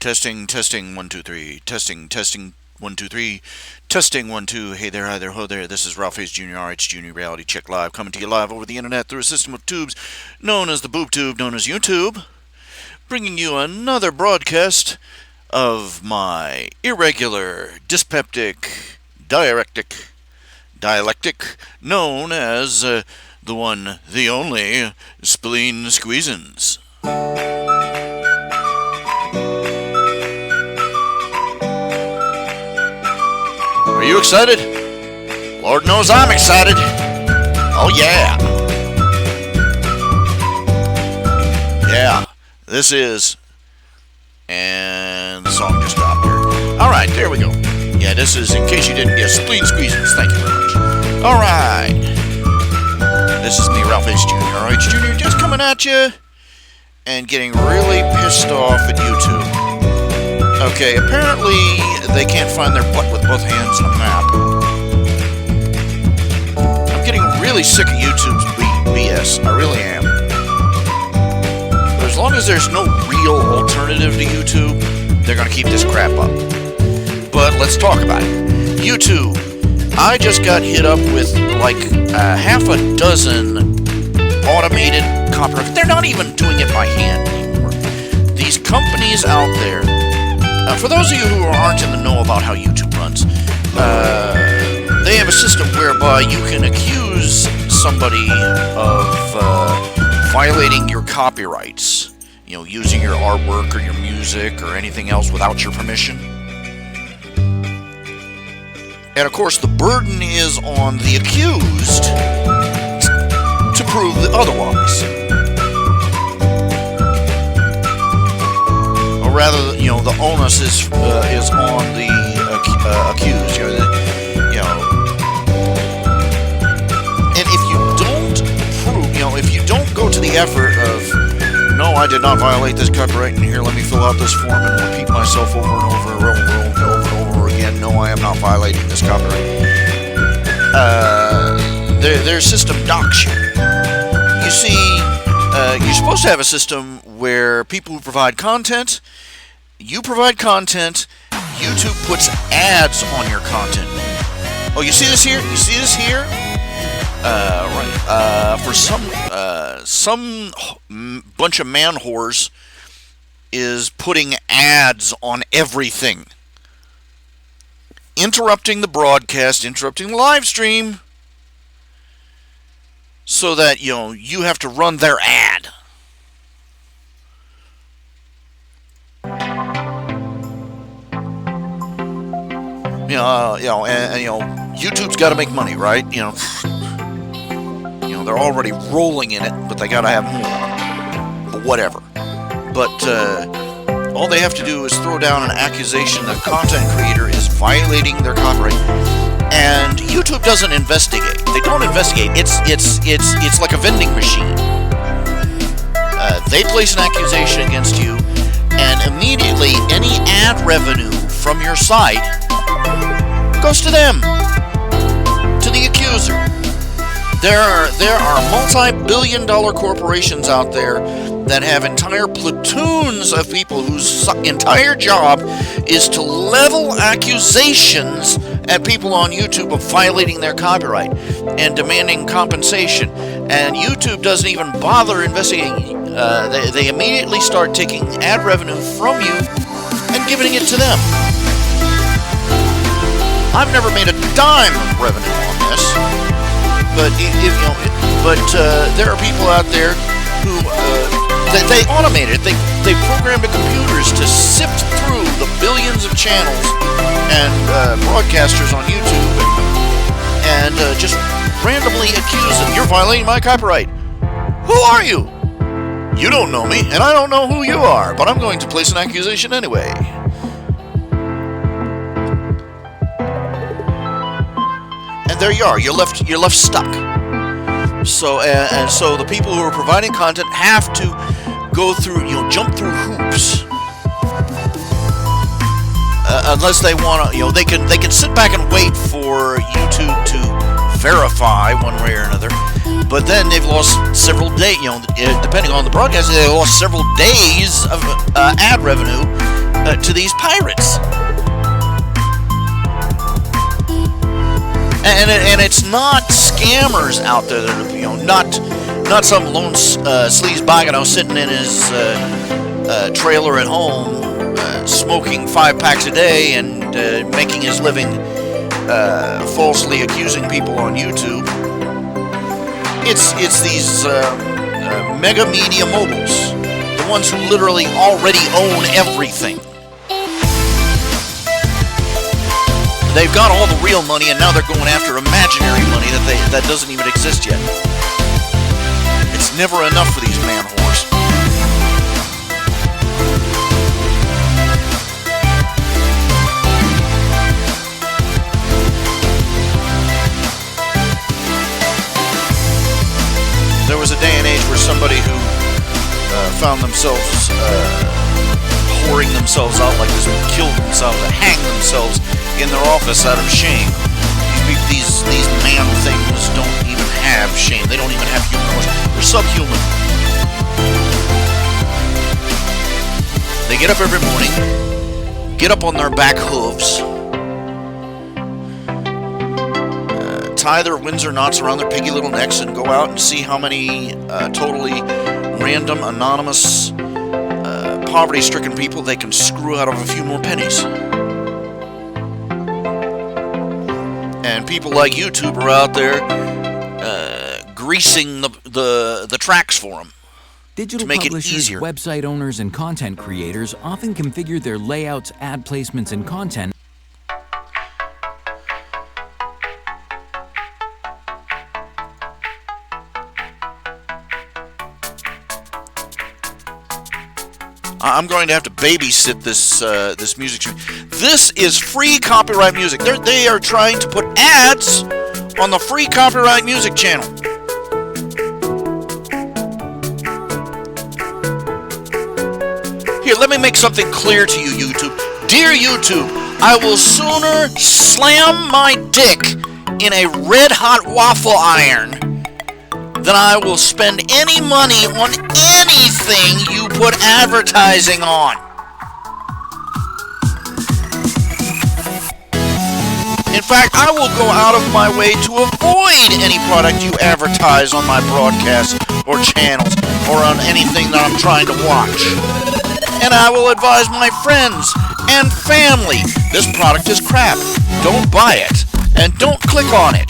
Testing, testing, 1, 2, 3. Testing, testing, 1, 2, 3. Testing, 1, 2. Hey there, hi there, ho there. This is RHJunior, RHJunior Reality Check Live, coming to you live over the internet through a system of tubes known as the boob tube, known as YouTube. Bringing you another broadcast of my irregular, dyspeptic, dialectic, known as the one, the only, Spleen Squeezins. Are you excited? Lord knows I'm excited. Oh yeah. Yeah, this is... And the song just stopped here. Alright, there we go. Yeah, this is, in case you didn't get Spleen Squeezins. Thank you very much. Alright. This is me, RHJunior. RHJunior just coming at you and getting really pissed off at YouTube. Okay, apparently they can't find their butt with both hands in a map. I'm getting really sick of YouTube's BS. I really am. But as long as there's no real alternative to YouTube, they're going to keep this crap up. But let's talk about it. YouTube. I just got hit up with like half a dozen automated copyright. They're not even doing it by hand anymore. These companies out there... for those of you who aren't in the know about how YouTube runs, they have a system whereby you can accuse somebody of violating your copyrights, you know, using your artwork or your music or anything else without your permission. And of course, the burden is on the accused to prove otherwise. Rather, you know, the onus is on the accused. And if you don't prove, if you don't go to the effort of, no, I did not violate this copyright, and here, let me fill out this form and repeat myself over and over and over again. No, I am not violating this copyright. Their system docks you. You see, you're supposed to have a system where people who provide content. You provide content, YouTube puts ads on your content. Oh, you see this here? You see this here? Right. For some bunch of man whores is putting ads on everything. Interrupting the broadcast, interrupting the live stream, so that, you have to run their ad. YouTube's got to make money, right? They're already rolling in it, but they got to have more. But whatever. But all they have to do is throw down an accusation that a content creator is violating their copyright, and YouTube doesn't investigate. They don't investigate. It's like a vending machine. They place an accusation against you, and immediately any ad revenue from your site goes to them, to the accuser. There are multi-billion-dollar corporations out there that have entire platoons of people whose entire job is to level accusations at people on YouTube of violating their copyright and demanding compensation. And YouTube doesn't even bother investigating. They immediately start taking ad revenue from you and giving it to them. I've never made a dime of revenue on this, but there are people out there who they automate it. They programmed the computers to sift through the billions of channels and broadcasters on YouTube and just randomly accuse them. You're violating my copyright. Who are you? You don't know me, and I don't know who you are, but I'm going to place an accusation anyway. There you are. You're left stuck. So so the people who are providing content have to go through, jump through hoops. Unless they want to, they can sit back and wait for YouTube to verify one way or another. But then they've lost several days, depending on the broadcast, they lost several days of ad revenue to these pirates. And it's not scammers out there that are, not some lone sleazebagano sitting in his trailer at home, smoking 5 packs a day and making his living falsely accusing people on YouTube. It's these mega media moguls, the ones who literally already own everything. They've got all the real money, and now they're going after imaginary money that doesn't even exist yet. It's never enough for these man whores. There was a day and age where somebody who found themselves whoring themselves out like this would kill themselves and hang themselves in their office out of shame. These man things don't even have shame. They don't even have human emotion. They're subhuman. They get up every morning, get up on their back hooves, tie their Windsor knots around their piggy little necks, and go out and see how many totally random, anonymous, poverty-stricken people they can screw out of a few more pennies. And people like YouTube are out there greasing the tracks for them. Digital to make publishers, it easier. website owners, and content creators often configure their layouts, ad placements, and content. I'm going to have to babysit this music stream. This is free copyright music. They are trying to put ads on the free copyright music channel. Here, let me make something clear to you, YouTube. Dear YouTube, I will sooner slam my dick in a red-hot waffle iron than I will spend any money on anything you put advertising on. In fact, I will go out of my way to avoid any product you advertise on my broadcasts or channels or on anything that I'm trying to watch. And I will advise my friends and family, this product is crap. Don't buy it, and don't click on it.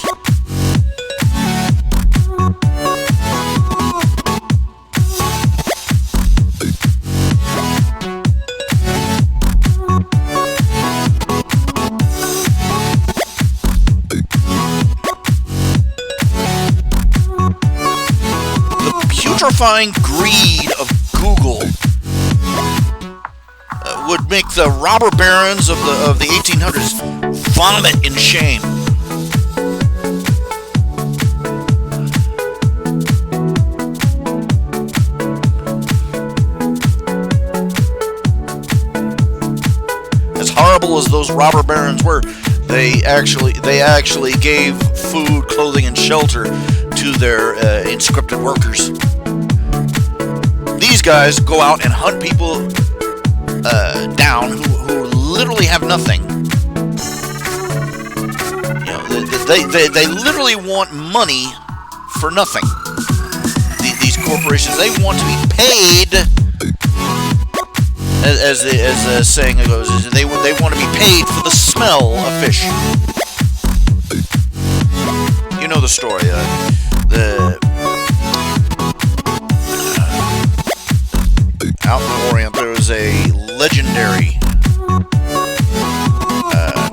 Putrefying greed of Google would make the robber barons of the 1800s vomit in shame. As horrible as those robber barons were, they actually gave food, clothing, and shelter to their inscripted workers. These guys go out and hunt people down who literally have nothing. You know, they literally want money for nothing. These corporations, they want to be paid, as the saying goes, they want to be paid for the smell of fish. You know the story. Out in the Orient, there was a legendary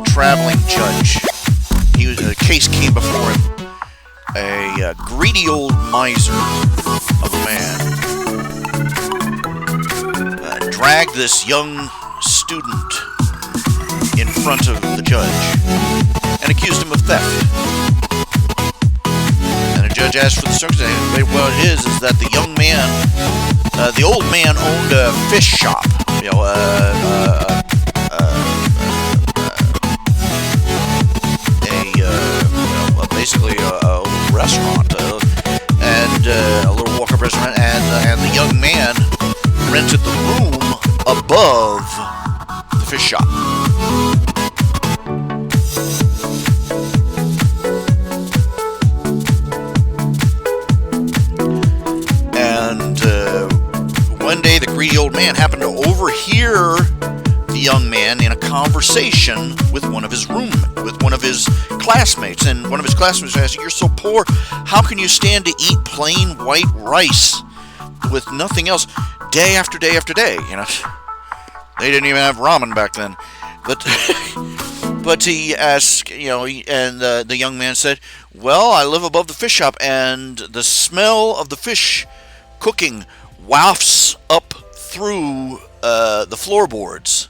traveling judge. A case came before him. A greedy old miser of a man dragged this young student in front of the judge and accused him of theft. And the judge asked for the circumstances. Well, it is that the young man, the old man owned a fish shop, basically a restaurant, and a little walk-up restaurant, and the young man rented the room above fish shop. And one day the greedy old man happened to overhear the young man in a conversation with one of his classmates. And one of his classmates asked, "You're so poor, how can you stand to eat plain white rice with nothing else day after day after day?" You know, they didn't even have ramen back then. But but he asked, you know, and the young man said, "Well, I live above the fish shop, and the smell of the fish cooking wafts up through the floorboards.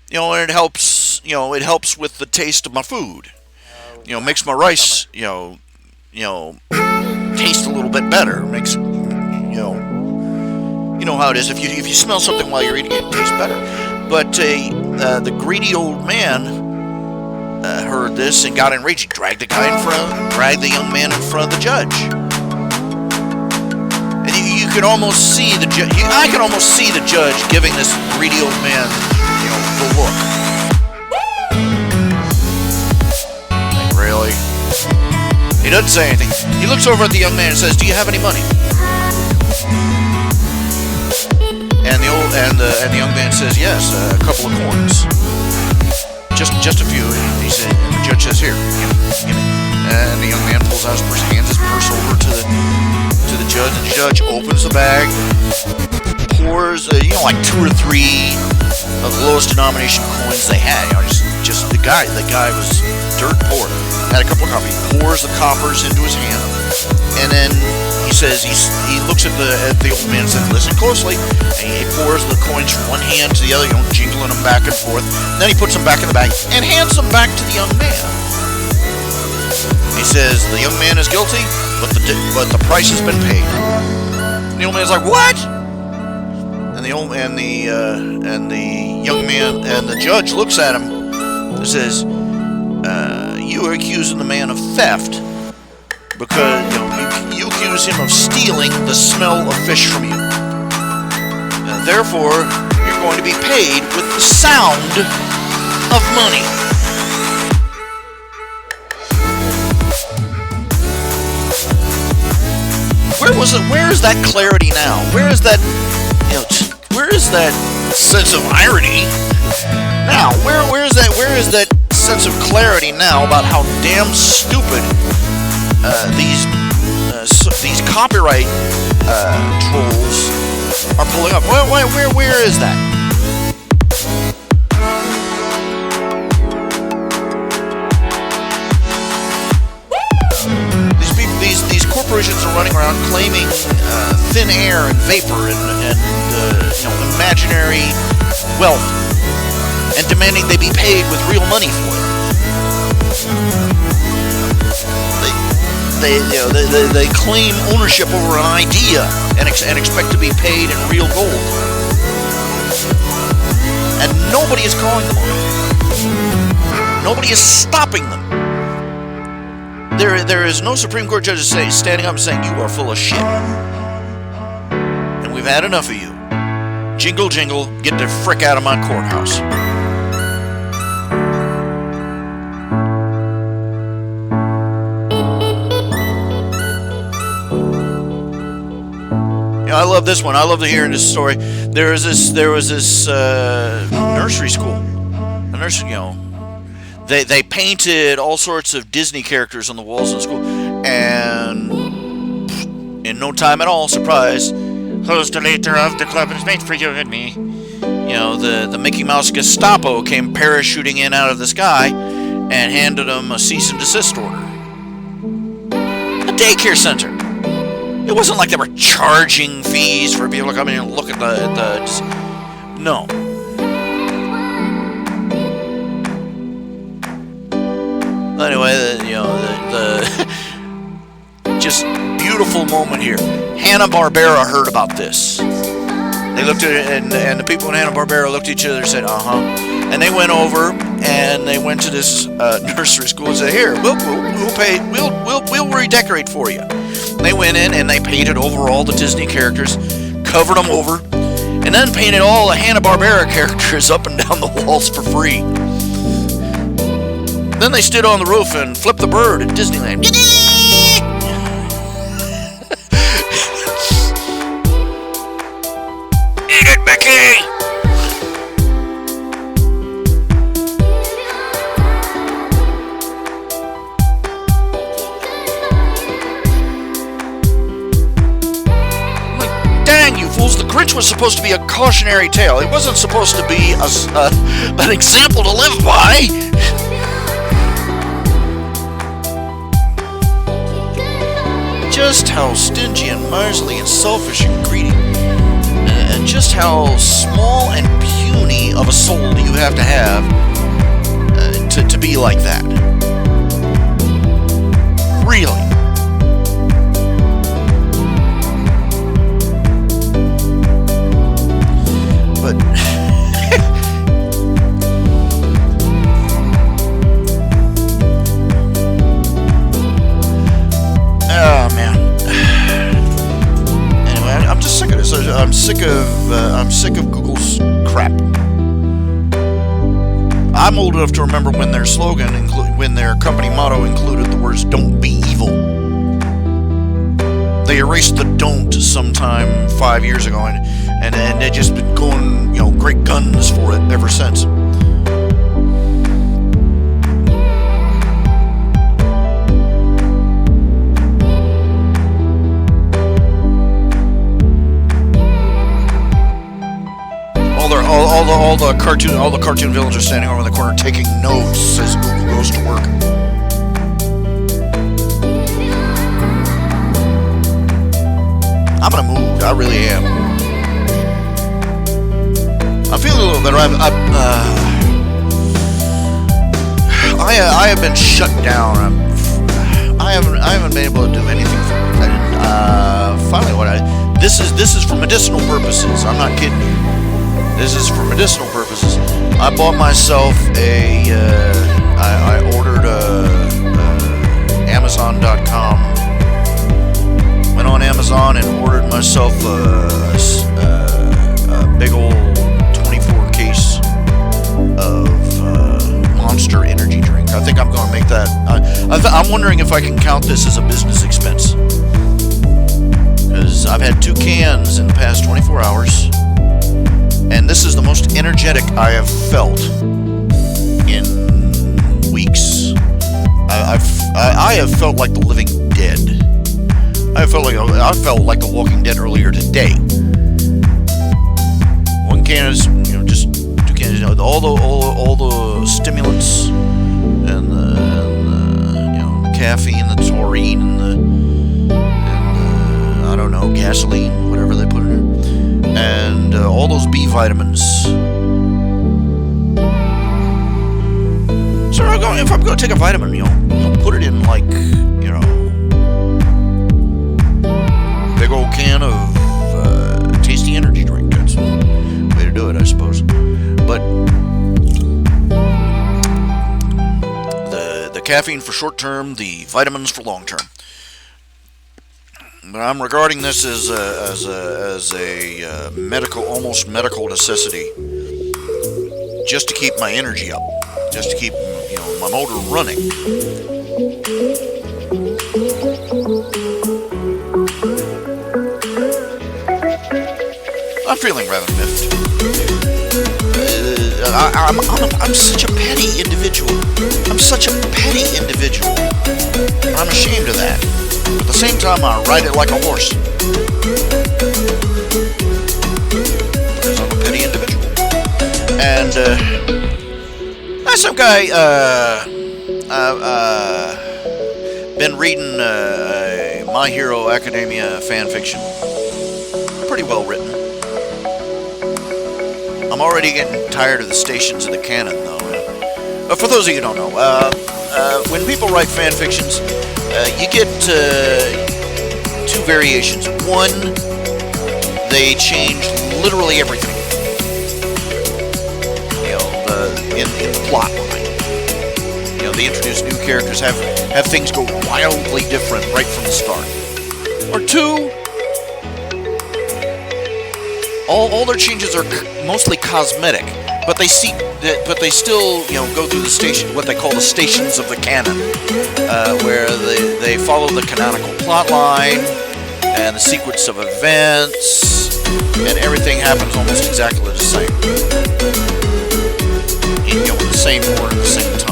You know, and it helps. You know, it helps with the taste of my food. You know, makes my rice, you know, taste a little bit better. Makes, you know how it is. If you smell something while you're eating it, it tastes better." But the greedy old man heard this and got enraged. He dragged the young man in front of the judge. And you could almost see the judge. I could almost see the judge giving this greedy old man, you know, the look. Like, really? He doesn't say anything. He looks over at the young man and says, "Do you have any money?" And the young man says, "Yes, a couple of coins, just a few." And he said, and the judge says, "Here, give me." And the young man pulls out his purse, hands his purse over to the judge, and the judge opens the bag, pours, like 2 or 3 of the lowest denomination coins they had. You know, just the guy was dirt poor. Had a couple of coppers. He pours the coppers into his hand, and then he says he looks at the old man and says, "Listen closely." And he pours the coins from one hand to the other, jingling them back and forth. And then he puts them back in the bag and hands them back to the young man. He says, "The young man is guilty, but the price has been paid." And the old man's like, "What?" And the young man and the judge looks at him and says, "You are accusing the man of theft because you accuse him of stealing the smell of fish from you. Therefore, you're going to be paid with the sound of money." Where is that clarity now? Where is that sense of irony now? Where is that sense of clarity now about how damn stupid these copyright trolls are pulling up? Where is that? These corporations are running around claiming thin air and vapor and imaginary wealth, and demanding they be paid with real money for it. They claim ownership over an idea and expect to be paid in real gold. And nobody is calling them on it. Nobody is stopping them. There is no Supreme Court judge standing up and saying, "You are full of shit, and we've had enough of you. Jingle, jingle, get the frick out of my courthouse." I love this one. I love to hear this story. There was this nursery school. A nursery, They painted all sorts of Disney characters on the walls of the school, and in no time at all, surprise, "Who's the leader of the club is made for you and me." The Mickey Mouse Gestapo came parachuting in out of the sky and handed them a cease and desist order. A daycare center. It wasn't like they were charging fees for people to come in and look at the no. Anyway, the just beautiful moment here. Hanna-Barbera heard about this. They looked at it, and the people in Hanna-Barbera looked at each other and said, "Uh-huh." And they went over and they went to this nursery school and said, "Here, we'll redecorate for you." And they went in and they painted over all the Disney characters, covered them over, and then painted all the Hanna-Barbera characters up and down the walls for free. Then they stood on the roof and flipped the bird at Disneyland. Eat it, Mickey! Dang, you fools, the Grinch was supposed to be a cautionary tale. It wasn't supposed to be an example to live by. Just how stingy and miserly and selfish and greedy, and just how small and puny of a soul do you have to be like that? Really? But oh man. Anyway, I'm just sick of this. I'm sick of Google's crap. I'm old enough to remember when their slogan, when their company motto included the words "Don't be evil." They erased the "don't" sometime 5 years ago, and they've just been going, great guns for it ever since. All the cartoon villains are standing over in the corner taking notes as Google goes to work. I'm in a mood. I really am. I'm feeling a little better. I have been shut down. I haven't been able to do anything. Finally, this is for medicinal purposes. I'm not kidding you. This is for medicinal purposes. I bought myself I ordered Amazon.com. Went on Amazon and ordered myself a big old 24 case of Monster energy drink. I think I'm going to make that. I'm wondering if I can count this as a business expense. Because I've had 2 cans in the past 24 hours. And this is the most energetic I have felt in weeks. I have felt like the living dead. I felt like the Walking Dead earlier today. 1 can is just 2 cans. All the stimulants and the caffeine, the taurine, and the I don't know, gasoline, whatever they put in there. And all those B vitamins. So if I'm going to take a vitamin, put it in big old can of tasty energy drink. That's the way to do it, I suppose. But the caffeine for short term, the vitamins for long term. But I'm regarding this as a medical, almost medical necessity, just to keep my energy up, just to keep my motor running. I'm feeling rather miffed. I'm such a petty individual. I'm such a petty individual. I'm ashamed of that. At the same time, I ride it like a horse. Because I'm a petty individual. And, some guy, been reading, My Hero Academia fan fiction. Pretty well written. I'm already getting tired of the stations of the canon, though. For those of you who don't know, when people write fan fictions, you get 2 variations. One, they change literally everything. In the plot line. They introduce new characters, have things go wildly different right from the start. Or 2, All their changes are mostly cosmetic, but they still, go through the station, what they call the stations of the canon, where they follow the canonical plot line and the sequence of events, and everything happens almost exactly the same. In the same order, at the same time.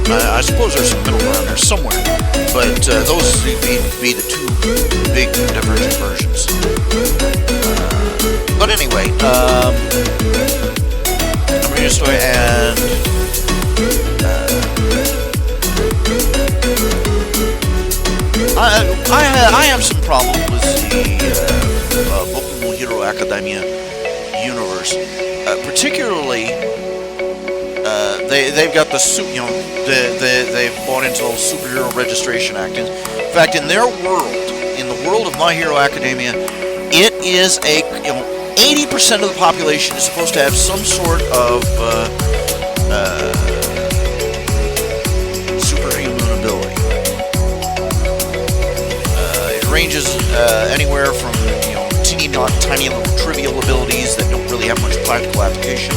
I suppose there's some middle ground there somewhere, but those would be the two big divergent versions. But anyway, I'm reading a story, and I have some problem with the Boku no Hero Academia universe, particularly. They've got the suit, they've bought into the Superhero Registration Act. In fact, in their world, in the world of My Hero Academia, it is 80% of the population is supposed to have some sort of superhuman ability. It ranges anywhere from tiny little trivial abilities that don't really have much practical application,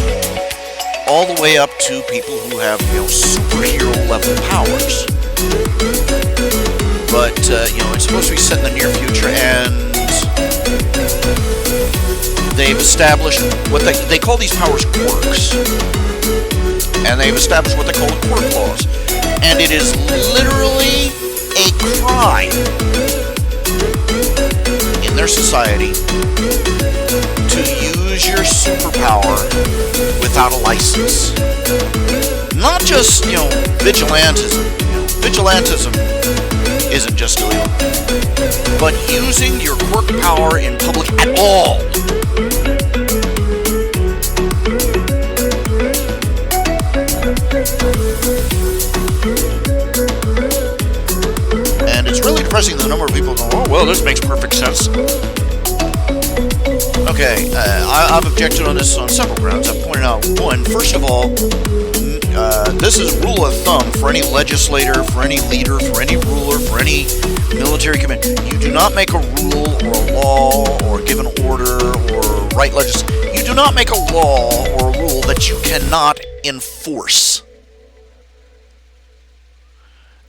all the way up to people who have, superhero level powers. But, it's supposed to be set in the near future, and they've established what they call these powers quirks. And they've established what they call the quirk laws. And it is literally a crime in their society to use your superpower without a license. Not just, vigilantism. Vigilantism isn't just illegal, but using your quirk power in public at all. And it's really depressing the number of people go, oh, well, this makes perfect sense. Okay, I've objected on this on several grounds. I've pointed out, one, first of all, this is rule of thumb for any legislator, for any leader, for any ruler, for any military command. You do not make a rule or a law or give an order or write legislation. You do not make a law or a rule that you cannot enforce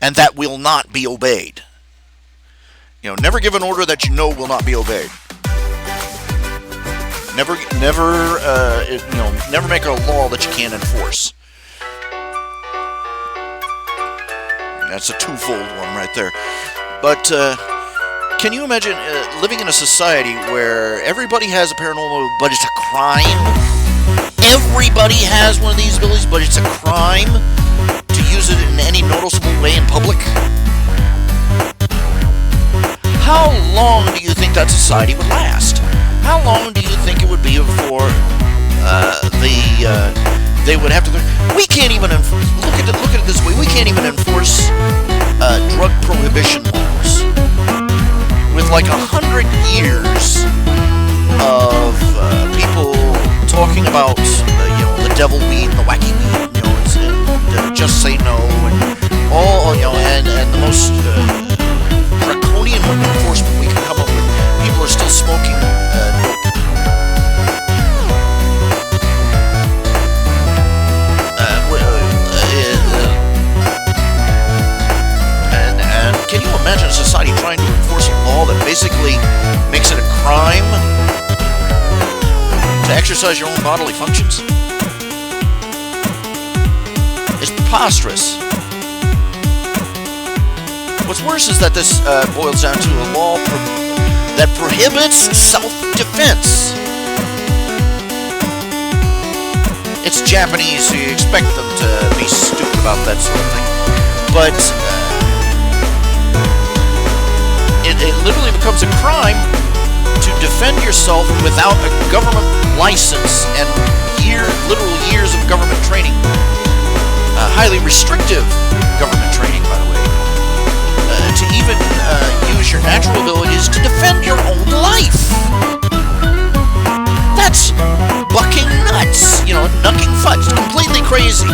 and that will not be obeyed. Never give an order that will not be obeyed. Never make a law that you can't enforce. That's a twofold one right there. But can you imagine living in a society where everybody has a paranormal, but it's a crime? Everybody has one of these abilities, but it's a crime to use it in any noticeable way in public? How long do you think that society would last? How long do you think it would be before they would have to? We can't even look at it this way. We can't even enforce drug prohibition laws with like 100 years of people talking about the devil weed and the wacky weed, and just say no, and all and the most draconian enforcement we can come up with. People are still smoking dope. And can you imagine a society trying to enforce a law that basically makes it a crime to exercise your own bodily functions? It's preposterous. What's worse is that this boils down to a law that prohibits self-defense. It's Japanese, so you expect them to be stupid about that sort of thing. But it literally becomes a crime to defend yourself without a government license and literal years of government training. Highly restrictive government training, by the way. To even use your natural abilities to defend your own life. That's bucking nuts, knucking fudge. It's completely crazy.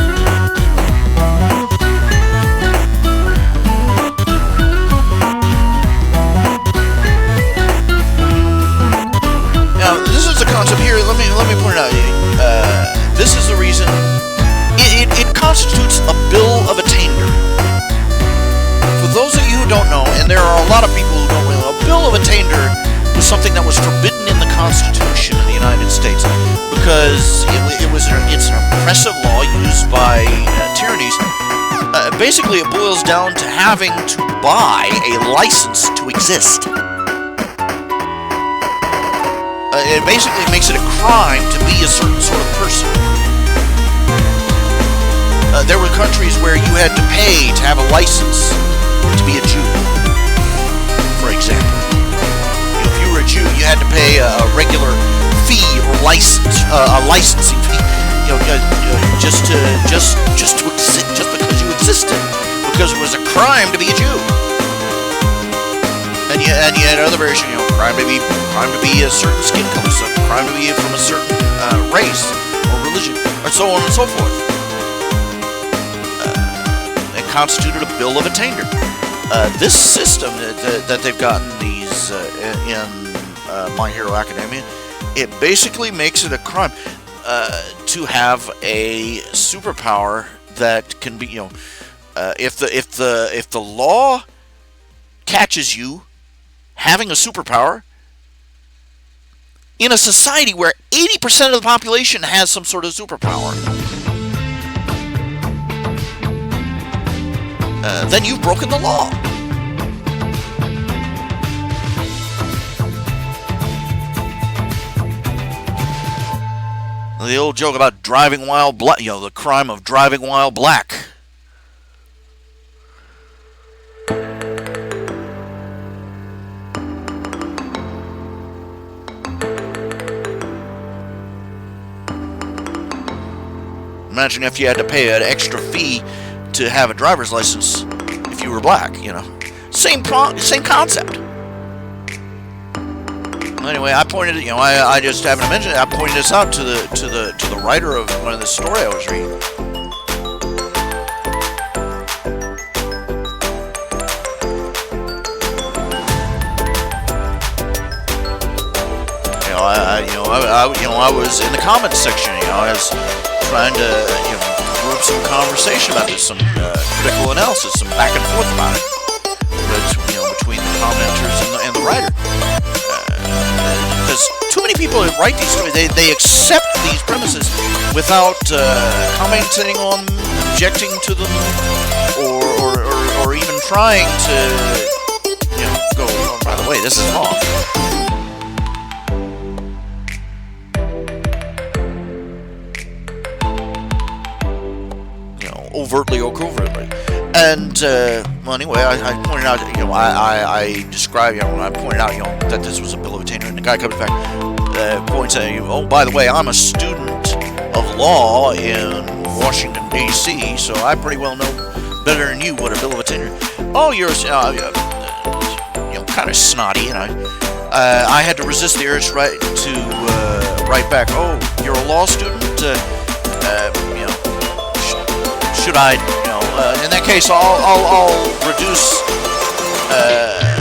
was forbidden in the Constitution of the United States because it's an oppressive law used by tyrannies. Basically, it boils down to having to buy a license to exist. It basically makes it a crime to be a certain sort of person. There were countries where you had to pay to have a license to be a Jew, for example. If you were a Jew, you had to pay a regular fee or license, a licensing fee, just to exist, just because you existed, because it was a crime to be a Jew. And you had other versions, crime to be a certain skin color, crime to be from a certain race or religion, and so on and so forth. It constituted a bill of attainder. This system that they've gotten these in My Hero Academia, it basically makes it a crime to have a superpower that can be, if the law catches you having a superpower in a society where 80% of the population has some sort of superpower, then you've broken the law. The old joke about driving while black, the crime of driving while black. Imagine if you had to pay an extra fee to have a driver's license if you were black, Same concept. Anyway, I pointed, I just happened to mention it. I pointed this out to the writer of one of the story I was reading. I was in the comments section. I was trying to group some conversation about this, some critical analysis, some back and forth about it, between the commenters and the writer. Because too many people that write these stories, they accept these premises without commenting on them, objecting to them, or even trying to go, oh, by the way, this is wrong. Overtly or covertly. And anyway, I pointed out, I described, when I pointed out, that this was a bill of attainder, and the guy comes back, points out, oh, by the way, I'm a student of law in Washington D.C., so I pretty well know better than you what a bill of attainder. Oh, you're, kind of snotty, and I had to resist the urge to write back. Oh, you're a law student. Should I, in that case, I'll reduce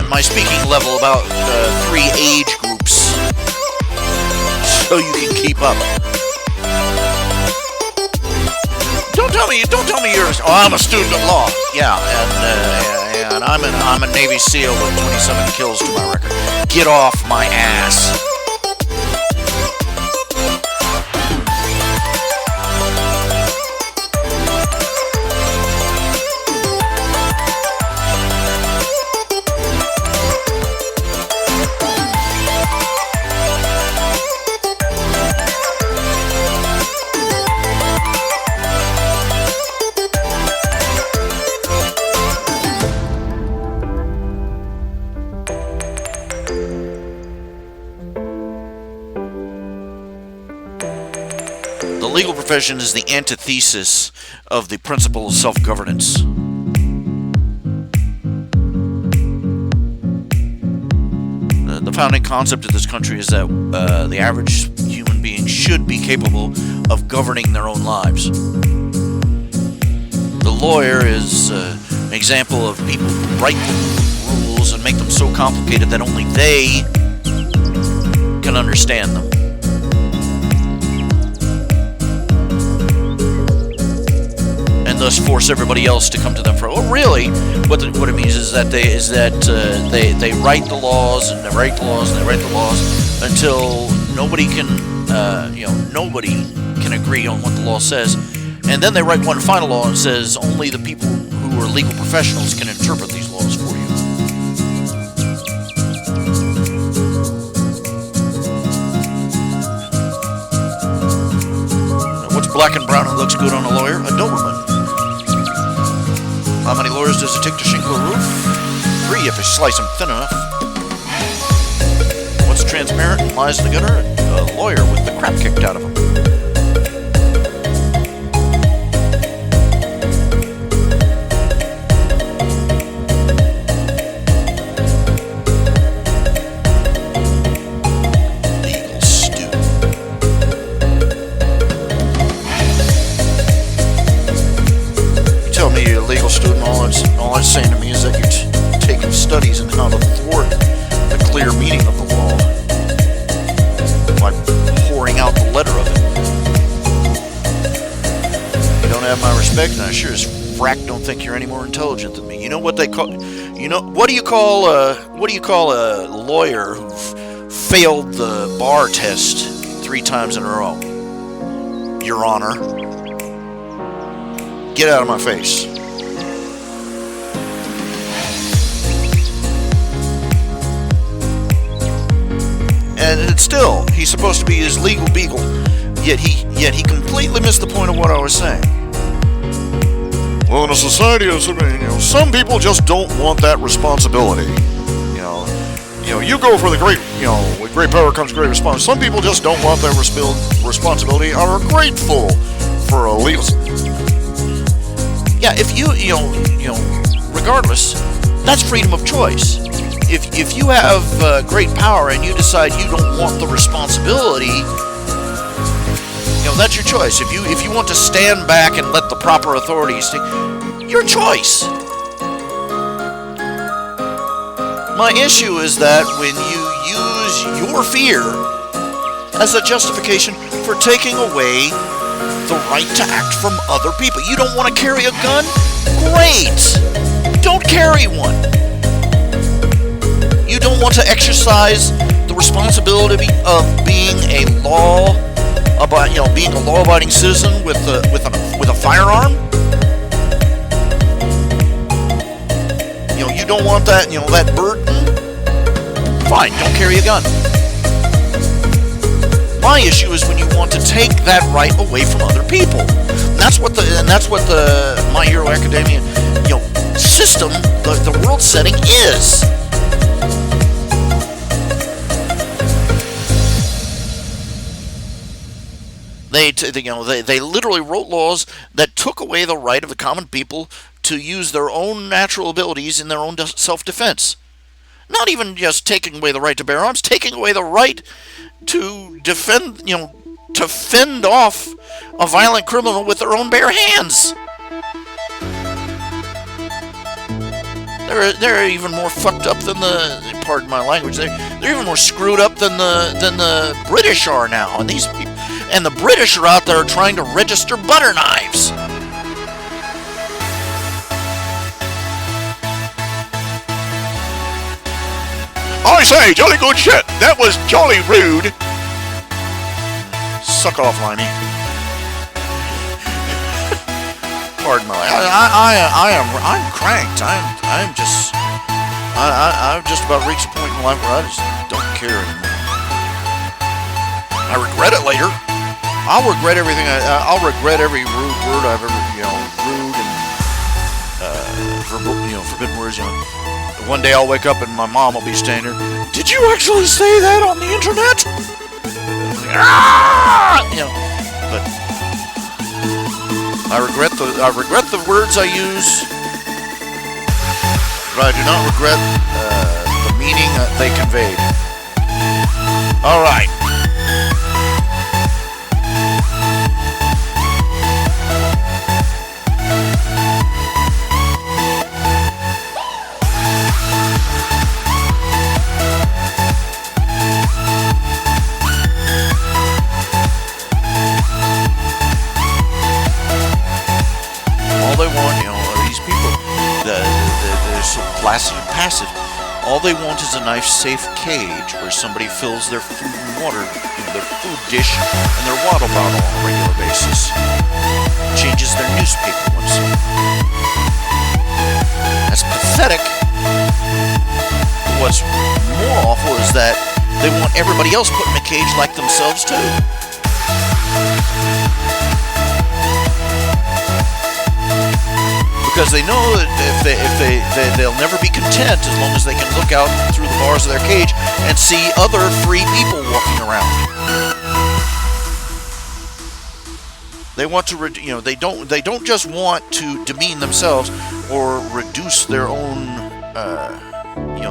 my speaking level about 3 age groups so you can keep up. Don't tell me you're. Oh, I'm a student of law. Yeah, and I'm a Navy SEAL with 27 kills to my record. Get off my ass. The legal profession is the antithesis of the principle of self-governance. The founding concept of this country is that the average human being should be capable of governing their own lives. The lawyer is an example of people who write rules and make them so complicated that only they can understand them. and thus force everybody else to come to them for. Well, really, what it means is that they write the laws and they write the laws and they write the laws until nobody can agree on what the law says, and then they write one final law and says only the people who are legal professionals can interpret these laws for you. What's black and brown and looks good on a lawyer? A Doberman. How many lawyers does it take to shingle a roof? 3 if you slice them thin enough. What's transparent and lies in the gutter? A lawyer with the crap kicked out of him. Legal student, all it's saying to me is that you're taking studies in how to thwart the clear meaning of the law by pouring out the letter of it. You don't have my respect, and I sure as frack don't think you're any more intelligent than me. You know what they call? What do you call a lawyer who failed the bar test 3 times in a row? Your Honor. Get out of my face. And still, he's supposed to be his legal beagle, yet he completely missed the point of what I was saying. Well, in a society of, some people just don't want that responsibility. You go for the great, with great power comes great responsibility. Some people just don't want that responsibility and are grateful for a legal. Yeah, if regardless, that's freedom of choice. If you have great power and you decide you don't want the responsibility, that's your choice. If you want to stand back and let the proper authorities take your choice. My issue is that when you use your fear as a justification for taking away the right to act from other people. You don't want to carry a gun? Great! Don't carry one. You don't want to exercise the responsibility of being a law-abiding citizen with a firearm. You don't want that that burden. Fine, don't carry a gun. My issue is when you want to take that right away from other people. And that's what the My Hero Academia system, the world setting is. They literally wrote laws that took away the right of the common people to use their own natural abilities in their own self-defense. Not even just taking away the right to bear arms, taking away the right to defend, to fend off a violent criminal with their own bare hands. They're even more fucked up than pardon my language, they're even more screwed up than the British are now. And these people, and the British are out there trying to register butter knives. I say, jolly good shit. That was jolly rude. Suck off, Limey. Pardon my language. I'm cranked. I've just about reached a point in life where I just don't care anymore. I regret it later. I'll regret everything. I'll regret every rude word I've ever, rude and forbidden words. One day I'll wake up and my mom will be standing there. Did you actually say that on the internet? But I regret the words I use, but I do not regret the meaning that they conveyed. All right. so placid and passive. All they want is a nice, safe cage where somebody fills their food and water, their food dish and their water bottle on a regular basis. Changes their newspaper once in a while. That's pathetic. What's more awful is that they want everybody else put in a cage like themselves too. Because they know that they'll never be content as long as they can look out through the bars of their cage and see other free people walking around. They want to, they don't just want to demean themselves or reduce their own,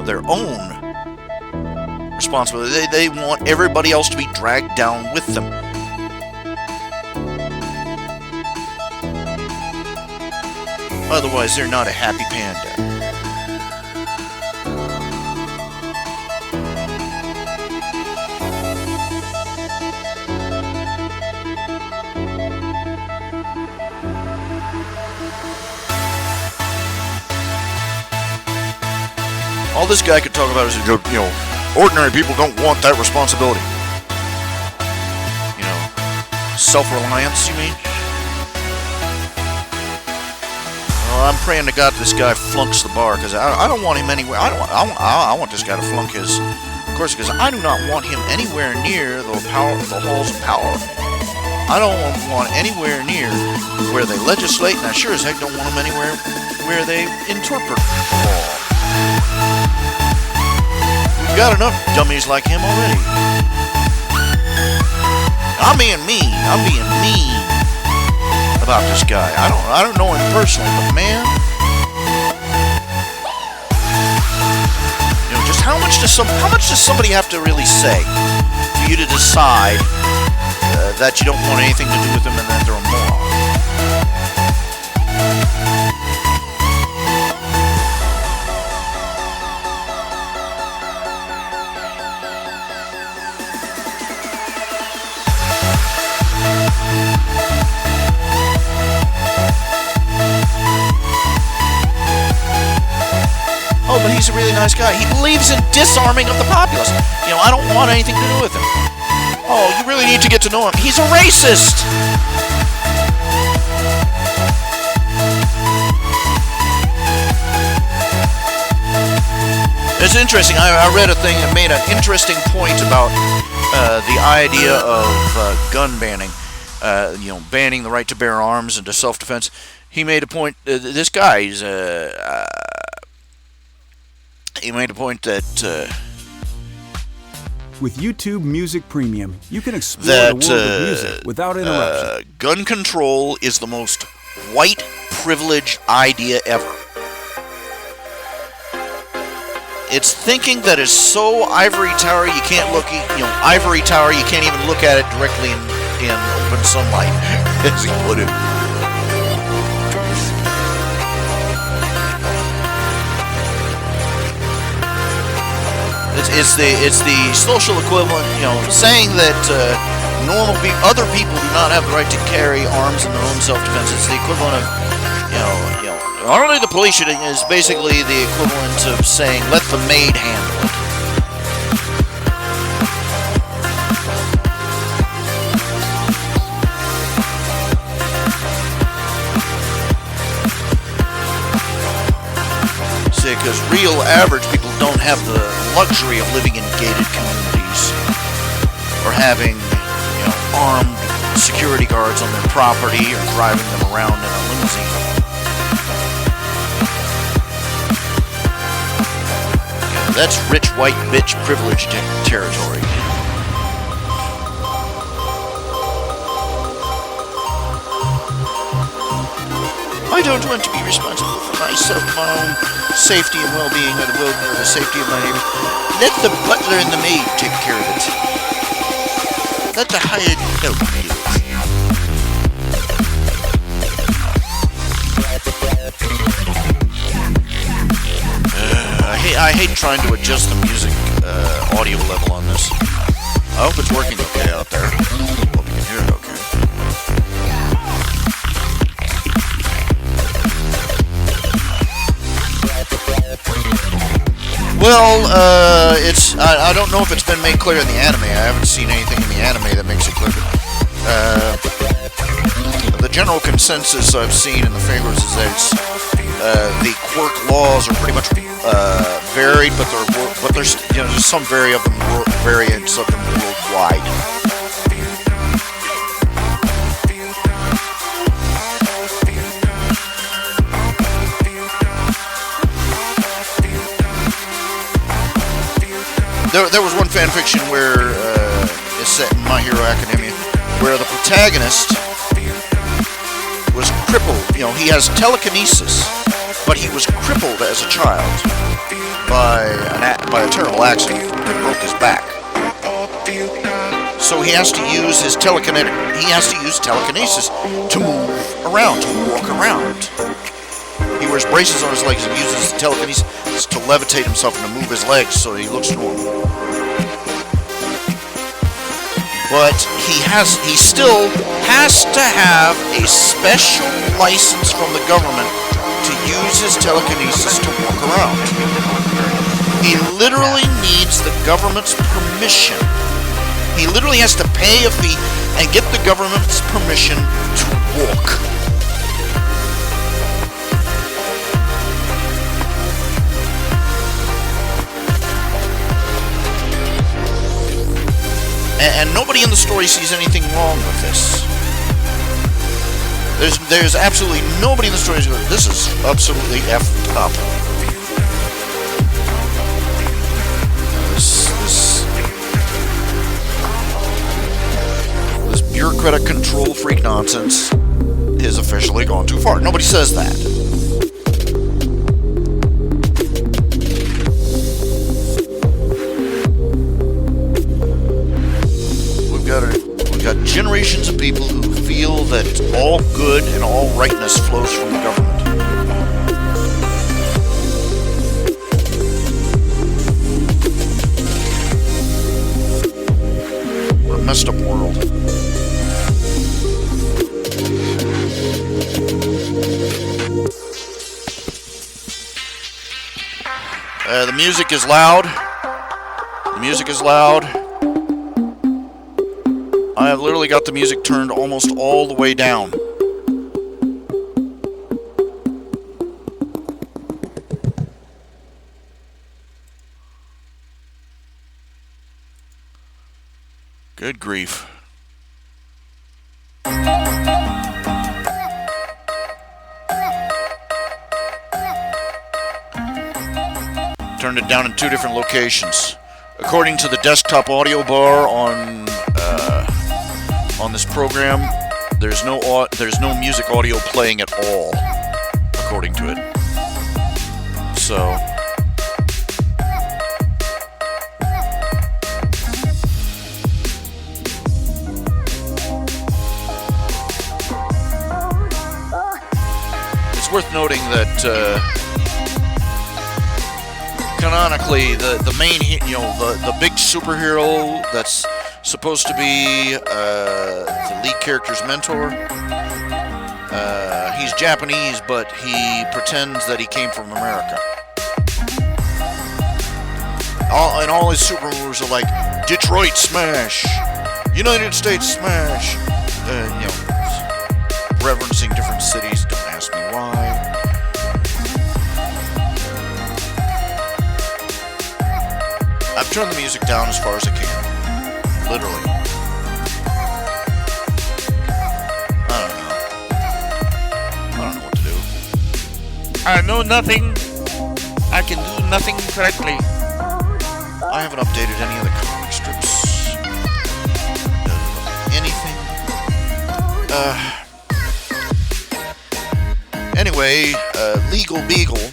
their own responsibility. They want everybody else to be dragged down with them. Otherwise, they're not a happy panda. All this guy could talk about is, ordinary people don't want that responsibility. Self-reliance, you mean? I'm praying to God this guy flunks the bar, because I don't want him anywhere. I want this guy to flunk his course, because I do not want him anywhere near the halls of power. I don't want anywhere near where they legislate, and I sure as heck don't want him anywhere where they interpret law. We've got enough dummies like him already. I'm being mean about this guy. I don't know him personally, but man, just how much does somebody have to really say for you to decide that you don't want anything to do with them and that they're a moron? Oh, but he's a really nice guy. He believes in disarming of the populace. I don't want anything to do with him. Oh, you really need to get to know him. He's a racist! It's interesting. I read a thing that made an interesting point about the idea of gun banning. Banning the right to bear arms and to self-defense. He made a point. This guy, he made a point that with YouTube Music Premium, you can explore the world of music without interruption. Gun control is the most white privilege idea ever. It's thinking that is so ivory tower you can't look, ivory tower you can't even look at it directly in open sunlight, as he put it. It's the social equivalent, saying that other people do not have the right to carry arms in their own self-defense. It's the equivalent of, only the police shooting is basically the equivalent of saying, let the maid handle it. Because real average people don't have the luxury of living in gated communities or having, armed security guards on their property or driving them around in a limousine. That's rich white bitch privilege territory. I don't want to be responsible for myself, my own safety and well-being, or the safety of my neighbors. Let the butler and the maid take care of it. Let the hired help do it. I hate trying to adjust the music audio level on this. I hope it's working okay out there. Hope you can hear it okay. Well, I don't know if it's been made clear in the anime. I haven't seen anything in the anime that makes it clear. But the general consensus I've seen in the favors is that the quirk laws are pretty much varied, but there's there's some variants of them worldwide. There was one fan fiction where it's set in My Hero Academia, where the protagonist was crippled. He has telekinesis, but he was crippled as a child by a terrible accident that broke his back. So he has to use his telekinesis to move around, to walk around. He wears braces on his legs and uses his telekinesis to levitate himself and to move his legs so he looks normal. But he still has to have a special license from the government to use his telekinesis to walk around. He literally needs the government's permission. He literally has to pay a fee and get the government's permission to walk. And nobody in the story sees anything wrong with this. There's absolutely nobody in the story who's going, this is absolutely effed up. This bureaucratic control freak nonsense is officially gone too far. Nobody says that. We've got generations of people who feel that all good and all rightness flows from the government. What a messed up world. The music is loud. The music is loud. I have literally got the music turned almost all the way down. Good grief. Turned it down in 2 different locations. According to the desktop audio bar on this program, there's no music audio playing at all, according to it. So it's worth noting that canonically, the main, the big superhero that's supposed to be the lead character's mentor, he's Japanese, but he pretends that he came from America. And all his super moves are like Detroit smash, United States smash, referencing different cities. Don't ask me why. I've turned the music down as far as I can. Literally. I don't know what to do. I know nothing. I can do nothing correctly. I haven't updated any of the comic strips. Anything. Anyway, Legal Beagle,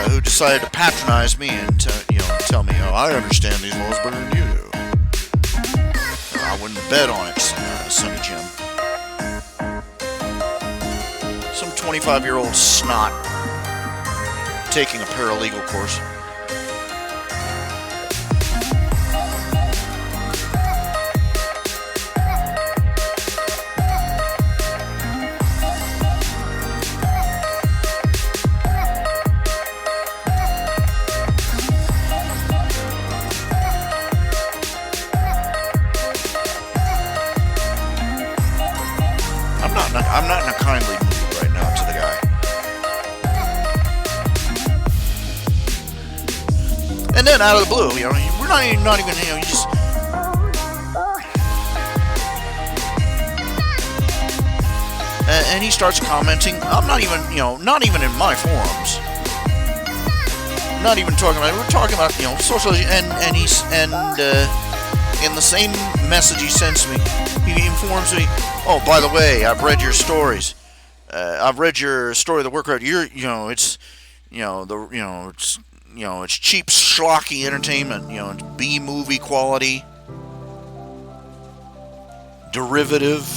who decided to patronize me and tell me, I understand these laws better than you do. I wouldn't bet on it, Sonny Jim. Some 25-year-old snot taking a paralegal course. And then out of the blue, we're not even, you just. And he starts commenting. I'm not even, not even in my forums. Not even talking about. We're talking about, social. And he's in the same message he sends me, he informs me. Oh, by the way, I've read your stories. I've read your story of the workout. It's cheap, schlocky entertainment. It's B movie quality, derivative.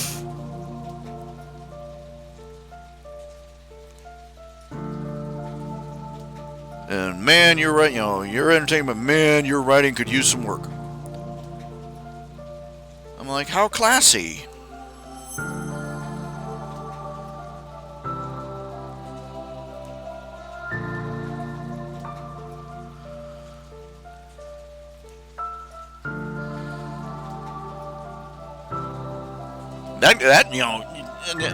And man, you're right. Your entertainment, man, your writing could use some work. I'm like, how classy. That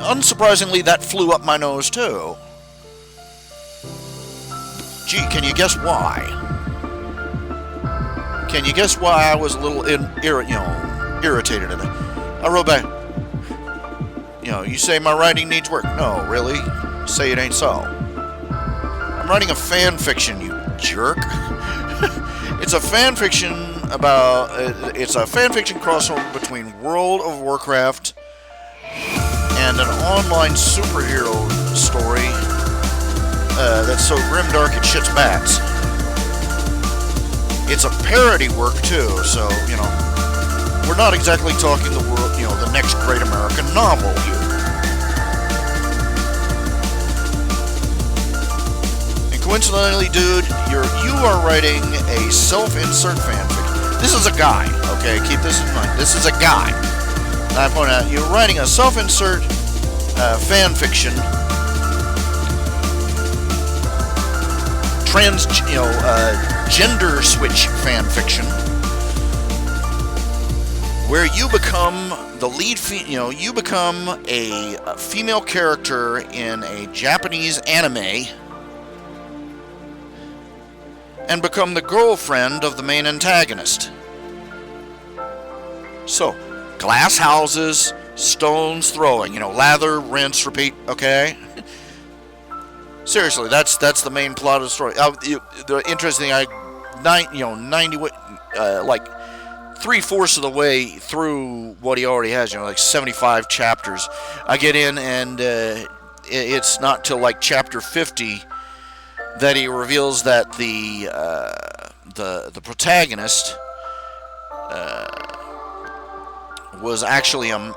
unsurprisingly, that flew up my nose too. Gee, can you guess why? Can you guess why I was a little irritated at it? I wrote back, you say my writing needs work. No, really? Say it ain't so. I'm writing a fan fiction, you jerk. It's a fan fiction crossover between World of Warcraft and an online superhero story that's so grimdark it shits bats. It's a parody work too, so we're not exactly talking the world, the next great American novel here. And coincidentally, dude, you are writing a self-insert fanfic. This is a guy, okay? Keep this in mind. This is a guy. I point out you're writing a self-insert fan fiction, gender switch fan fiction, where you become the lead. You become a female character in a Japanese anime, and become the girlfriend of the main antagonist. So, glass houses, stones throwing, lather, rinse, repeat, okay? Seriously, that's the main plot of the story. The interesting thing, 3/4 of the way through what he already has, 75 chapters, I get in and it's not till like chapter 50 that he reveals that the protagonist was actually a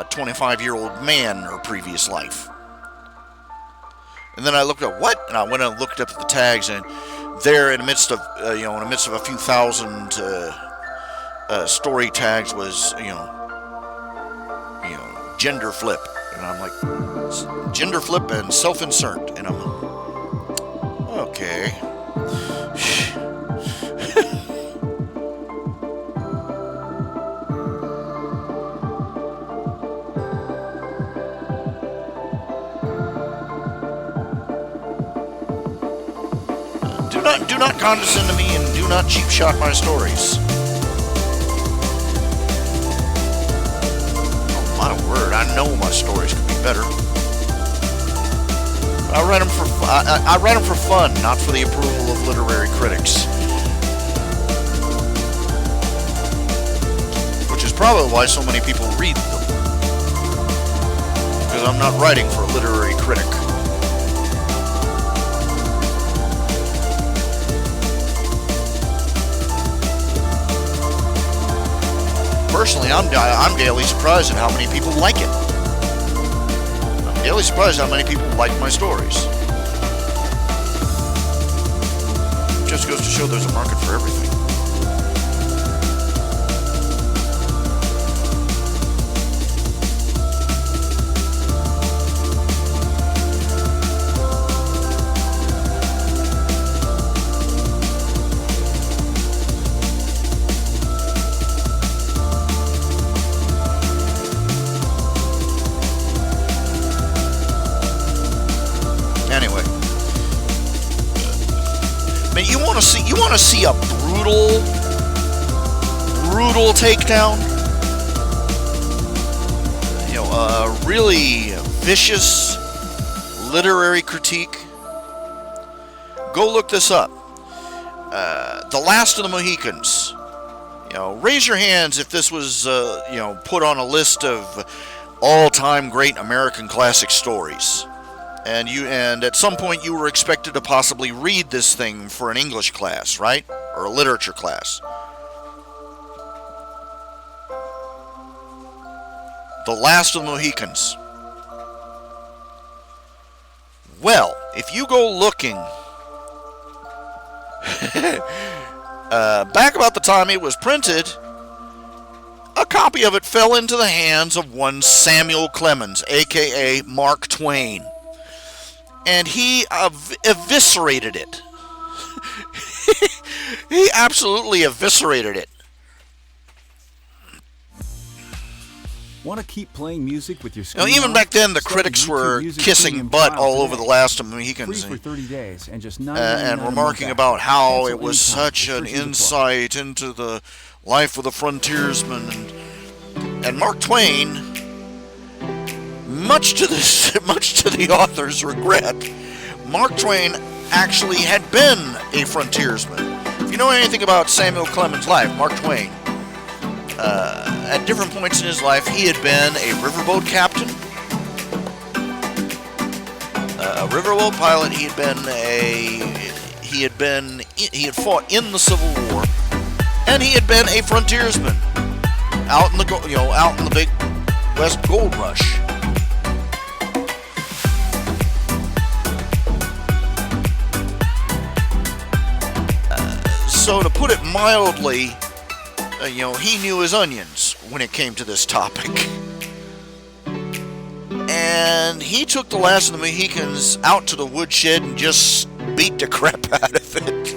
25-year-old man in her previous life. And then I looked up what, and I went and looked up the tags, and there, in the midst of a few thousand story tags, was gender flip, and I'm like, gender flip and self-insert, and I'm okay. Do not condescend to me, and do not cheap shot my stories. Oh my word! I know my stories could be better. I write them for fun, not for the approval of literary critics. Which is probably why so many people read them. Because I'm not writing for a literary critic. Personally, I'm daily surprised at how many people like it. I'm daily surprised at how many people like my stories. It just goes to show there's a market for everything. mean, you want to see a brutal takedown. You know, a really vicious literary critique. Go look this up. The Last of the Mohicans. You know, raise your hands if this was, you know, put on a list of all-time great American classic stories. And at some point you were expected to possibly read this thing for an English class, right? Or a literature class. The Last of the Mohicans. Well, if you go looking back about the time it was printed, a copy of it fell into the hands of one Samuel Clemens, aka Mark Twain. And he eviscerated it. He absolutely eviscerated it. Want to keep playing music with your You know, screen even on? back then, the Start a critics YouTube were Music kissing Premium butt trial all over today. the Last of the Free Mohicans. for 30 days and just And remarking about how it was such an insight into the life of the frontiersman. And Mark Twain, much to the author's regret, Mark Twain actually had been a frontiersman. If you know anything about Samuel Clemens' life, Mark Twain, at different points in his life, he had been a riverboat captain, a riverboat pilot. He had fought in the Civil War, and he had been a frontiersman out in the big West Gold Rush. So to put it mildly, he knew his onions when it came to this topic. And he took The Last of the Mohicans out to the woodshed and just beat the crap out of it.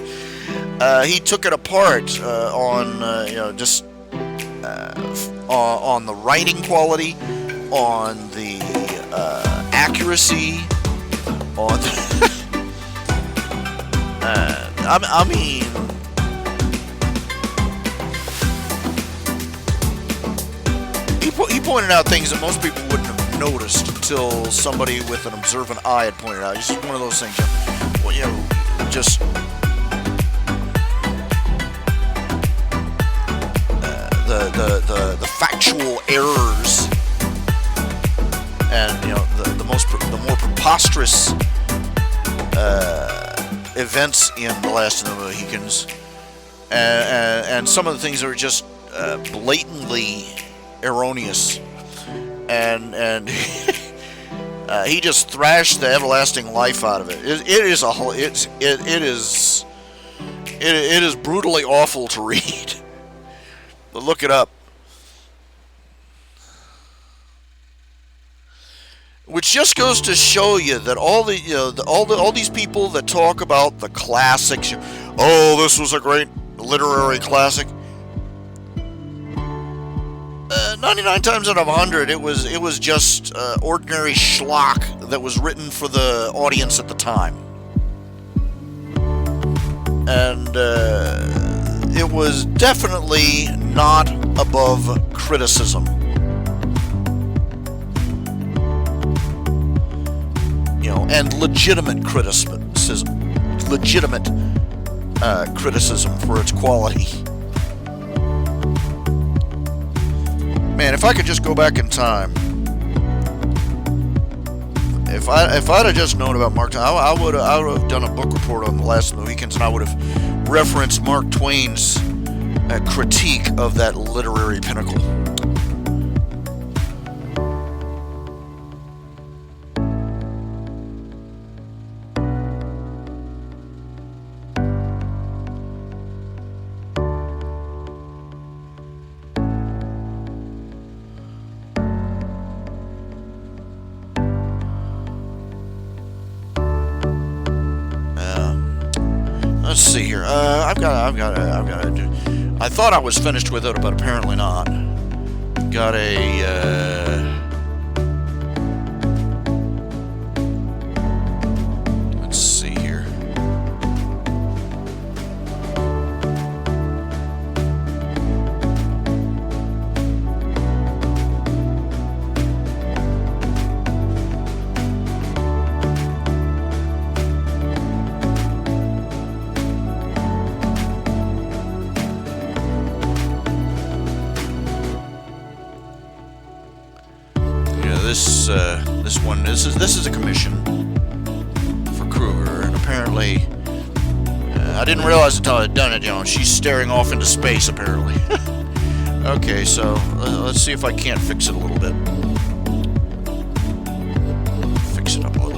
He took it apart on the writing quality, on the accuracy, on the I mean, he pointed out things that most people wouldn't have noticed until somebody with an observant eye had pointed out. It's just one of those things, just the factual errors, and the more preposterous events in The Last of the Mohicans, and some of the things that are just blatantly erroneous, and he just thrashed the everlasting life out of it. It is brutally awful to read. But look it up. Which just goes to show you that all these people that talk about the classics, oh, this was a great literary classic. 99 times out of 100, it was just ordinary schlock that was written for the audience at the time, and it was definitely not above criticism. And legitimate criticism for its quality. Man, if I could just go back in time, if I'd have just known about Mark Twain, I would have done a book report on The Last of the Mohicans, and I would have referenced Mark Twain's critique of that literary pinnacle. Let's see here. I've got to do. I thought I was finished with it, but apparently not. Got let's see here. this one. This is a commission for Kruger, and apparently I didn't realize until I'd done it. You know, she's staring off into space apparently. Okay, so let's see if I can't fix it a little bit. Fix it up a little.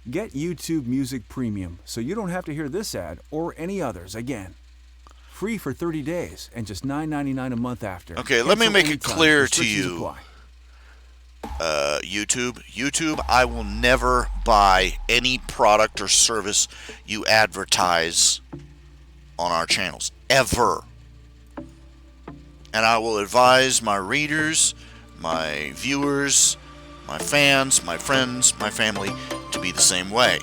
Get YouTube Music Premium so you don't have to hear this ad or any others again. Free for 30 days and just $9.99 a month after. Okay, let me Cancel make it anytime. clear to Restrictions you, apply. YouTube, I will never buy any product or service you advertise on our channels, ever. And I will advise my readers, my viewers, my fans, my friends, my family to be the same way.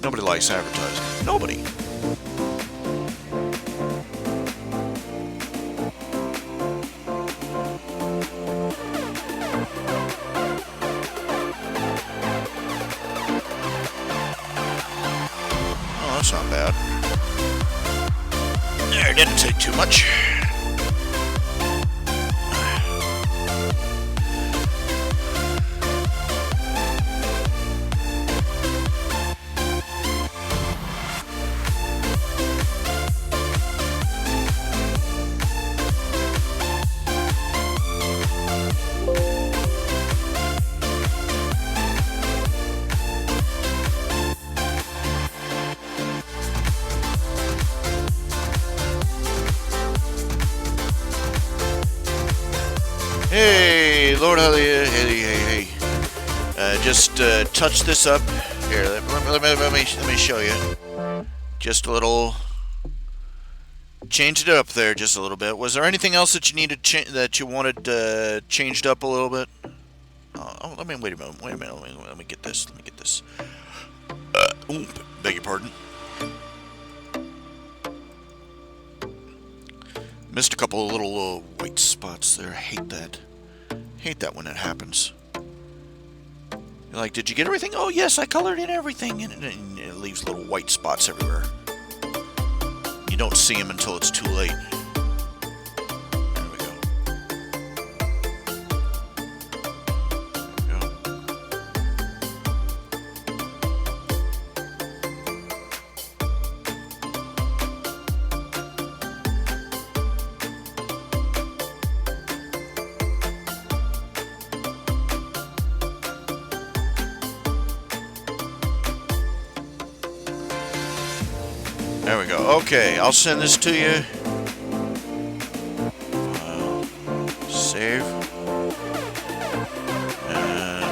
Nobody likes advertising. Nobody. Oh, that's not bad. There, it didn't take too much. Hey, Lord, hey. Just touch this up. Here, let me show you. Just a little. Changed it up there just a little bit. Was there anything else that you needed that you wanted changed up a little bit? Oh, wait a minute. Let me get this. Beg your pardon. Missed a couple of little white spots there. Hate that when it happens. You're like, did you get everything? Oh, yes, I colored in everything. And it leaves little white spots everywhere. You don't see them until it's too late. There we go. There we go. Okay, I'll send this to you. Save. And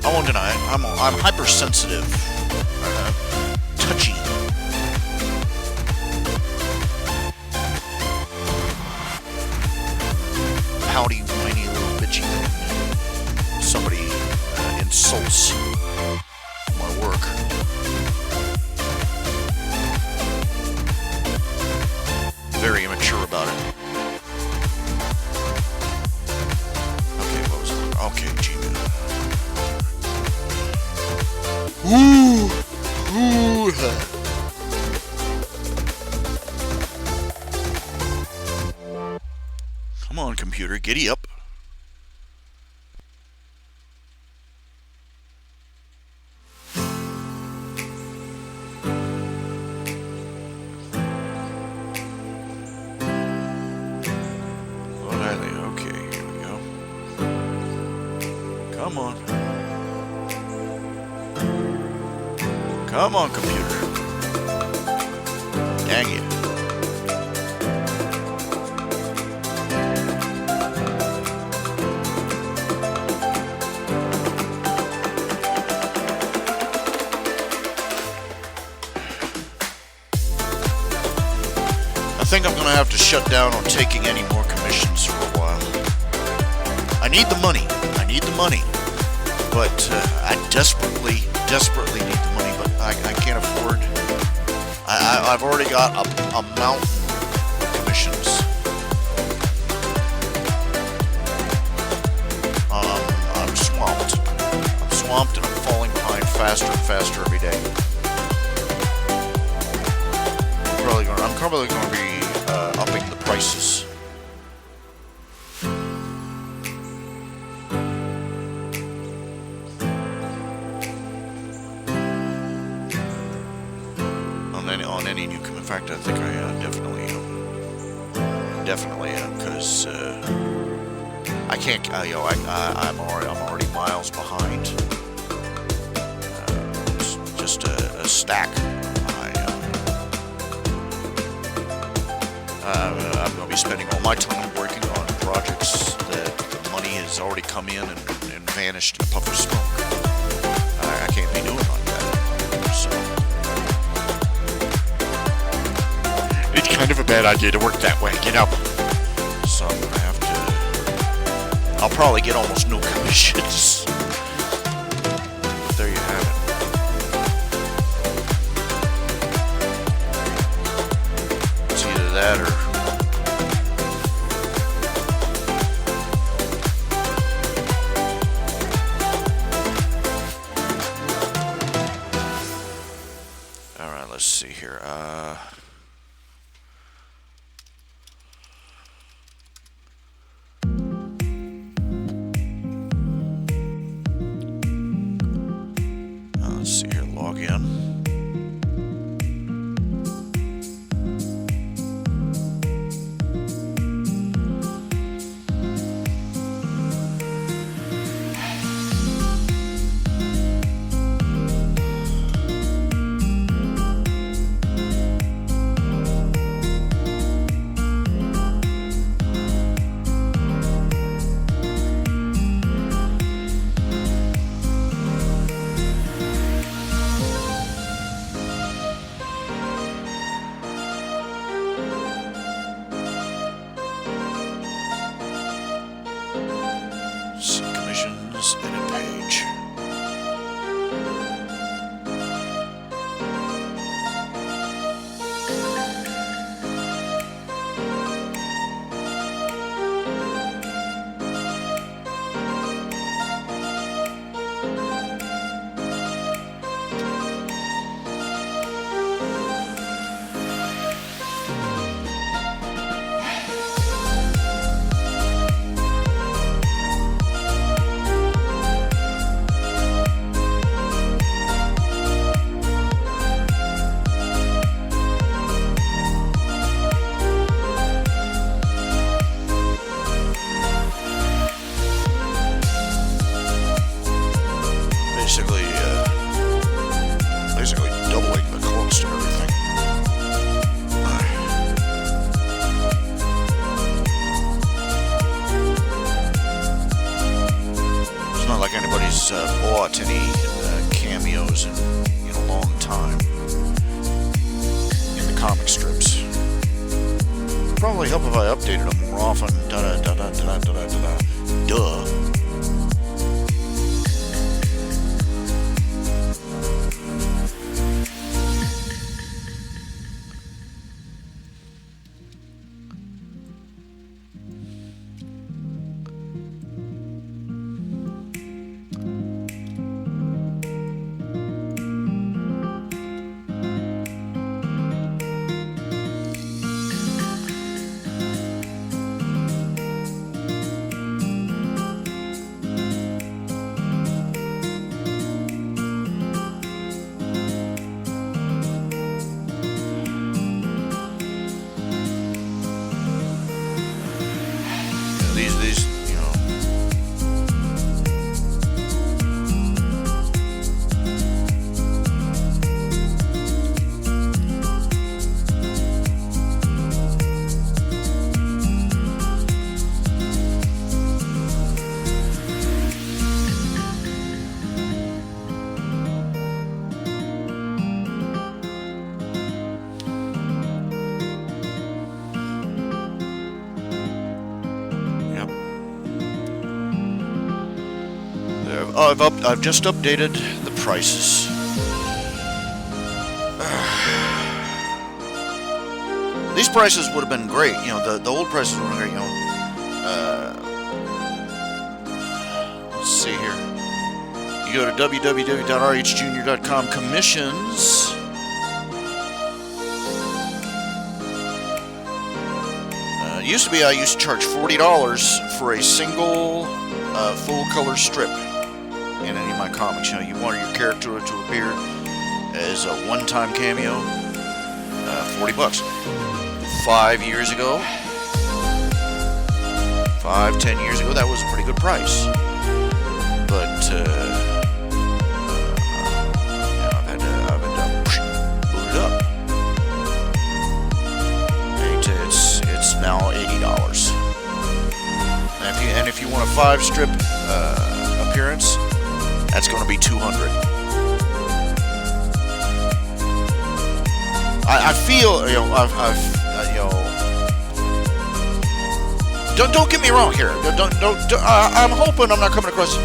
I won't deny it. I'm hypersensitive. Touchy. hassles of my work. Very immature about it. Okay, what was it? Okay, Gmail. Ooh! Come on, computer, giddy up. Okay, here we go. Come on. Come on, computer. Dang it. I think I'm going to have to shut down on taking any more commissions for a while. I need the money. But I desperately need the money, but I can't afford. I've already got a mountain of commissions. I'm swamped. And I'm falling behind faster and faster every day. I'm probably going to be upping the prices. On any new commit. In fact, I think I definitely am, because I can't. I'm already miles behind. It's just a stack. I'm going to be spending all my time working on projects that the money has already come in and vanished in a puff of smoke. I can't be doing like that. So it's kind of a bad idea to work that way, you know. So I'm going to have to. I'll probably get almost no commissions. But there you have it. It's either that or. Let's see here. Let's see here. Log in. Commissions, edit page. Basically doubling the cost of everything. It's not like anybody's bought any cameos in a long time in the comic strips. Probably help if I updated them more often. Duh. I've just updated the prices. These prices would have been great. You know, the old prices would have been great. You know, let's see here. You go to www.rhjunior.com commissions. It used to be I used to charge $40 for a single full color strip in any of my comics. You know, you wanted your character to appear as a one-time cameo. $40. 5 years ago, 10 years ago, that was a pretty good price. But I've had to boot it up. It's now $80. And if you want a 5-strip appearance, that's going to be $200. I feel, you know, don't get me wrong here. I'm hoping I'm not coming across.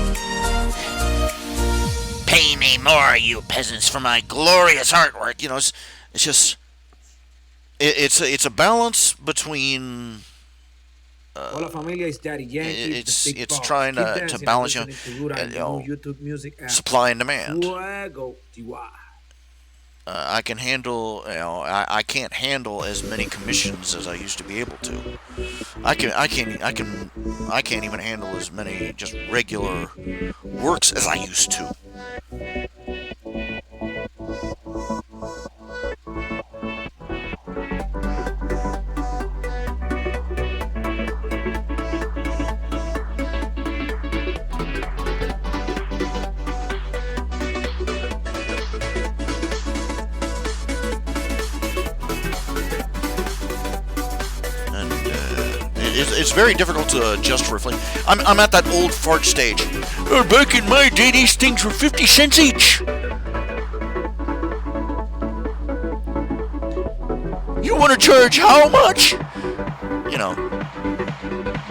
Pay me more, you peasants, for my glorious artwork. You know, it's just, it's a balance between. Hola familia, it's Daddy Yankee. It's trying to balance, you know, supply and demand. I can handle, you know, I can't handle as many commissions as I used to be able to. I can't even handle as many just regular works as I used to. It's very difficult to adjust for inflation. I'm at that old fart stage. Back in my day, these things were 50 cents each. You want to charge how much? You know,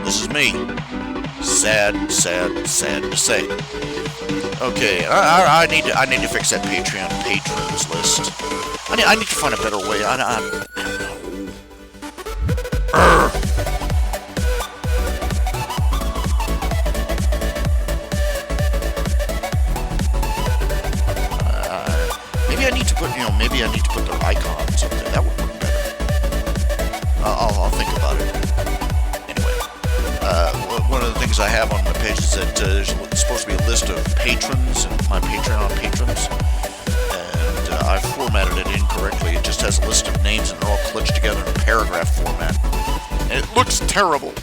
this is me. Sad to say. Okay, I need to fix that Patreon patrons list. I need to find a better way. I don't know. Maybe I need to put their icons up there. That would work better. I'll think about it. Anyway, one of the things I have on my page is that there's supposed to be a list of patrons and my Patreon patrons, and I formatted it incorrectly. It just has a list of names and they're all clutched together in a paragraph format. And it looks terrible.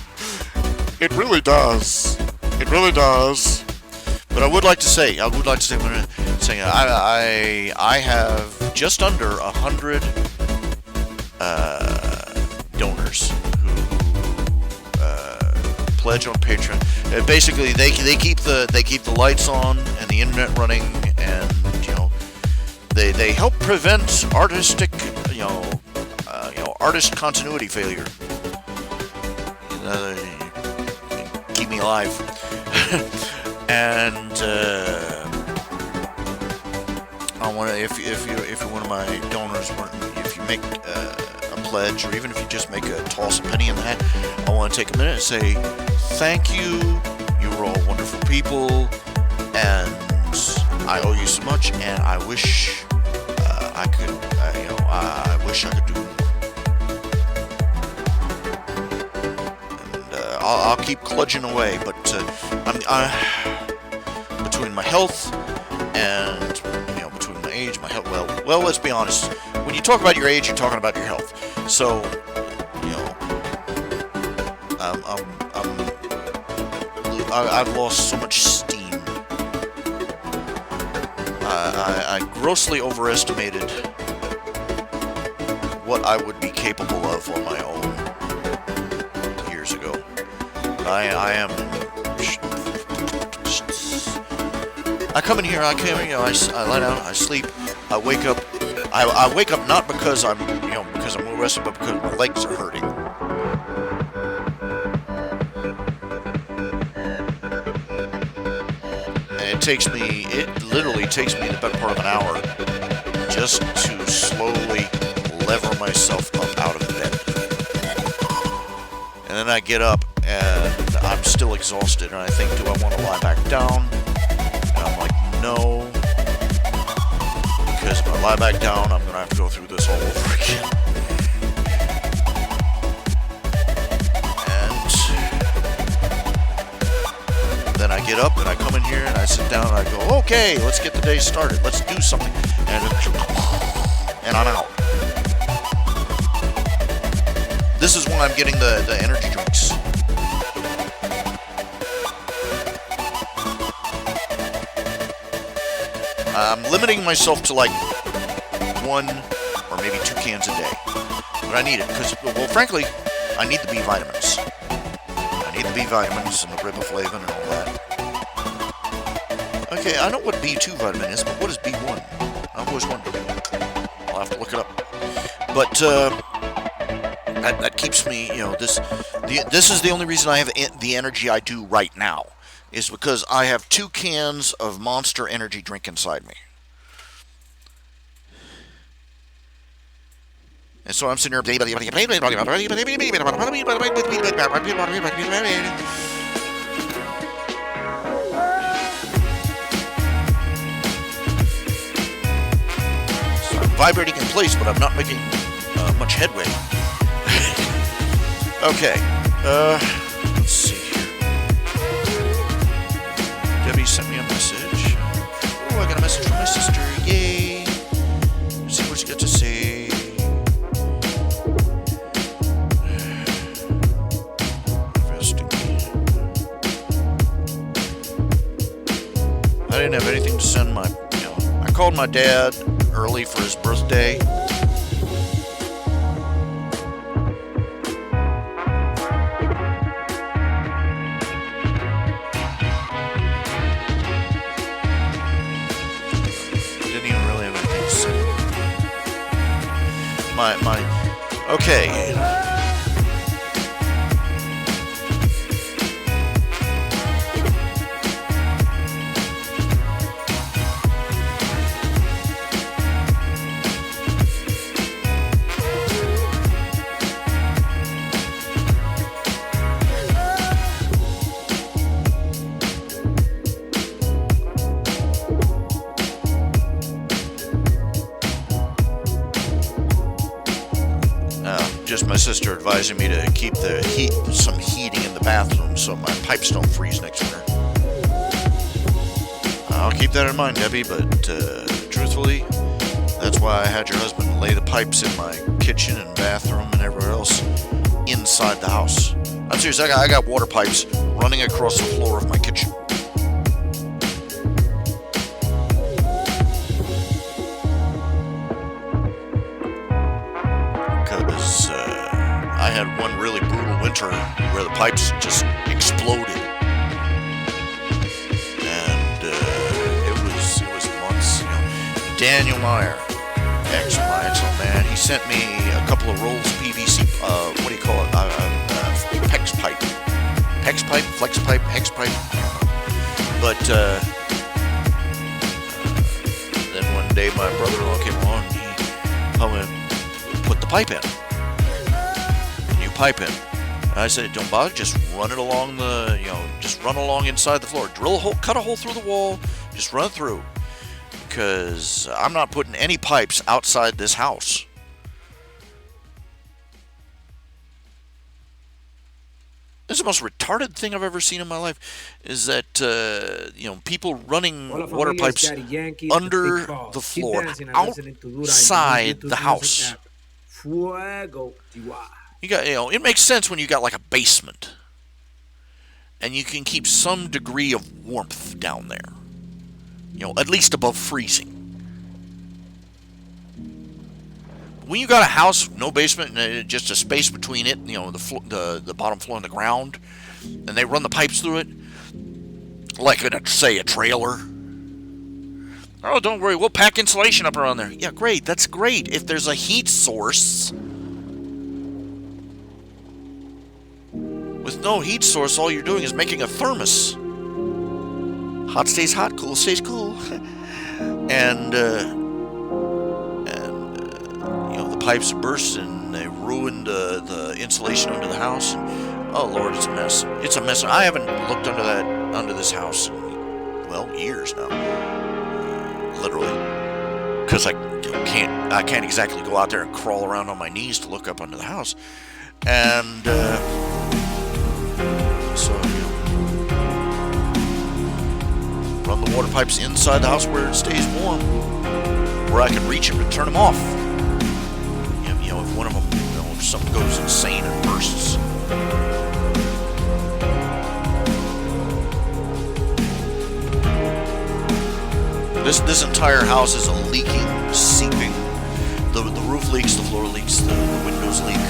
It really does. It really does. But I would like to say, I have just under 100 donors who pledge on Patreon. Basically, they keep the lights on and the internet running, and you know, they help prevent artist continuity failure. Keep me alive. And I want to, if you're one of my donors, if you make a pledge, or even if you just make a toss a penny in the hat, I want to take a minute and say thank you. You were all wonderful people, and I owe you so much. And I wish I could, I wish I could do more. And I'll keep kludging away, but between my health and between my age, my health. Well, let's be honest. When you talk about your age, you're talking about your health. So, I've lost so much steam. I grossly overestimated what I would be capable of on my own years ago. But I am. I come in here, I lie down, I sleep, I wake up. I wake up not because I'm well rested, but because my legs are hurting. And it literally takes me the better part of an hour just to slowly lever myself up out of bed. And then I get up and I'm still exhausted and I think, do I want to lie back down? And I'm like, no. Because if I lie back down, I'm going to have to go through this all over again. Then I get up and I come in here and I sit down and I go, okay, let's get the day started. Let's do something. And I'm out. This is when I'm getting the energy drinks. I'm limiting myself to like 1 or maybe 2 cans a day. But I need it because, well, frankly, I need the B vitamins. I need the B vitamins and the riboflavin and all that. Okay, I know what B2 vitamin is, but what is B1? I've always wondered. I'll have to look it up. But that keeps me, you know, this is the only reason I have the energy I do right now, is because I have 2 cans of Monster energy drink inside me. And so I'm sitting here. So I'm vibrating in place, but I'm not making much headway. Okay. Let's see here. Debbie sent me a message. Oh, I got a message from my sister. Yay. Let's see what she got to say. I didn't have anything to send my, you know, I called my dad early for his birthday. Didn't even really have anything to send. Okay. Just my sister advising me to keep some heating in the bathroom so my pipes don't freeze next winter. I'll keep that in mind, Debbie, but truthfully, that's why I had your husband lay the pipes in my kitchen and bathroom and everywhere else inside the house. I'm serious, I got water pipes running across the floor of my kitchen. I had one really brutal winter where the pipes just exploded, and it was months. You know, Daniel Meyer, my excellent man, he sent me a couple of rolls of PVC. What do you call it? PEX pipe, PEX pipe, flex pipe, hex pipe. But then one day my brother-in-law came along and he come and put the pipe in. Pipe in. And I said, don't bother, just run it along just run along inside the floor. Drill a hole, cut a hole through the wall, just run it through. Because I'm not putting any pipes outside this house. This is the most retarded thing I've ever seen in my life, is that, people running water pipes under the floor, outside the house. You got, it makes sense when you got like a basement, and you can keep some degree of warmth down there, at least above freezing. When you got a house, no basement, and just a space between it, the bottom floor and the ground, and they run the pipes through it, like in a trailer. Oh, don't worry, we'll pack insulation up around there. Yeah, great, that's great. If there's a heat source. With no heat source, all you're doing is making a thermos. Hot stays hot, cool stays cool. And the pipes burst and they ruined the insulation under the house. Oh Lord, it's a mess. It's a mess. I haven't looked under this house in, years now, literally, because I can't exactly go out there and crawl around on my knees to look up under the house, and so run the water pipes inside the house where it stays warm, where I can reach them to turn them off. If one of them, if something goes insane and bursts. This entire house is a leaking, seeping. The roof leaks, the floor leaks, the windows leak,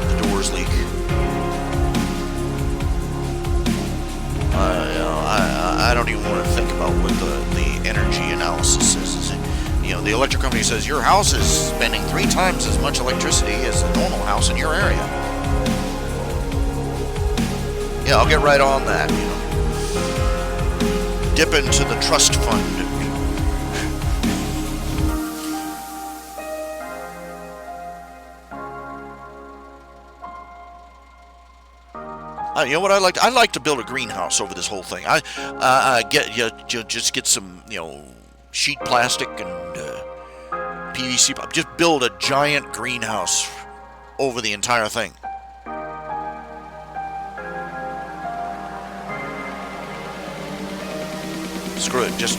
the doors leak. I don't even want to think about what the energy analysis is. The electric company says your house is spending 3 times as much electricity as a normal house in your area. Yeah, I'll get right on that. Dip into the trust fund. You know what I like? I like to build a greenhouse over this whole thing. Just get some sheet plastic and PVC. Just build a giant greenhouse over the entire thing. Screw it, just...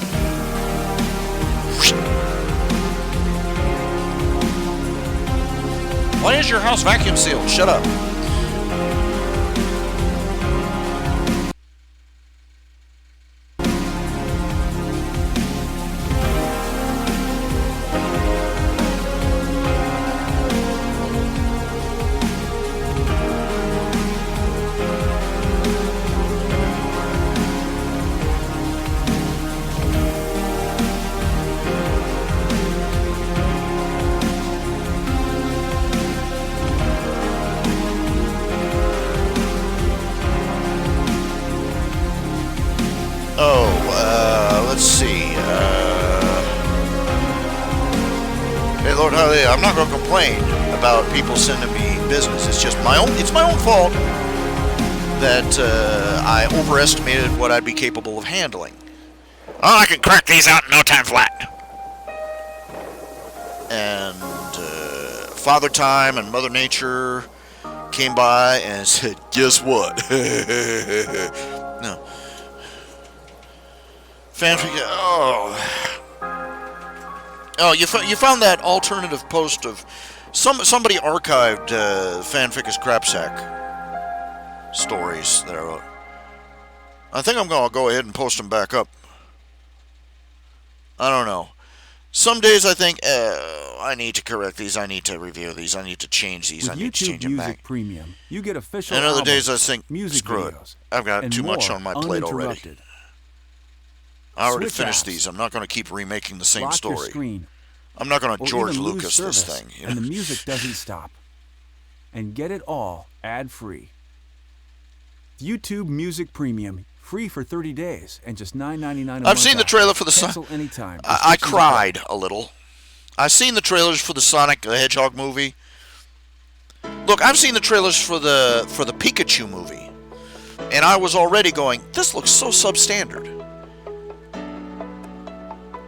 Why is your house vacuum sealed? Shut up. Let's see. Hey, Lord, I'm not going to complain about people sending me business. It's just it's my own fault that I overestimated what I'd be capable of handling. Oh, I can crack these out in no time flat. And Father Time and Mother Nature came by and said, guess what? No. Fanfic. Oh, you found that alternative post of somebody archived Fanficus Crapsack stories that I wrote. I think I'm gonna go ahead and post them back up. I don't know. Some days I think I need to correct these, I need to review these, I need to change these, I need to change them back. Premium, you get official and other albums, days I think, screw it, I've got too much on my plate already. I already finished these. I'm not going to keep remaking the same story. I'm not going to George Lucas this thing. And the music doesn't stop. And get it all ad-free. YouTube Music Premium, free for 30 days and just $9.99 a month. I've seen the trailer for the Cancel anytime. I cried a little. I've seen the trailers for the Sonic the Hedgehog movie. Look, I've seen the trailers for the Pikachu movie. And I was already going, this looks so substandard.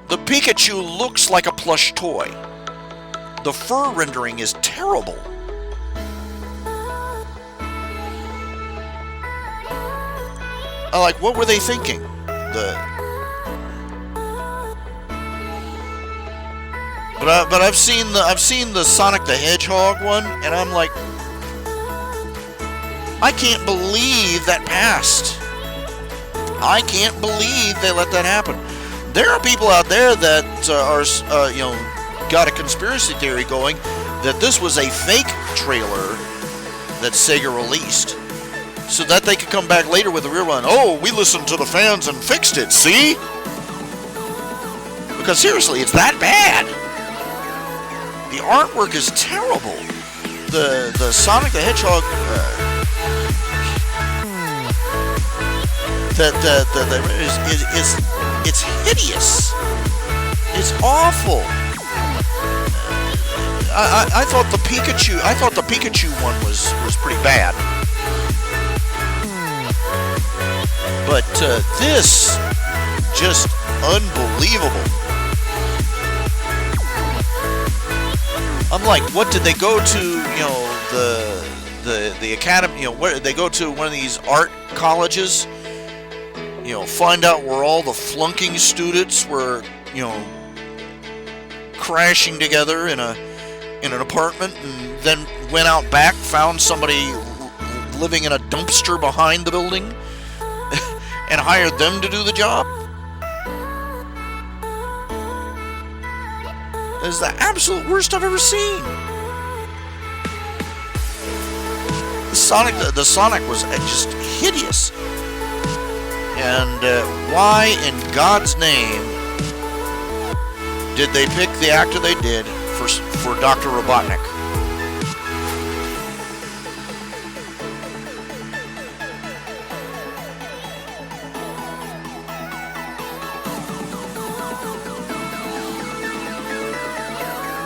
The Pikachu looks like a plush toy. The fur rendering is terrible. What were they thinking? But I've seen the Sonic the Hedgehog one, and I'm like, I can't believe that passed. I can't believe they let that happen. There are people out there that are got a conspiracy theory going that this was a fake trailer that Sega released, so that they could come back later with a real one. Oh, we listened to the fans and fixed it. See? Because seriously, it's that bad. The artwork is terrible. The Sonic the Hedgehog it's hideous. It's awful. I thought the Pikachu one was pretty bad. But this, just unbelievable. I'm like, what did they go to? The academy. Where did they go to? One of these art colleges. Find out where all the flunking students were. Crashing together in an apartment, and then went out back, found somebody living in a dumpster behind the building, and hired them to do the job. It's the absolute worst I've ever seen. The Sonic was just hideous. And why in God's name did they pick the actor they did for Dr. Robotnik?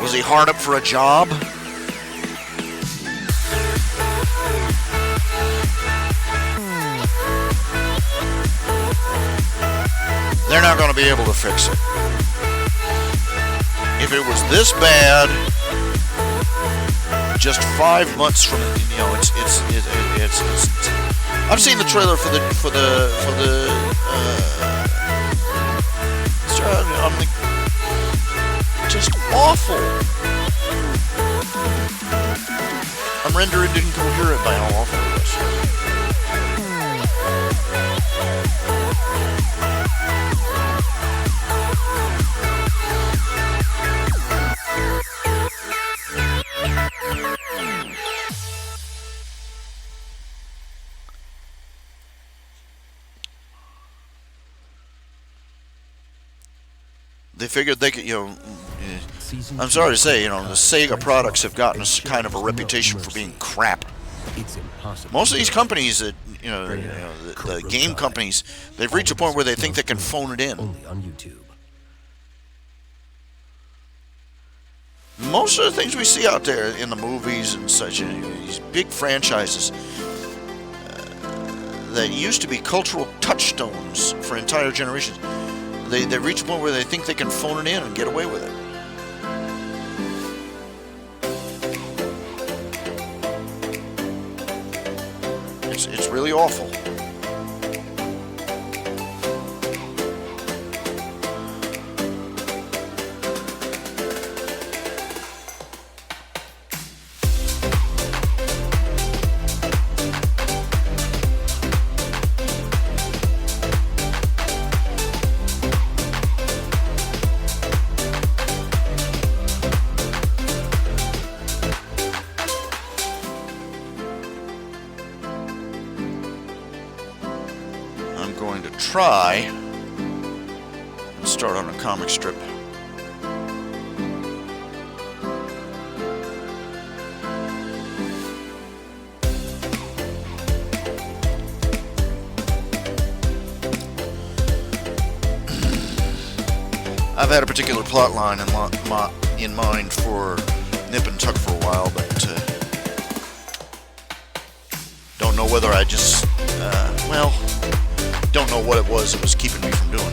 Was he hard up for a job? They're not going to be able to fix it. If it was this bad, just 5 months from it, it's. I've seen the trailer for the. Just awful. I'm rendering incoherent by how awful it was. They figured they could, I'm sorry to say, the Sega products have gotten a kind of a reputation for being crap. Most of these companies that, the game companies, they've reached a point where they think they can phone it in. Only on YouTube. Most of the things we see out there in the movies and such, these big franchises that used to be cultural touchstones for entire generations, they reach a point where they think they can phone it in and get away with it. It's really awful. Try and start on a comic strip. I've had a particular plot line in mind for Nip and Tuck for a while, but don't know whether I just don't know what it was that was keeping me from doing it.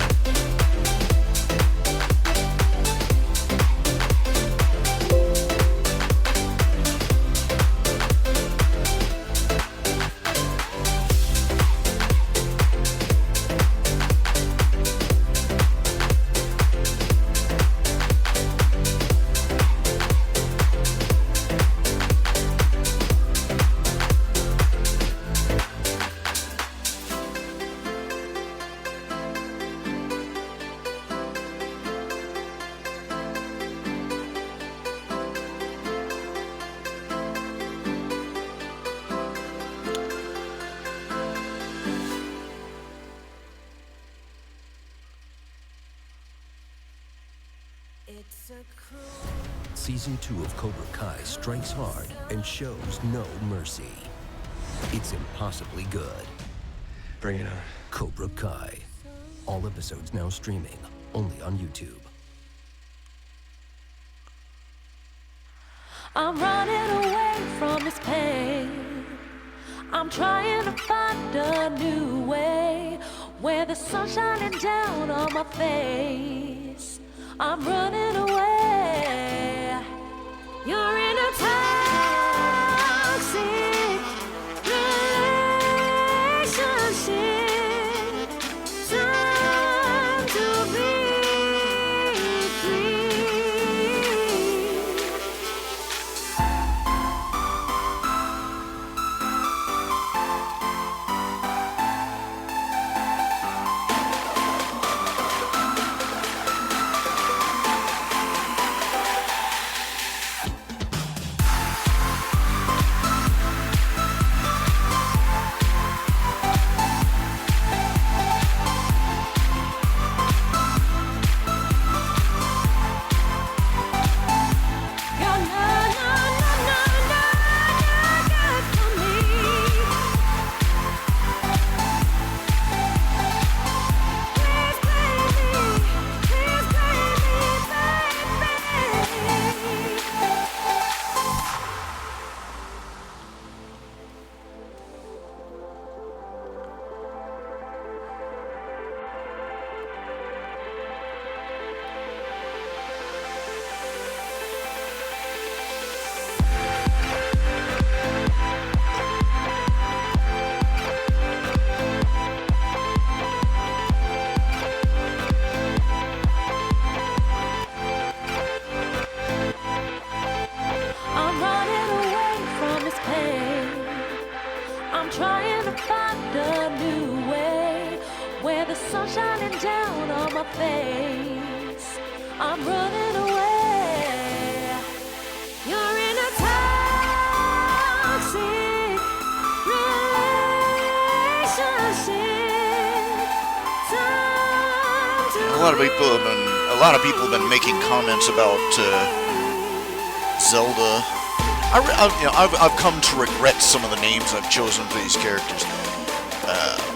Season 2 of Cobra Kai strikes hard and shows no mercy. It's impossibly good. Bring it on. Cobra Kai. All episodes now streaming, only on YouTube. I'm running away from this pain. I'm trying to find a new way where the sun's shining down on my face. I'm running away. You're in a toxic relationship. Time to be free. I'm running away from this pain. I'm trying to find a new way where the sun's shining down on my face. I'm running away. You're in a toxic relationship. Time to A lot of people have been making comments about Zelda. I've come to regret some of the names I've chosen for these characters.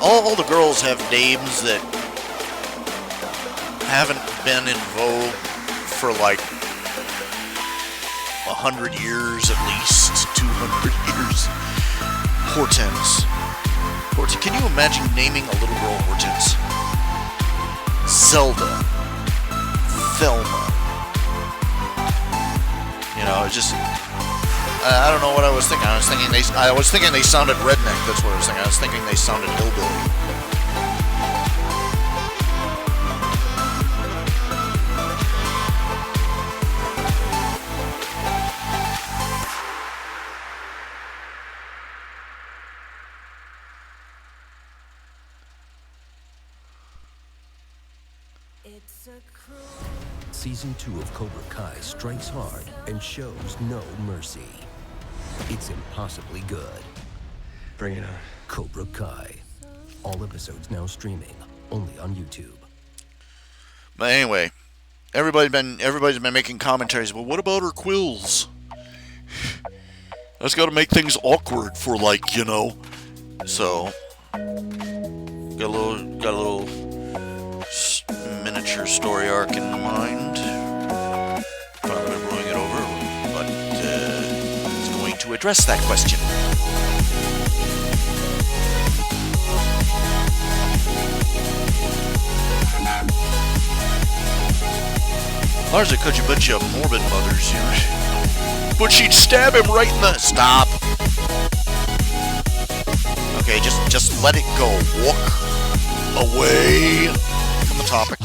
All the girls have names that haven't been in vogue for like 100 years at least, 200 years. Hortense. Can you imagine naming a little girl Hortense? Zelda. Thelma. You know, it's just, I don't know what I was thinking. I was thinking they sounded redneck. That's what I was thinking. I was thinking they sounded hillbilly. Season 2 of Cobra Kai strikes hard and shows no mercy. It's impossibly good. Bring it on. Cobra Kai. All episodes now streaming, only on YouTube. But anyway, everybody's been making commentaries. Well, what about her quills? That's got to make things awkward for, like, you know. So got a little miniature story arc in mind. Probably blowing it over, but it's going to address that question. Largely because you're a bunch of morbid mothers, you know. But she'd stab him right in the... Stop. Okay, just let it go. Walk away from the topic.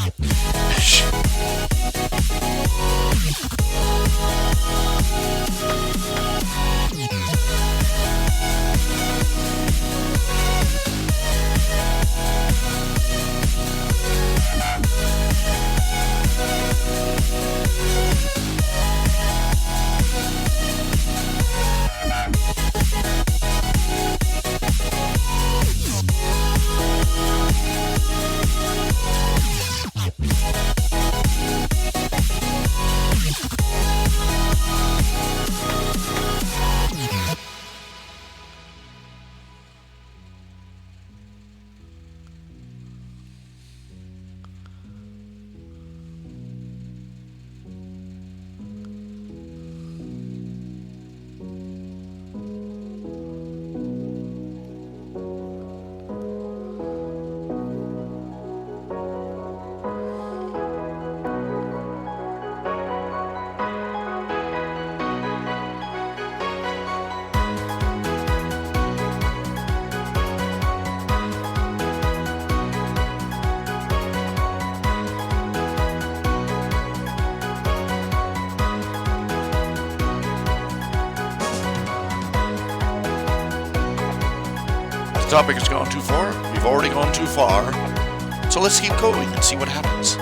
topic has gone too far. We've already gone too far. So let's keep going and see what happens.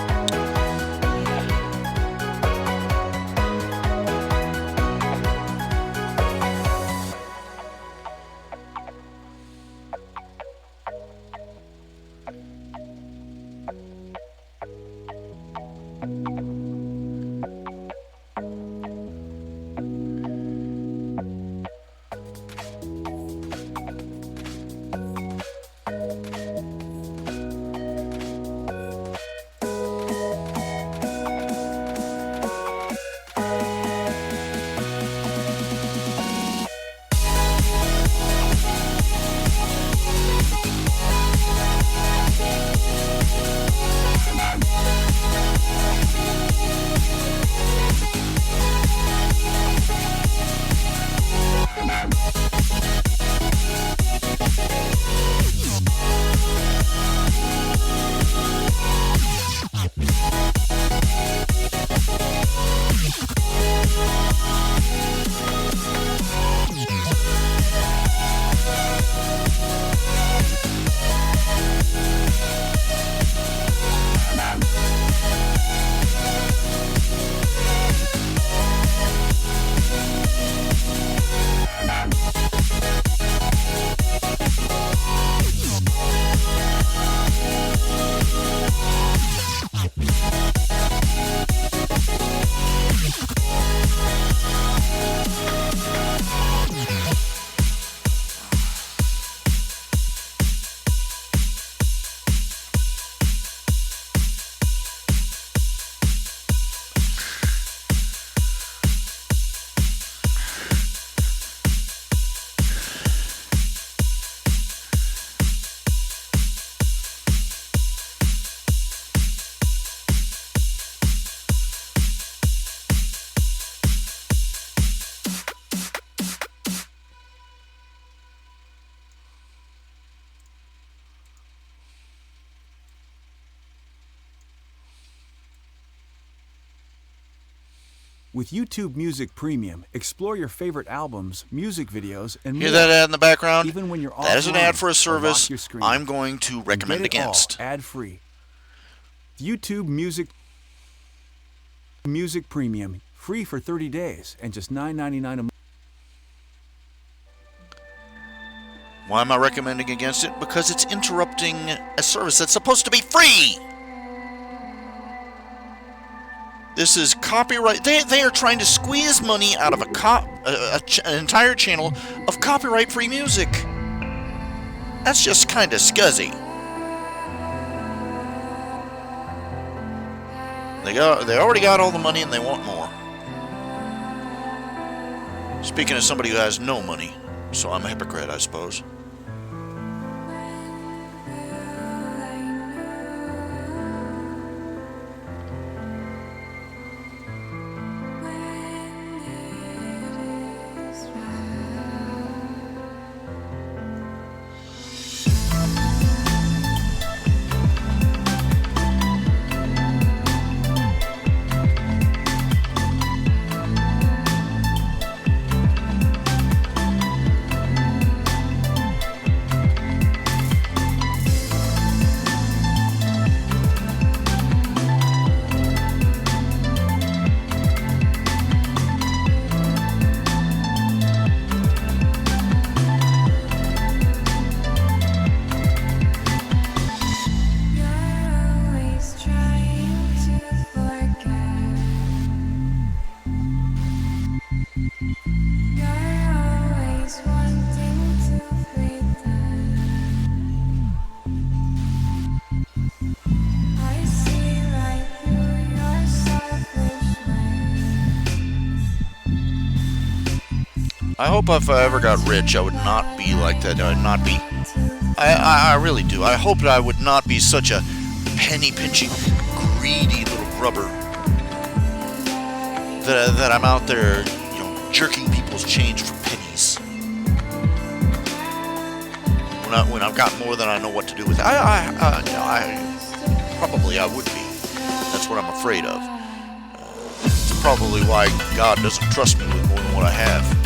With YouTube Music Premium, explore your favorite albums, music videos, and more. Hear that ad in the background? Even when you're That is an ad for a offline, service unlock your screen. I'm going to recommend Get it against. all ad-free. YouTube Music Premium, free for 30 days and just $9.99 a month. Why am I recommending against it? Because it's interrupting a service that's supposed to be free. This is copyright. They are trying to squeeze money out of an entire channel of copyright-free music. That's just kind of scuzzy. They already got all the money and they want more. Speaking as somebody who has no money, so I'm a hypocrite, I suppose. I hope if I ever got rich, I would not be like that. I would not be. I really do. I hope that I would not be such a penny-pinching, greedy little grubber. That I'm out there, jerking people's change for pennies. When I've got more than I know what to do with it. Probably I would be. That's what I'm afraid of. It's probably why God doesn't trust me with more than what I have.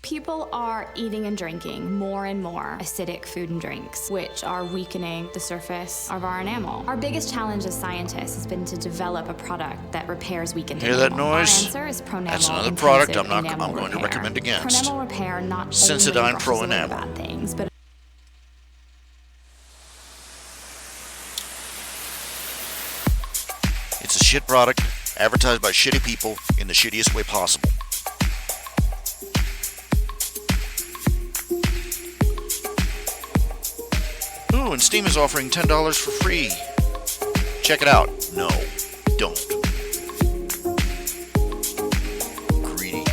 People are eating and drinking more and more acidic food and drinks, which are weakening the surface of our enamel. Our biggest challenge as scientists has been to develop a product that repairs weakened Hear enamel. that noise? Our answer is Pronamel That's another Intensive product I'm Enamel going to Repair. recommend against. Pronamel Repair not Sensodyne only Pro brushes away the Enamel. bad things, but It's a shit product, advertised by shitty people in the shittiest way possible. Ooh, and Steam is offering $10 for free. Check it out. No, don't. Greedy.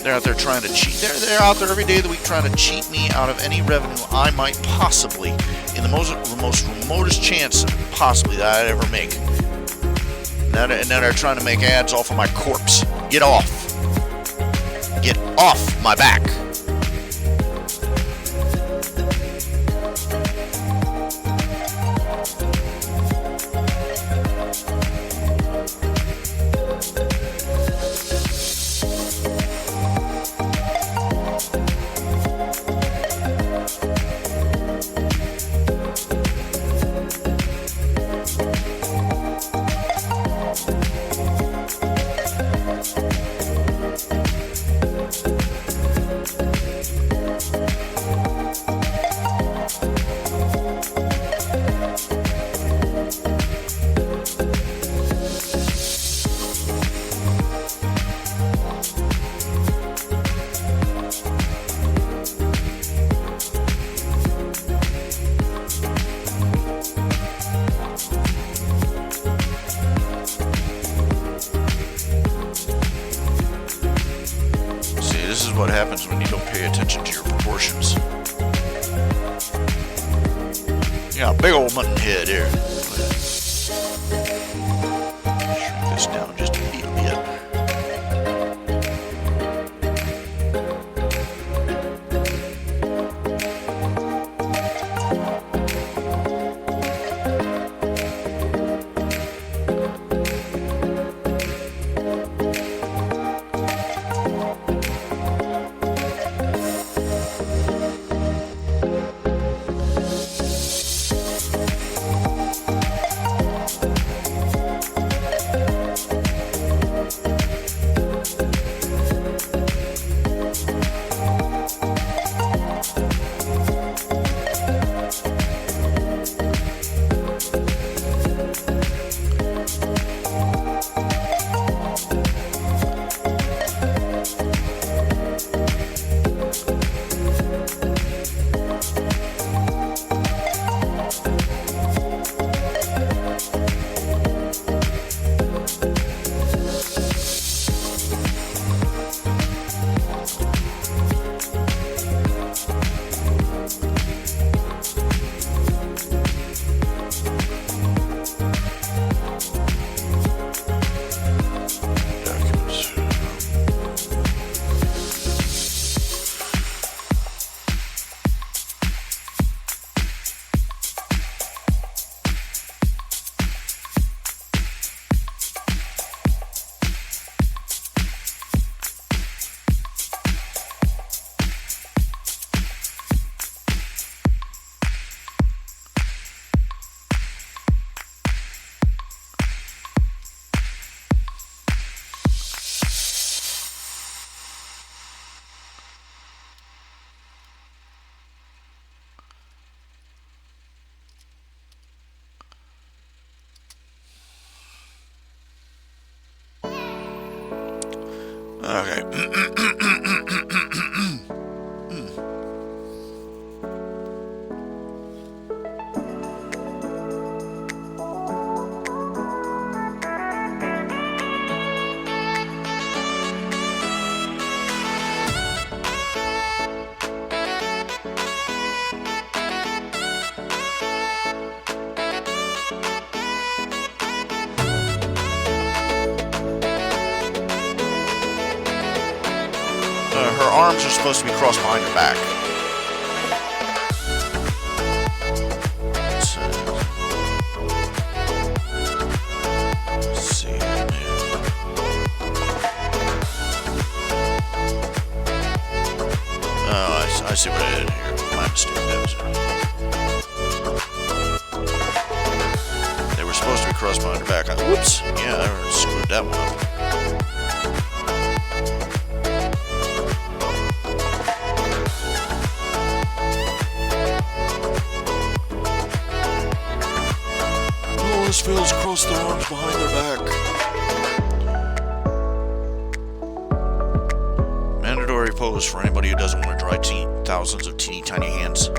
They're out there trying to cheat. They're out there every day of the week trying to cheat me out of any revenue I might possibly, in the most remotest chance possibly that I'd ever make. And now they're trying to make ads off of my corpse. Get off. Get off my back. What happens when you don't pay attention to your proportions. Yeah, big old mutton head here. Shrink this down just a little bit. arms are supposed to be crossed behind your back. Let's see. Oh, I see what I did here. My mistake. They were supposed to be crossed behind your back. Whoops. Yeah, I screwed that one up. This feels cross their arms behind their back. Mandatory pose for anybody who doesn't want to dry thousands of teeny tiny hands.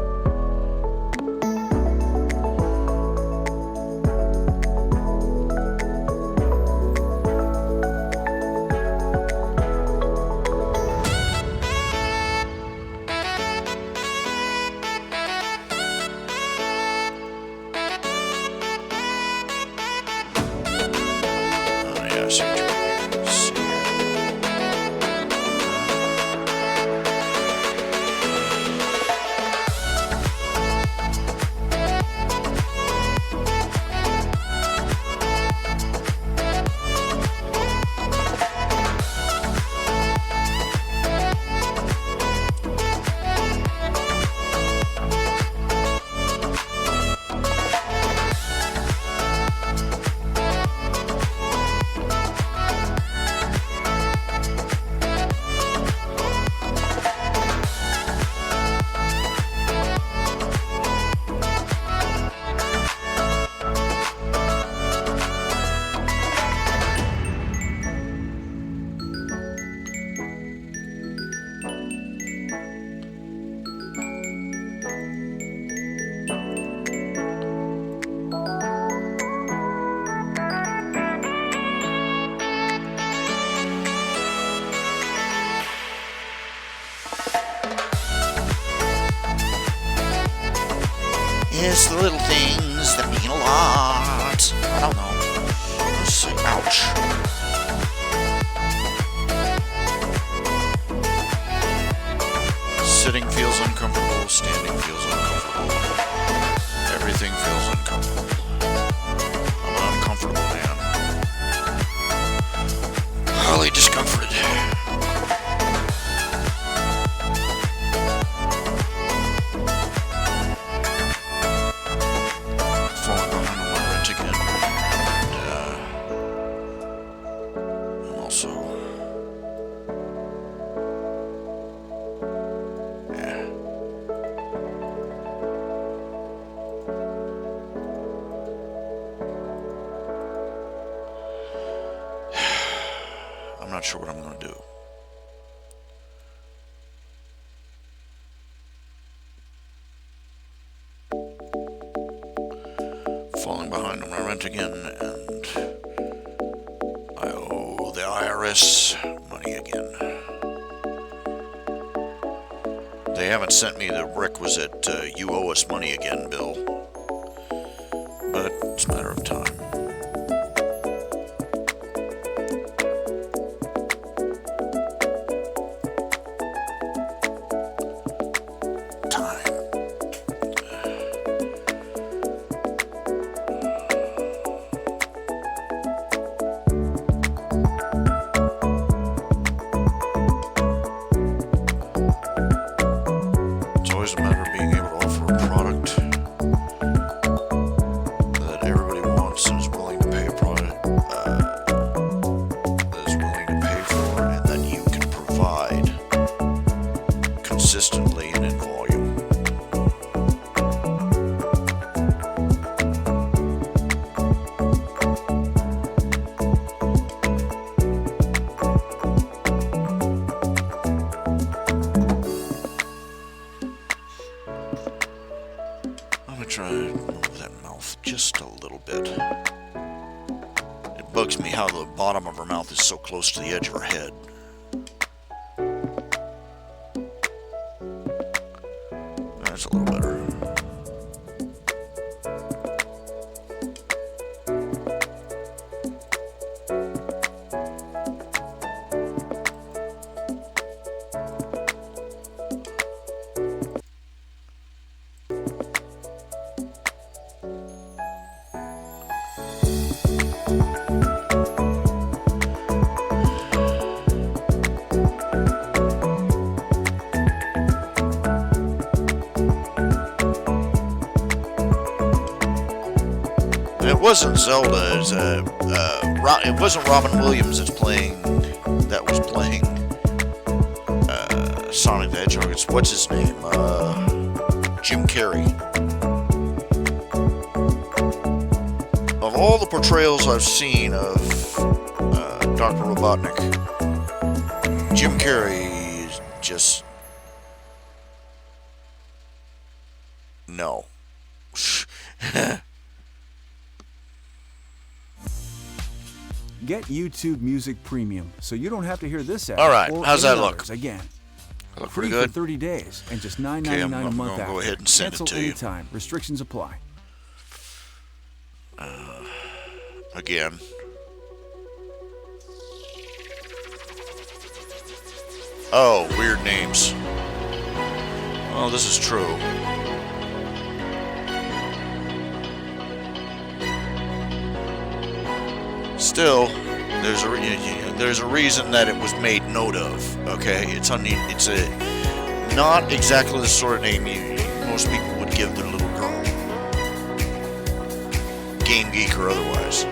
It's the little things that mean a lot. I don't know. Let's see. Ouch. Sitting feels uncomfortable. Standing feels uncomfortable. Everything feels uncomfortable. I'm an uncomfortable man. Highly discomforted. I'm not sure what I'm going to do. Falling behind on my rent again, and I owe the IRS money again. They haven't sent me the requisite you owe us money again bill, but it's a matter of time. It's a matter of being able to offer a product that everybody wants and is willing to pay a product that is willing to pay for, and that you can provide consistently and in volume. Try to move that mouth just a little bit. It bugs me how the bottom of her mouth is so close to the edge of her head. That's a little better. wasn't Zelda. It wasn't Robin Williams that was playing Sonic the Hedgehog. What's his name? Jim Carrey. Of all the portrayals I've seen of Dr. Robotnik, Jim Carrey is just no. Get YouTube Music Premium so you don't have to hear this ad. All right, or how's any that look? others again. Look Free pretty good. for 30 days and just $9.99 Okay, a I'm month gonna after. go ahead and send it Cancel to you. anytime. Restrictions apply. Again. Oh, weird names. Oh, this is true. Still, there's a reason that it was made note of. Okay, it's not exactly the sort of name most people would give their little girl, Game Geek or otherwise.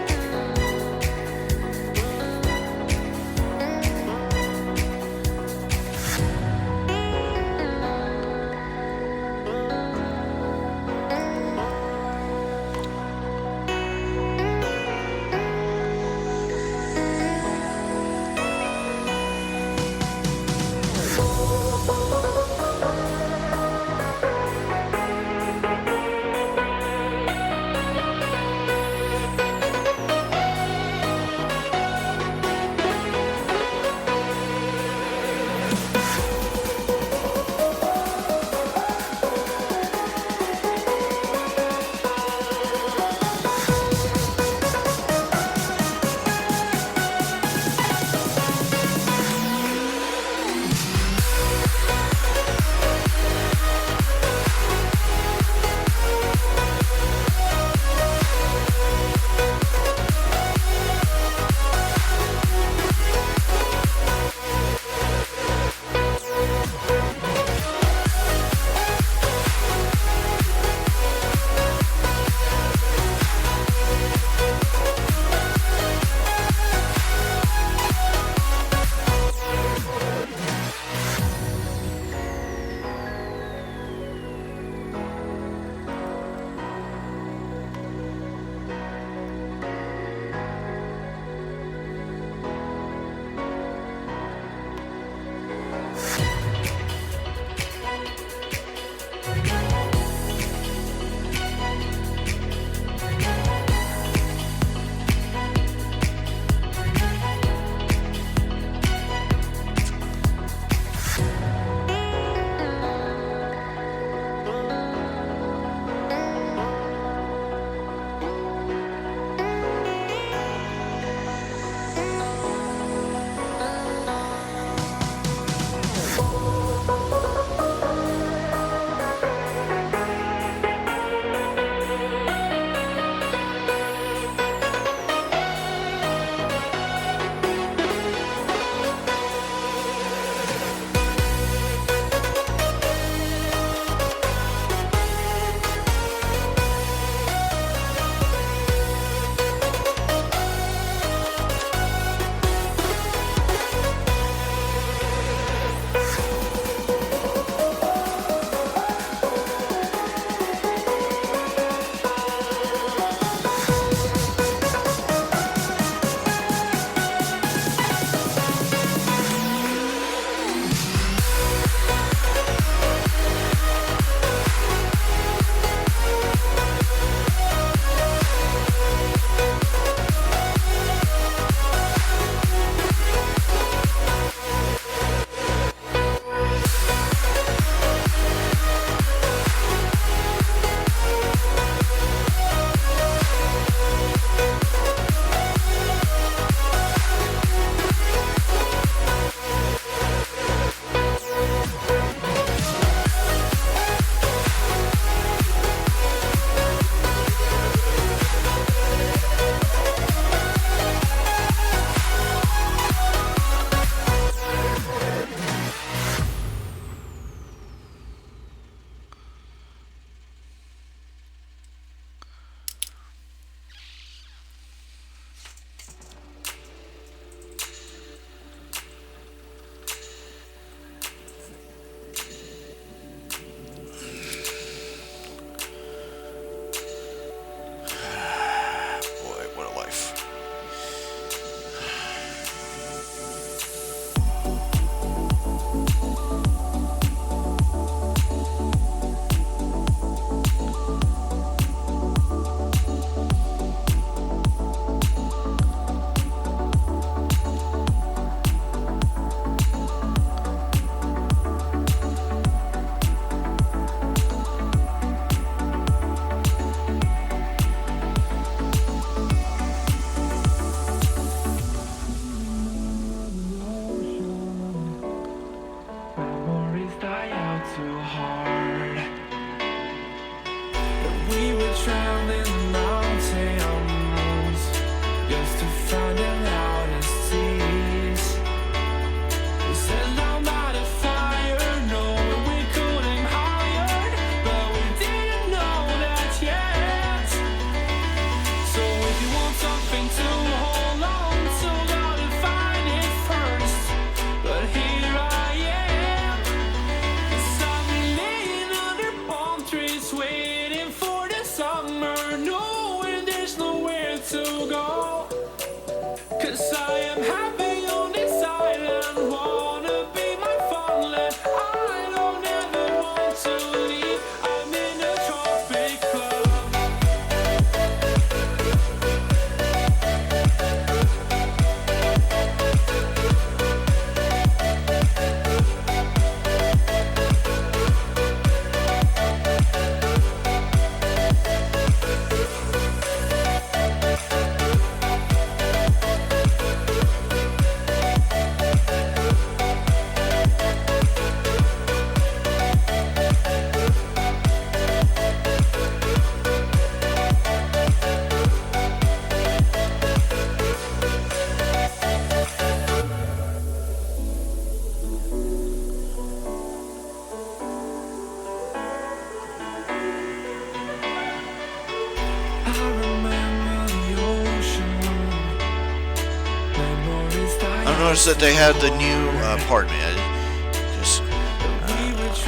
noticed that they had the new. Pardon me.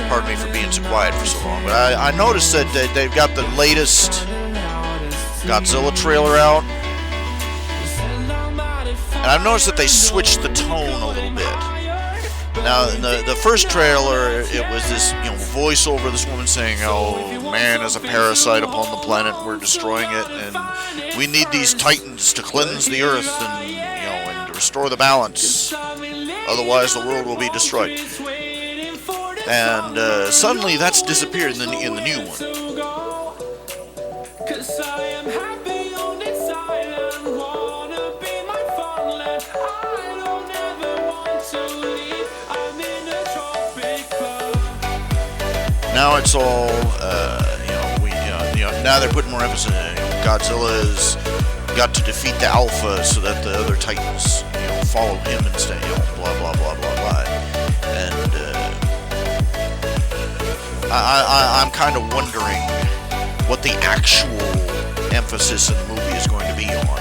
Pardon me for being so quiet for so long, but I noticed that they've got the latest Godzilla trailer out, and I've noticed that they switched the tone a little bit. Now, in the first trailer, it was this voiceover, this woman saying, "Oh, man is a parasite upon the planet. We're destroying it, and we need these titans to cleanse the earth and to restore the balance. Otherwise, the world will be destroyed." And suddenly, that's disappeared in the new one. Now it's all, now they're putting more emphasis in Godzilla's got to defeat the Alpha so that the other Titans, follow him instead, blah, blah, blah, blah, blah. And I'm kind of wondering what the actual emphasis in the movie is going to be on.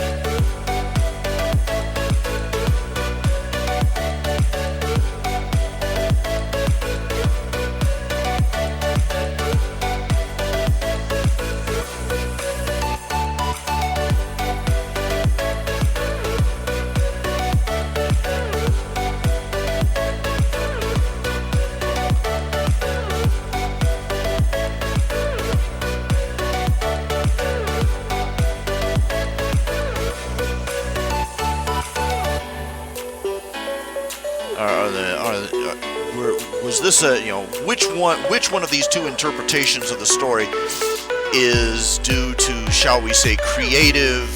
Was this which one of these two interpretations of the story is due to, shall we say, creative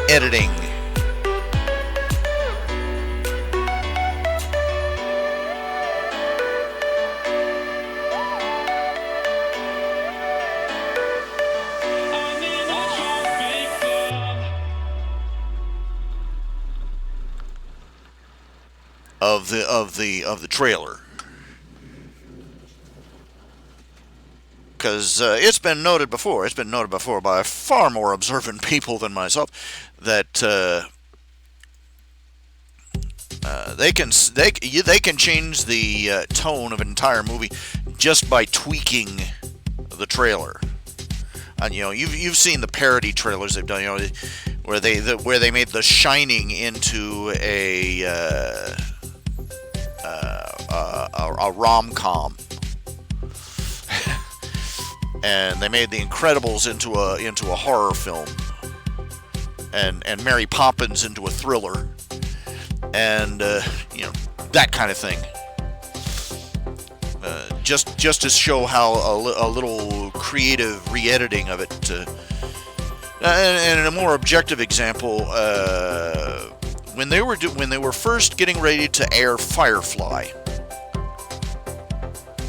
editing? Of the trailer, because it's been noted before. It's been noted before by far more observant people than myself that they can change the tone of an entire movie just by tweaking the trailer. And you've seen the parody trailers they've done, where they made The Shining into a rom-com, and they made The Incredibles into a horror film, and Mary Poppins into a thriller, and that kind of thing. Just to show how a little creative re-editing of it. And a more objective example, when they were first getting ready to air Firefly,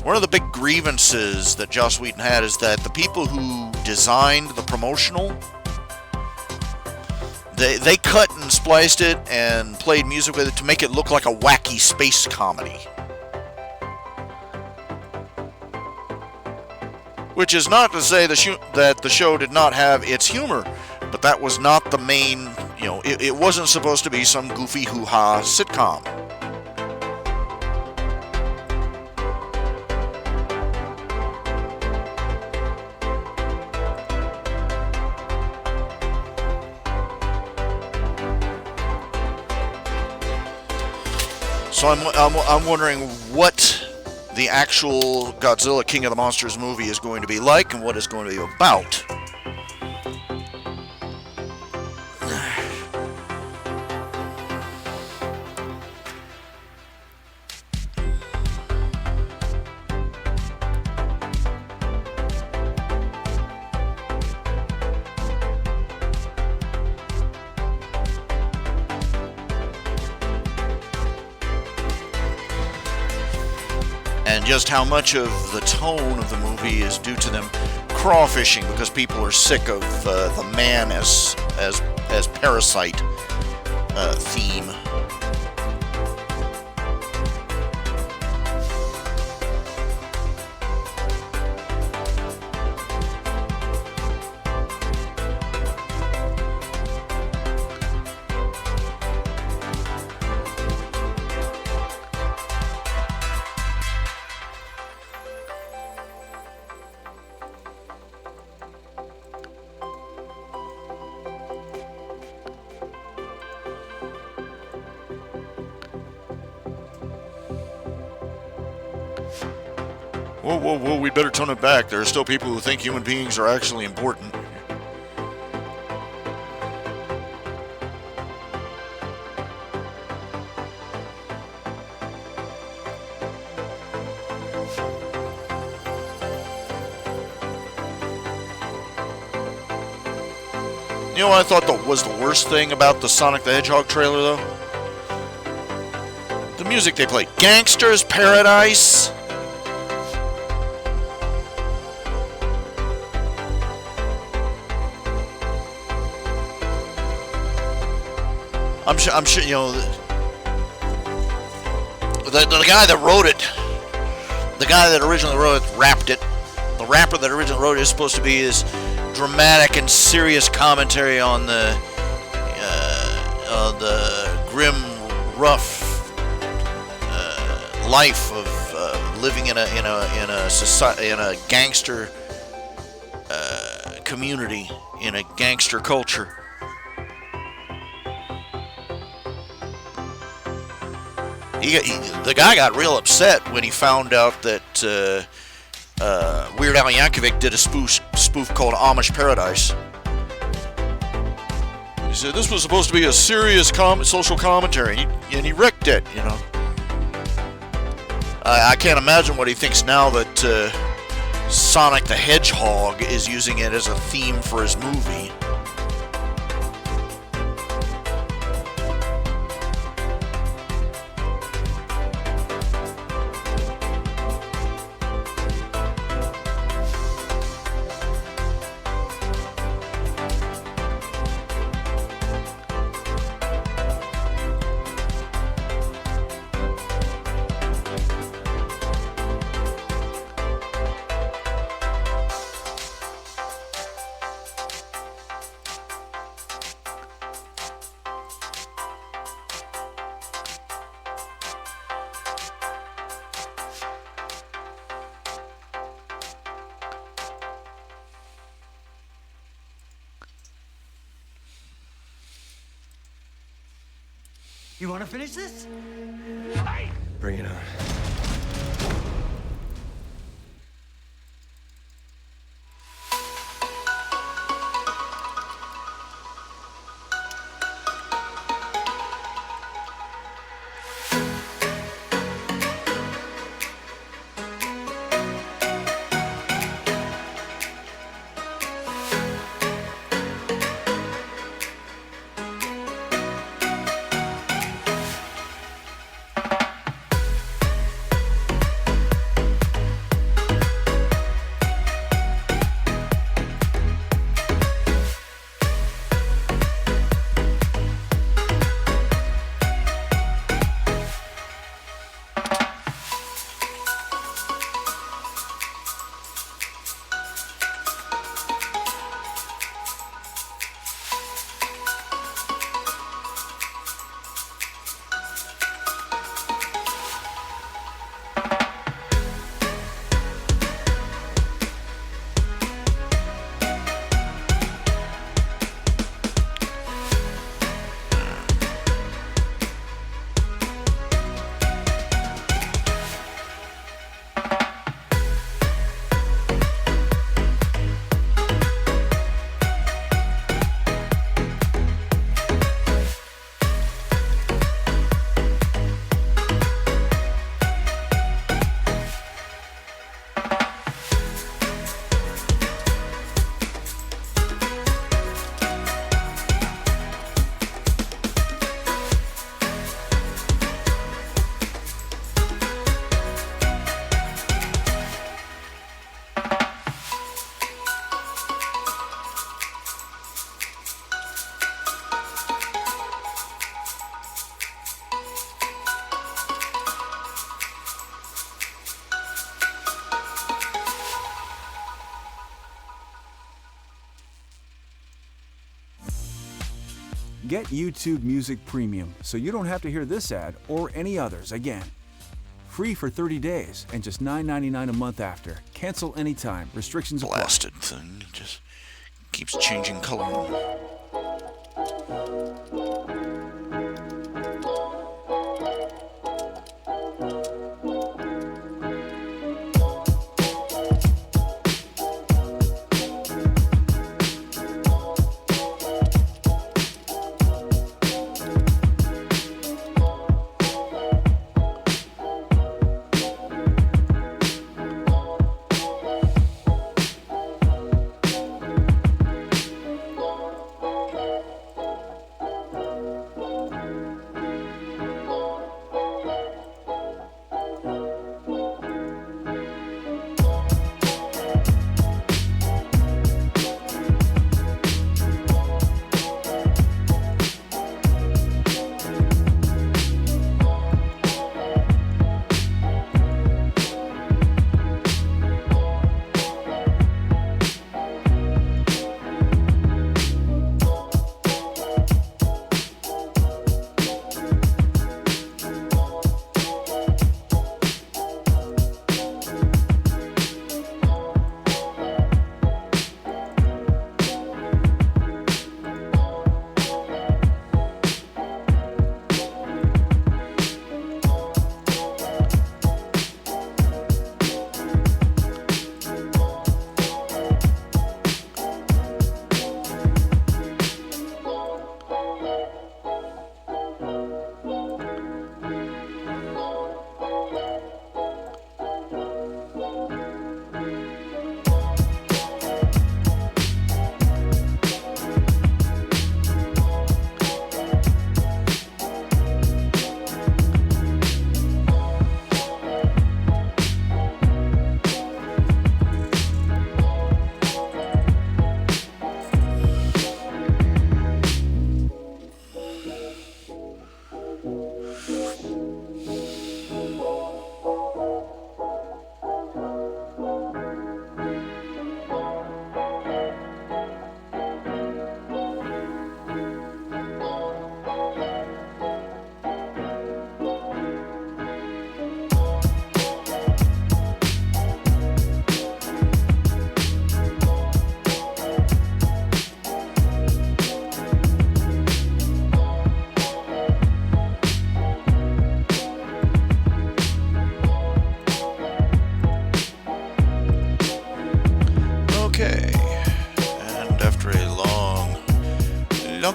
one of the big grievances that Joss Whedon had is that the people who designed the promotional, they cut and spliced it and played music with it to make it look like a wacky space comedy. Which is not to say that the show did not have its humor, but that was not the main, it wasn't supposed to be some goofy hoo-ha sitcom. So I'm wondering what the actual Godzilla King of the Monsters movie is going to be like and what it's going to be about. And just how much of the tone of the movie is due to them crawfishing because people are sick of the man as parasite theme. Whoa, whoa, whoa, we better tone it back. There are still people who think human beings are actually important. You know what I thought was the worst thing about the Sonic the Hedgehog trailer, though? The music they played. Gangster's Paradise. I'm sure, you know, the guy that wrote it, the guy that originally wrote it, rapped it. The rapper that originally wrote it is supposed to be his dramatic and serious commentary on the grim, rough life of living in a society, in a gangster community, in a gangster culture. The guy got real upset when he found out that Weird Al Yankovic did a spoof called Amish Paradise. He said this was supposed to be a serious social commentary, and he wrecked it, you know. I can't imagine what he thinks now that Sonic the Hedgehog is using it as a theme for his movie. You want to finish this? Bring it on. Get YouTube Music Premium so you don't have to hear this ad or any others again. Free for 30 days and just $9.99 a month after. Cancel anytime. Restrictions apply. Blasted thing just keeps changing color.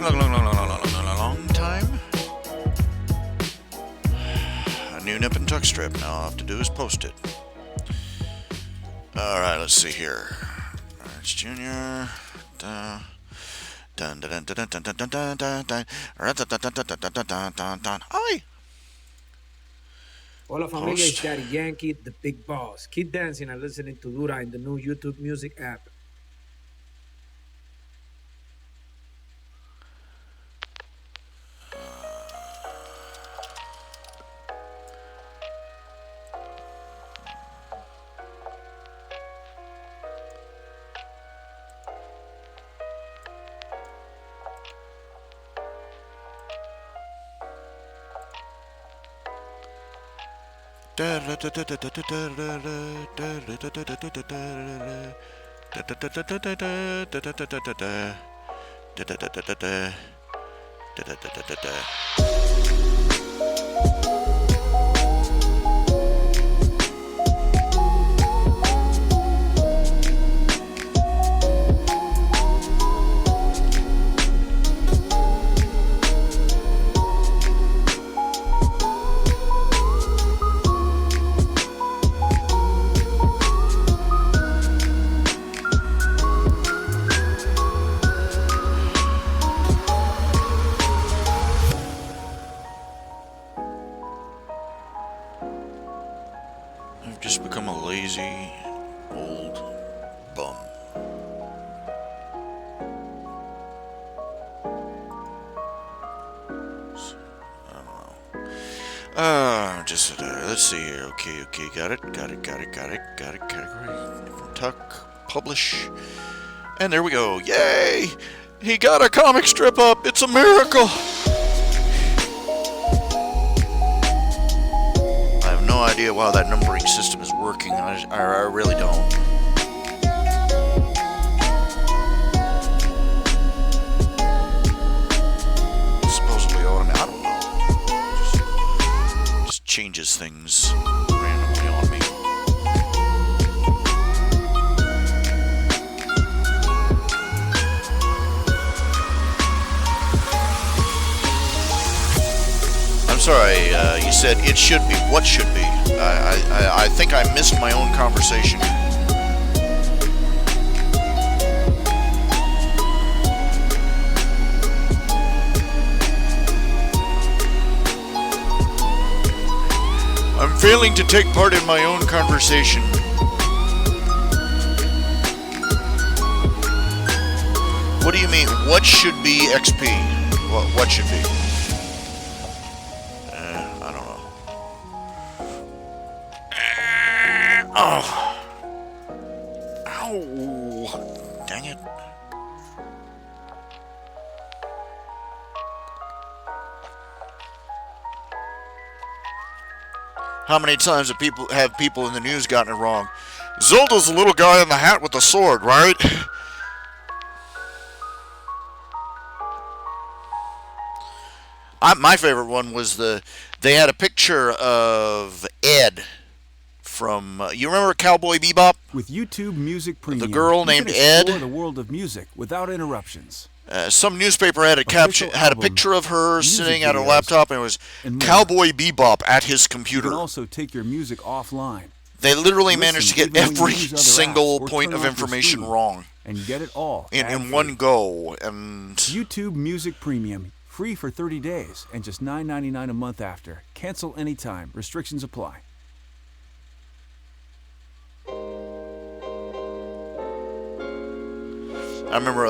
long time. A new nip and tuck strip. Now all I have to do is post it. Alright, let's see here. RHJunior. Hi. Hola familia, it's Daddy Yankee, the big boss. Keep dancing and listening to Dura in the new YouTube Music app. I've just become a lazy old bum. I don't know. Let's see here. Okay, got it. Category, tuck, publish, and there we go. Yay! He got a comic strip up. It's a miracle. No idea why that numbering system is working. I really don't. Supposedly automatic. I don't know. Just changes things randomly on me. I'm sorry, you said it should be. What should be? I think I missed my own conversation. I'm failing to take part in my own conversation. What do you mean? What should be XP? What should be? I don't know. Oh. Ow. Dang it. How many times have people in the news gotten it wrong? Zelda's the little guy in the hat with the sword, right? My favorite one was they had a picture of Ed from you remember Cowboy Bebop? With YouTube Music Premium, the girl named Ed. The world of music without interruptions. Some newspaper had a picture of her sitting at her laptop, and it was Cowboy Bebop at his computer. You can also take your music offline. They literally managed to get every single point of information wrong. And get it all in one go. And YouTube Music Premium, free for 30 days and just $9.99 a month after. Cancel anytime. Restrictions apply. I remember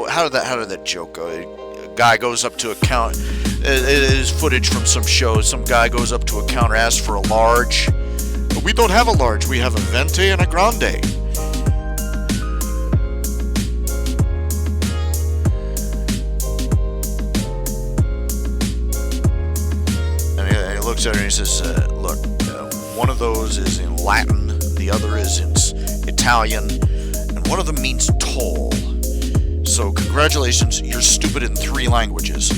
how did that joke go? A guy goes up to a counter. It is footage from some show. Some guy goes up to a counter, asks for a large. But we don't have a large. We have a venti and a grande. And he looks at her and he says, "Look, one of those is in Latin, the other is in Italian, and one of them means tall. So congratulations, you're stupid in 3 languages."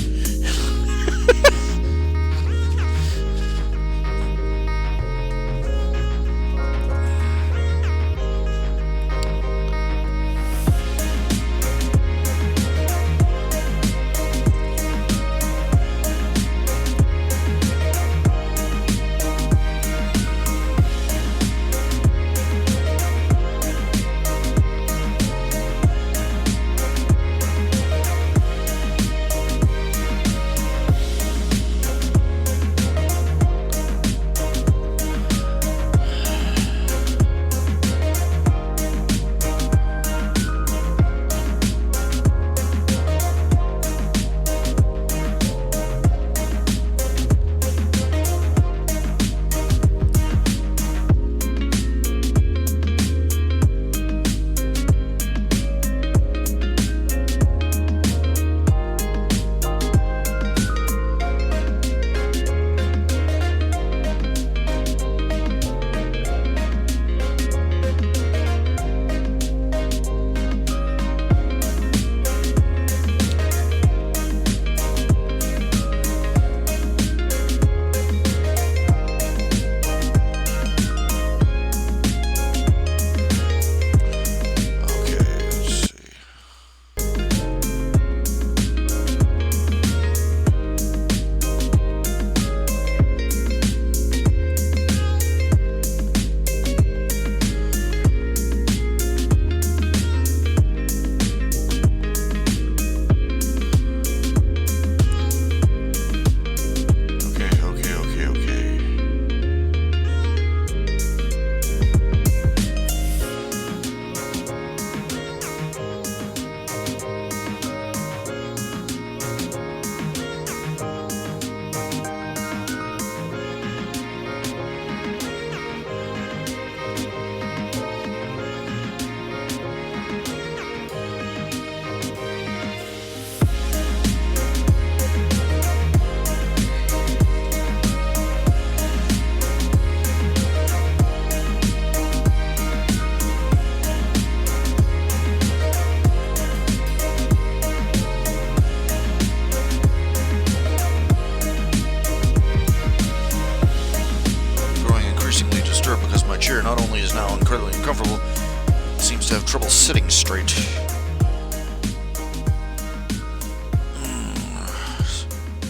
Seems to have trouble sitting straight.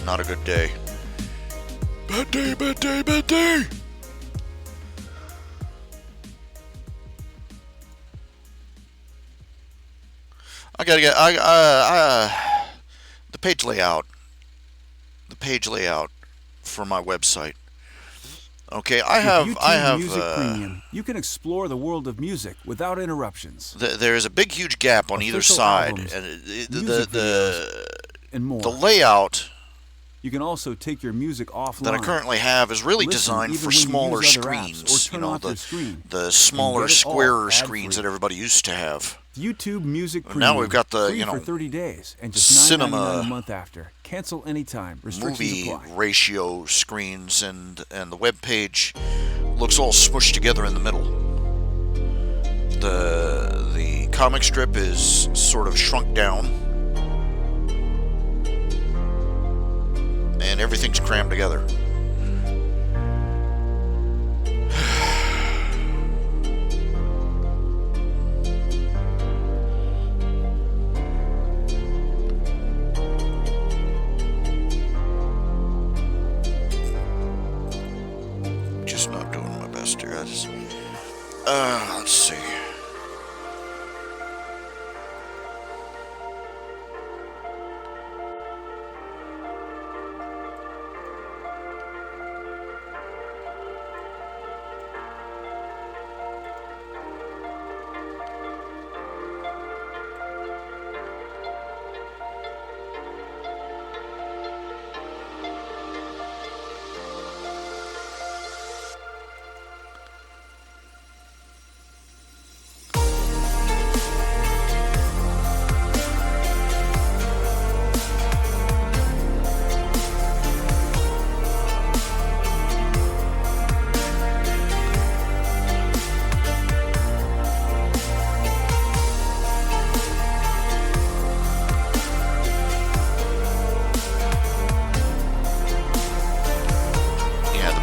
Not a good day. Bad day, bad day, bad day! I gotta get the page layout. The page layout for my website. Okay, I have Music Premium. You can explore the world of music without interruptions. There's a big, huge gap on either Official side, albums, and music videos, and more. the layout You can also take your music offline. that I currently have is really Listen designed even for when you smaller use other apps, screens. or turn off your the screen, smaller, and get it all squarer ad-free. screens that everybody used to have. YouTube Music Now Premium. we've got the, free you know, for 30 days and just cinema $9.99 a month after. Cancel anytime. Restrictions Movie apply. ratio screens, and the web page looks all smushed together in the middle. The comic strip is sort of shrunk down, and everything's crammed together. Just not doing my best here. Let's see.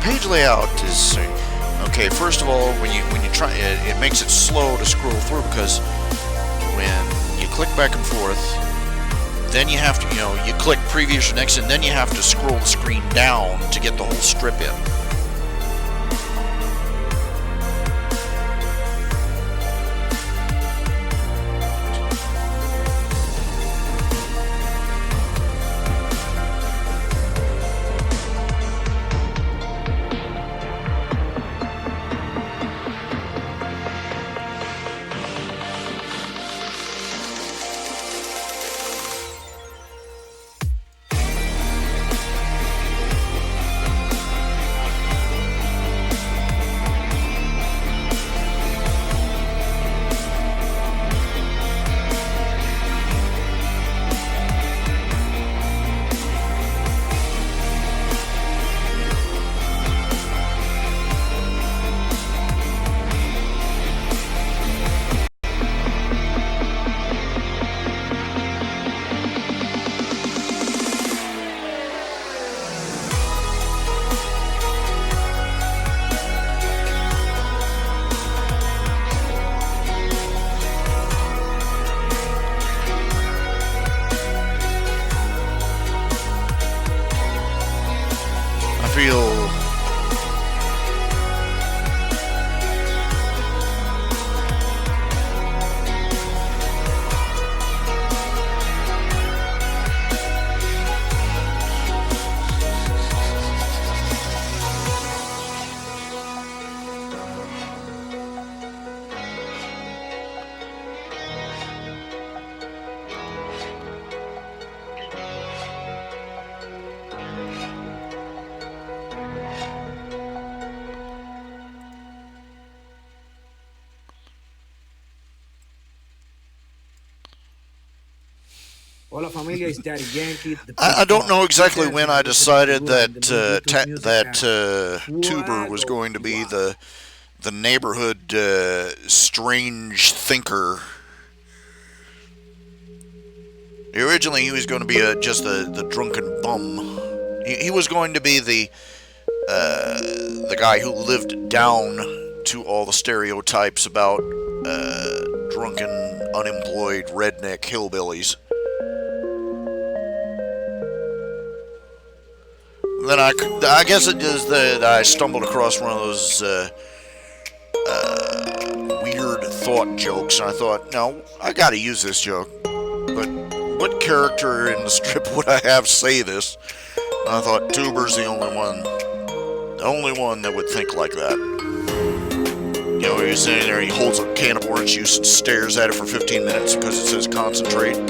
Page layout is okay. First of all, when you try it makes it slow to scroll through, because when you click back and forth, then you have to, you click previous or next, and then you have to scroll the screen down to get the whole strip in. Feel Hola familia, it's Daddy Yankee. I don't know exactly when I decided that Tuber was going to be the neighborhood strange thinker. Originally, he was going to be just the drunken bum. He was going to be the guy who lived down to all the stereotypes about drunken, unemployed, redneck hillbillies. Then I guess it is that I stumbled across one of those weird thought jokes, and I thought, no, I gotta use this joke. But what character in the strip would I have say this? And I thought Tuber's the only one that would think like that. You know, he's sitting there, he holds a can of orange juice and stares at it for 15 minutes because it says concentrate.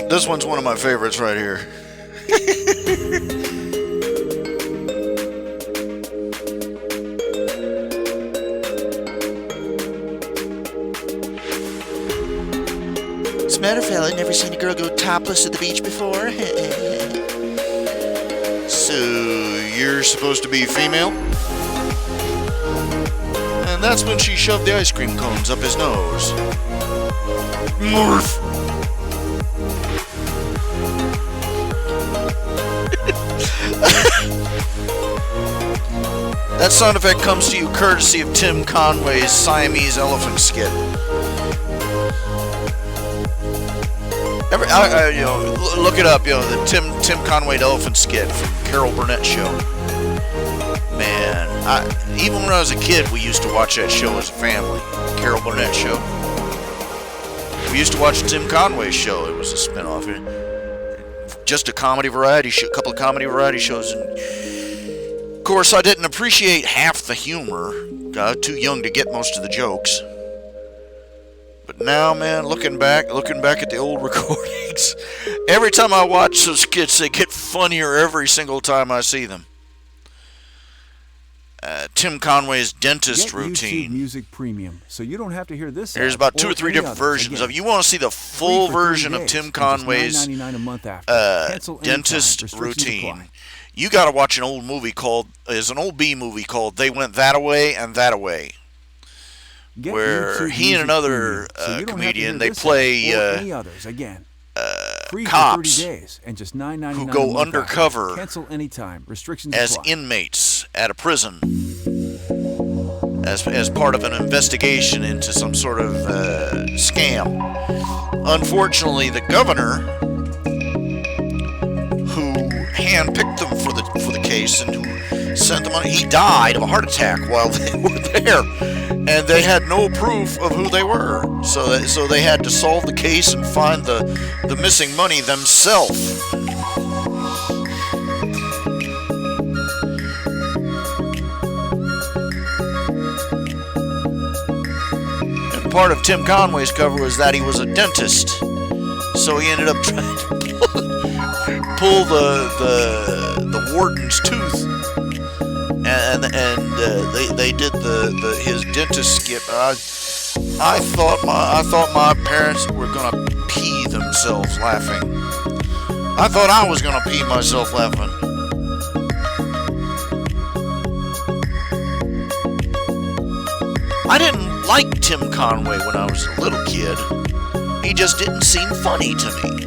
This one's one of my favorites right here. What's the matter, fella? Never seen a girl go topless at the beach before? So, you're supposed to be female? And that's when she shoved the ice cream cones up his nose. Morph! That sound effect comes to you courtesy of Tim Conway's Siamese elephant skit. Look it up. The Tim Conway elephant skit from Carol Burnett show. Man, even when I was a kid, we used to watch that show as a family. Carol Burnett show. We used to watch Tim Conway's show. It was a spinoff. Just a comedy variety show, a couple of comedy variety shows, and of course I didn't appreciate half the humor. Too young to get most of the jokes. But now, man, looking back at the old recordings, every time I watch those skits, they get funnier every single time I see them. Tim Conway's dentist routine. YouTube Music Premium, so you don't have to hear this. There's about 2 or 3 different versions of it. You want to see the full version of Tim Conway's dentist routine. You got to watch an old movie called B movie called They Went That-A-Way and That-A-Way, where he and another comedian, they play cops who go undercover as inmates at a prison as part of an investigation into some sort of scam. Unfortunately, the governor who handpicked them for the case and who sent them on, he died of a heart attack while they were there, and they had no proof of who they were. So they had to solve the case and find the missing money themselves. And part of Tim Conway's cover was that he was a dentist, so he ended up trying to pull the warden's tooth, and they did his dentist skit. I thought my parents were gonna pee themselves laughing. I thought I was gonna pee myself laughing. I didn't like Tim Conway when I was a little kid. He just didn't seem funny to me.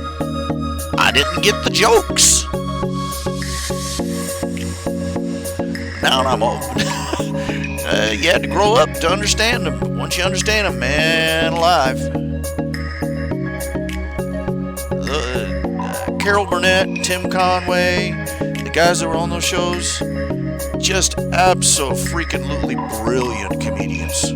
I didn't get the jokes. Now I'm old. You had to grow up to understand them. But once you understand them, man alive. Carol Burnett, Tim Conway, the guys that were on those shows, just abso-freaking-lutely brilliant comedians.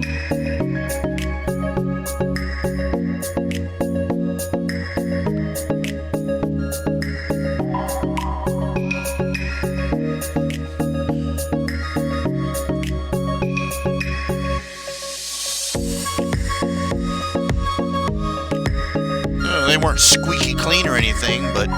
They weren't squeaky clean or anything, but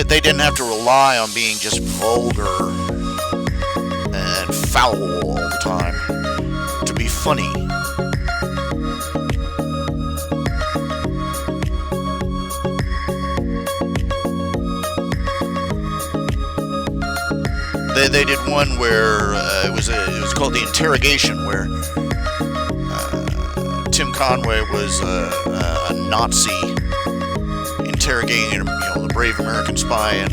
they didn't have to rely on being just vulgar and foul all the time to be funny. They did one where it was called The Interrogation, where Tim Conway was a Nazi interrogating the brave American spy, and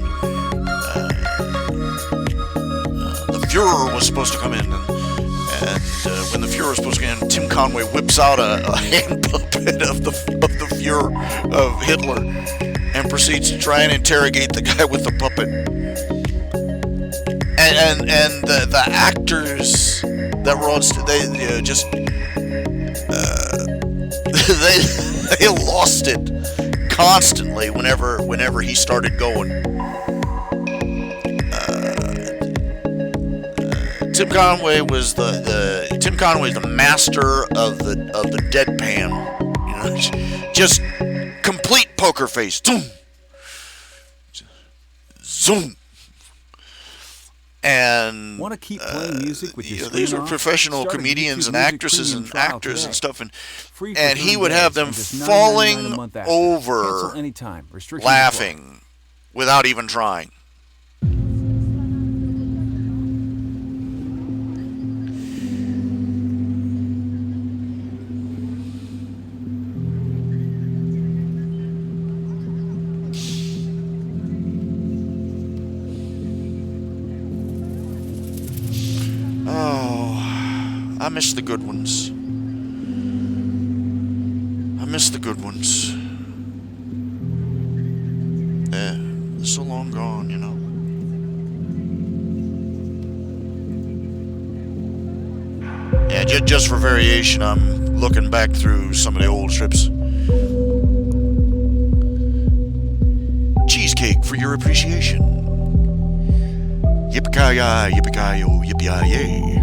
the Fuhrer was supposed to come in, and when the Fuhrer was supposed to come in, Tim Conway whips out a hand puppet of the Fuhrer of Hitler and proceeds to try and interrogate the guy with the puppet. And the actors that were on they just they lost it constantly whenever he started going. Tim Conway was the master of the deadpan, just complete poker face. Zoom, zoom. And want to keep playing music with your these are professional comedians and actresses and actors and stuff, and he would have them falling over laughing without even trying. I miss the good ones. They're so long gone, Yeah, just for variation, I'm looking back through some of the old strips. Cheesecake for your appreciation. Yippee-ki-yay, yippee-ki-yo, yippee-yay.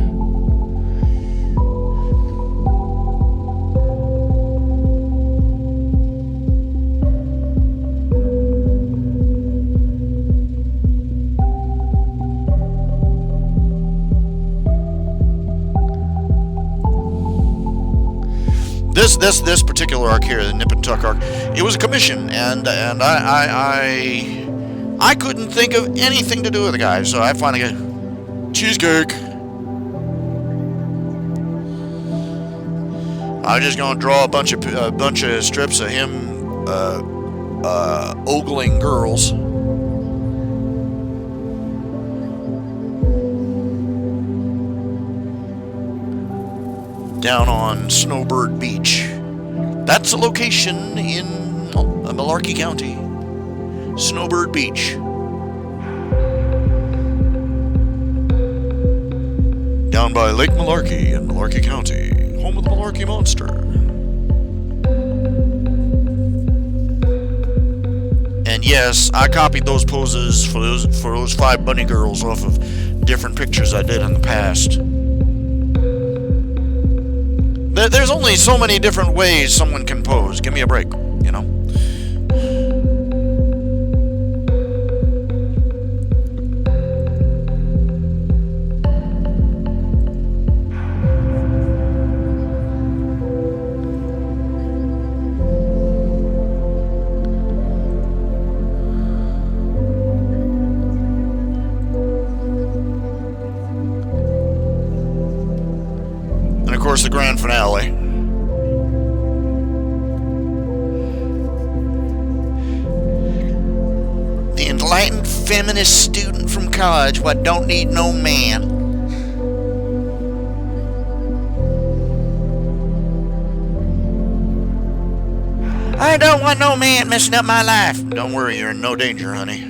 This particular arc here, the Nip and Tuck arc, it was a commission, and I couldn't think of anything to do with the guy, so I finally got cheesecake. I'm just gonna draw a bunch of strips of him ogling girls. Down on Snowbird Beach. That's a location in Malarkey County. Snowbird Beach. Down by Lake Malarkey in Malarkey County, home of the Malarkey Monster. And yes, I copied those poses for those 5 bunny girls off of different pictures I did in the past. There's only so many different ways someone can pose. Give me a break, And of course, the grand finale. The enlightened feminist student from college what don't need no man. I don't want no man messing up my life. Don't worry, you're in no danger, honey.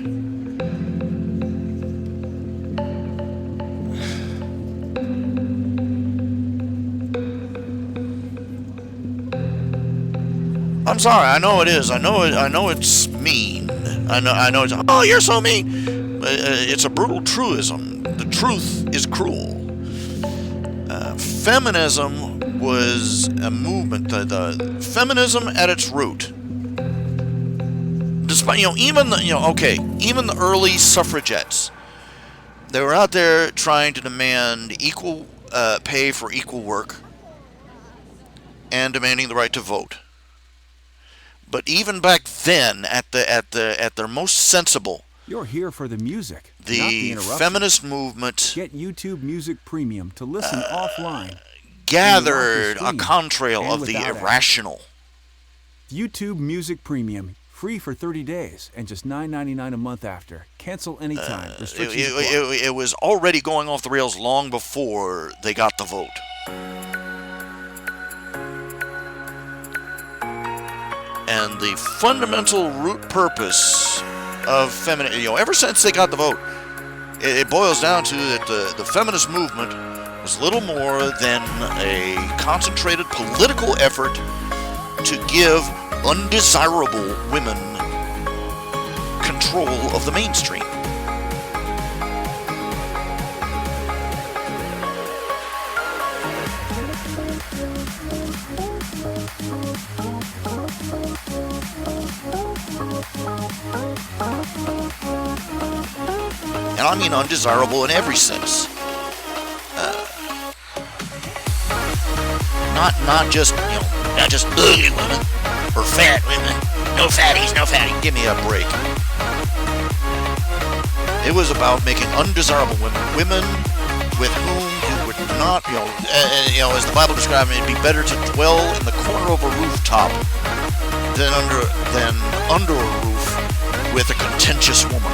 I'm sorry. I know it is. I know it's mean. I know it's. Oh, you're so mean. It's a brutal truism. The truth is cruel. Feminism was a movement. The feminism at its root. Despite even the early suffragettes, they were out there trying to demand equal pay for equal work and demanding the right to vote. But even back then, at their most sensible, you're here for the music, the not the interruptions. Feminist movement. Get YouTube Music Premium to listen offline. Gathered a contrail of the irrational. YouTube Music Premium, free for 30 days and just $9.99 a month after. Cancel anytime. It was already going off the rails long before they got the vote. And the fundamental root purpose of feminism, ever since they got the vote, it boils down to that the feminist movement was little more than a concentrated political effort to give undesirable women control of the mainstream. And I mean undesirable in every sense. Not just ugly women or fat women. No fatties. Give me a break. It was about making undesirable women with whom you would not, as the Bible describes it, it'd be better to dwell in the corner of a rooftop than under a roof with a contentious woman.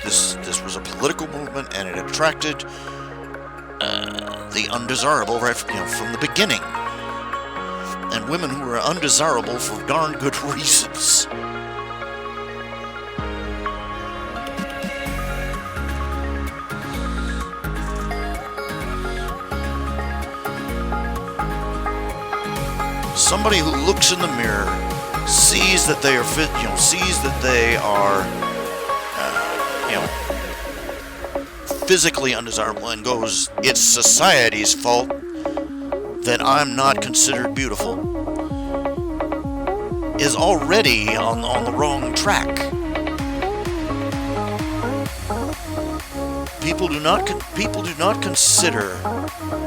This was a political movement, and it attracted the undesirable right from the beginning, and women who were undesirable for darn good reasons. Somebody who looks in the mirror sees that they are fit, sees that they are physically undesirable and goes, it's society's fault that I'm not considered beautiful, is already on the wrong track. People do not consider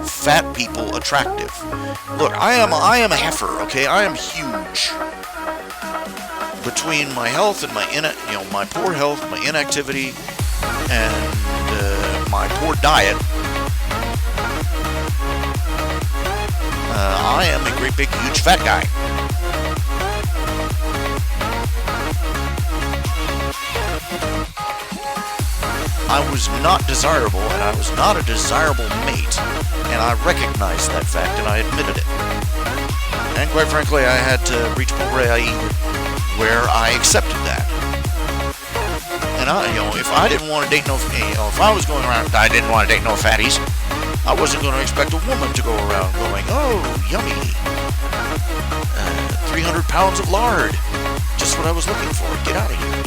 fat people attractive. Look, I am a heifer, okay? I am huge. Between my health and my poor health, my inactivity, and my poor diet, I am a great big huge fat guy. I was not desirable, and I was not a desirable mate, and I recognized that fact, and I admitted it. And quite frankly, I had to reach a point where I accepted that. And if I didn't want to date if I was going around, I didn't want to date no fatties, I wasn't going to expect a woman to go around going, oh, yummy, 300 pounds of lard, just what I was looking for. Get out of here,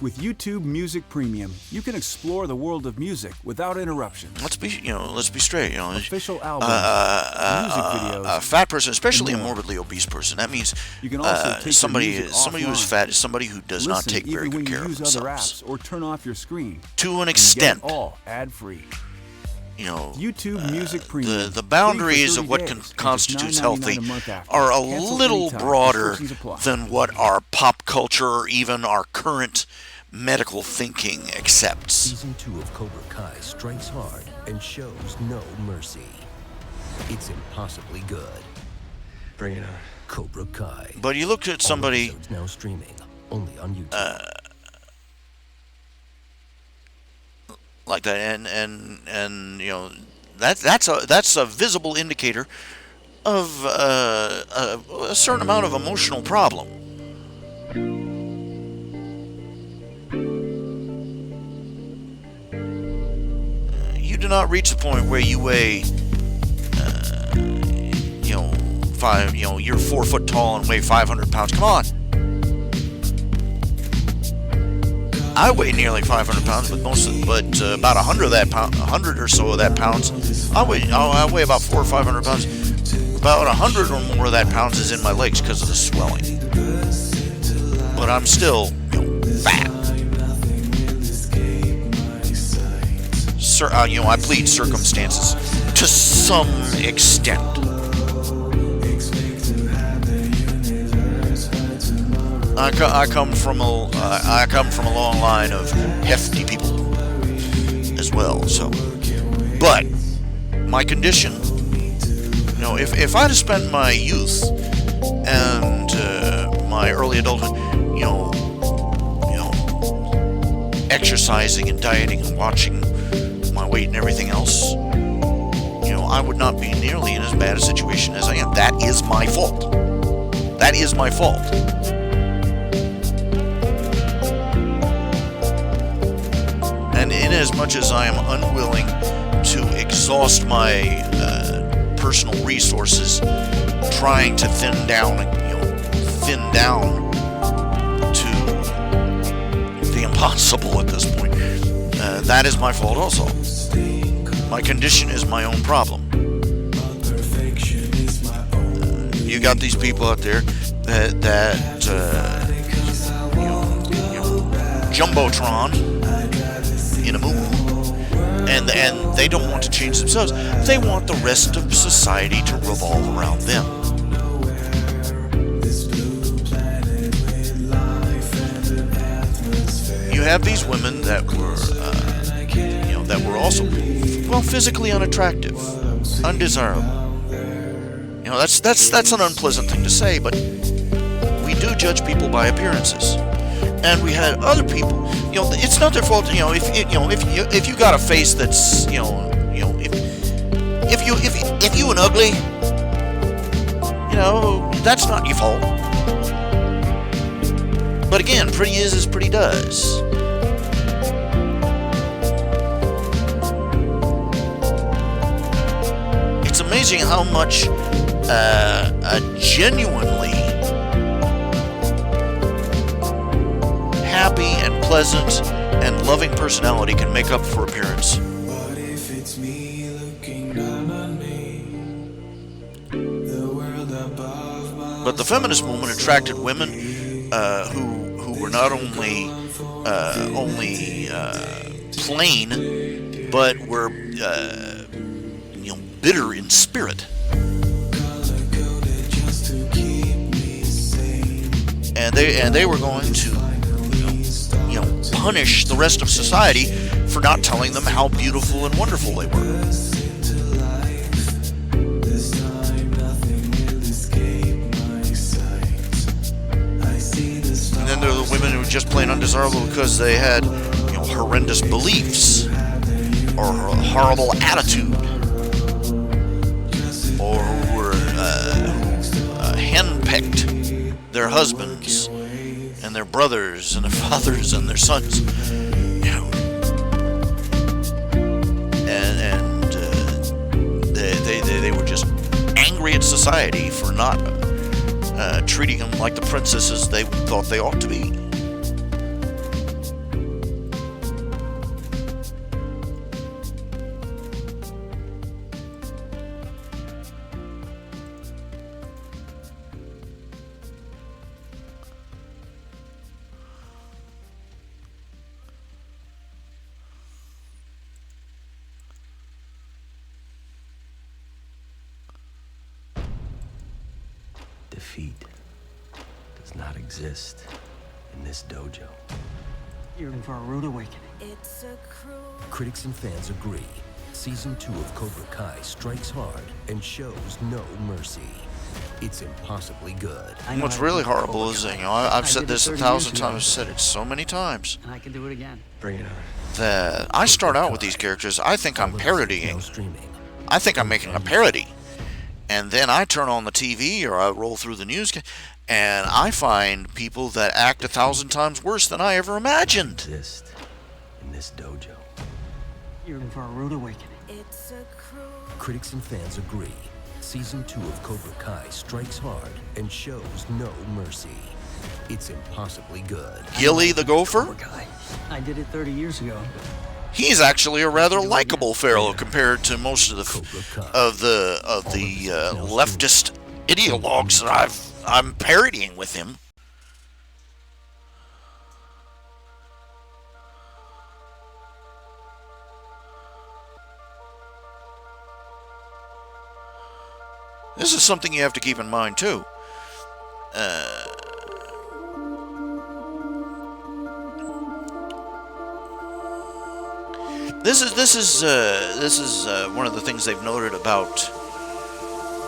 With YouTube Music Premium, you can explore the world of music without interruptions. Let's be straight. Official albums, music videos. A fat person, especially a morbidly obese person. That means you can also take somebody who's fat is somebody who does not take very good care of themselves. Other apps or turn off your screen. To an extent. All ad-free. YouTube Music Premium. the boundaries Free of for what 30 days, and constitutes just healthy $9.99 a month after. are a Cancel little anytime. broader Restrictions apply. than what our pop culture or even our current medical thinking accepts. Season 2 of Cobra Kai strikes hard and shows no mercy. It's impossibly good. Bring it on. Cobra Kai. But you look at somebody All episodes now streaming only on YouTube. like that, and that's a visible indicator of a certain amount of emotional problem. You do not reach the point where you weigh, you're 4 foot tall and weigh 500 pounds. Come on. I weigh nearly 500 pounds, but about 100 or so of that pounds, I weigh about 400 or 500 pounds. About 100 or more of that pounds is in my legs because of the swelling. But I'm still, fat. I plead circumstances to some extent. I come from a long line of hefty people as well. So, but my condition, if I'd have spent my youth and my early adulthood, exercising and dieting and watching my weight and everything else, I would not be nearly in as bad a situation as I am. That is my fault. That is my fault. And in as much as I am unwilling to exhaust my personal resources trying to thin down to the impossible at this point, that is my fault also. My condition is my own problem. You got these people out there that Jumbotron in a movie, and they don't want to change themselves. They want the rest of society to revolve around them. You have these women that were also, physically unattractive, undesirable. That's an unpleasant thing to say, but we do judge people by appearances. And we had other people. It's not their fault. If you got a face that's, if you an ugly, that's not your fault. But again, pretty is as pretty does. It's amazing how much a genuinely happy and pleasant and loving personality can make up for appearance. But the feminist movement attracted women who were not only plain, but were bitter in spirit. And they were going to punish the rest of society for not telling them how beautiful and wonderful they were. And then there are the women who were just plain undesirable because they had horrendous beliefs or a horrible attitude, or who were henpecked their husbands and their brothers and their fathers and their sons, and they were just angry at society for not treating them like the princesses they thought they ought to be. Defeat does not exist in this dojo. You're in for a rude awakening. Critics and fans agree. Season 2 of Cobra Kai strikes hard and shows no mercy. It's impossibly good. What's really horrible is, I've said this 1,000 times, I've said it so many times, And I can do it again. Bring it on. that I start out with these characters, I think I'm parodying. I think I'm making a parody. And then I turn on the TV or I roll through the news, and I find people that act 1,000 times worse than I ever imagined. Exist in this dojo. You're in for a rude awakening. Critics and fans agree. Season 2 of Cobra Kai strikes hard and shows no mercy. It's impossibly good. Gilly the Gopher? Poor guy. I did it 30 years ago. He's actually a rather likable Pharaoh compared to most of the leftist ideologues that I'm parodying with him. This is something you have to keep in mind too. This is one of the things they've noted about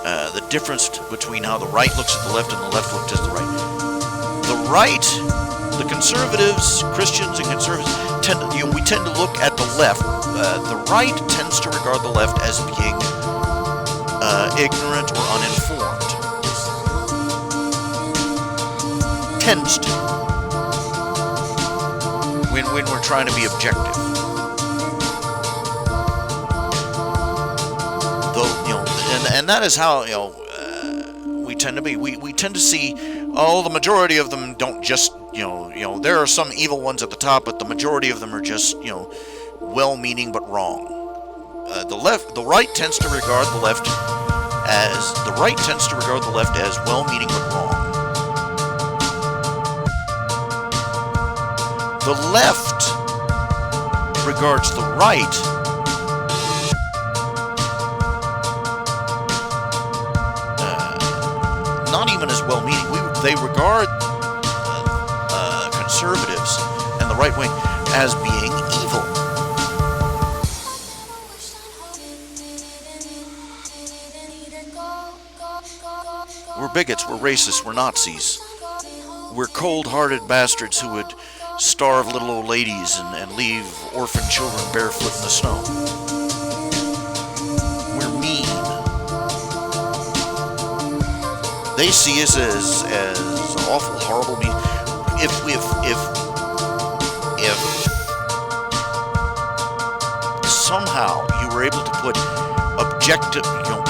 the difference between how the right looks at the left and the left looks at the right. The right, the conservatives, Christians and conservatives, we tend to look at the left. The right tends to regard the left as being ignorant or uninformed. Tends to. When we're trying to be objective. And that is how we tend to be. We tend to see, the majority of them don't just there are some evil ones at the top, but the majority of them are just well-meaning but wrong. The right tends to regard the left as well-meaning but wrong. The left regards the right not even as well-meaning. They regard conservatives and the right wing as being evil. We're bigots, we're racists, we're Nazis. We're cold-hearted bastards who would starve little old ladies and leave orphan children barefoot in the snow. We're mean. They see us as awful, horrible mean. If somehow you were able to put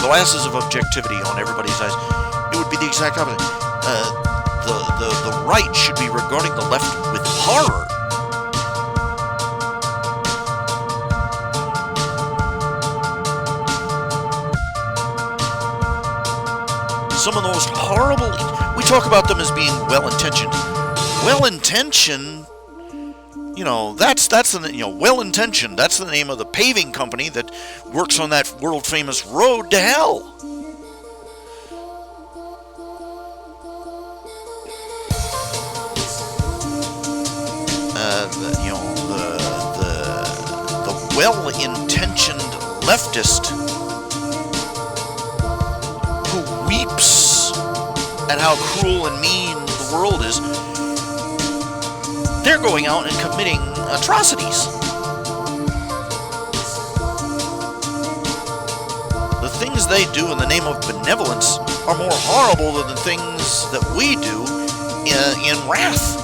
glasses of objectivity on everybody's eyes, it would be the exact opposite. The right should be regarding the left with horror. Some of the most horrible, we talk about them as being well-intentioned. Well-intentioned, that's the, well-intentioned, that's the name of the paving company that works on that world-famous road to hell. The well-intentioned leftist who weeps at how cruel and mean the world is, they're going out and committing atrocities. The things they do in the name of benevolence are more horrible than the things that we do in wrath.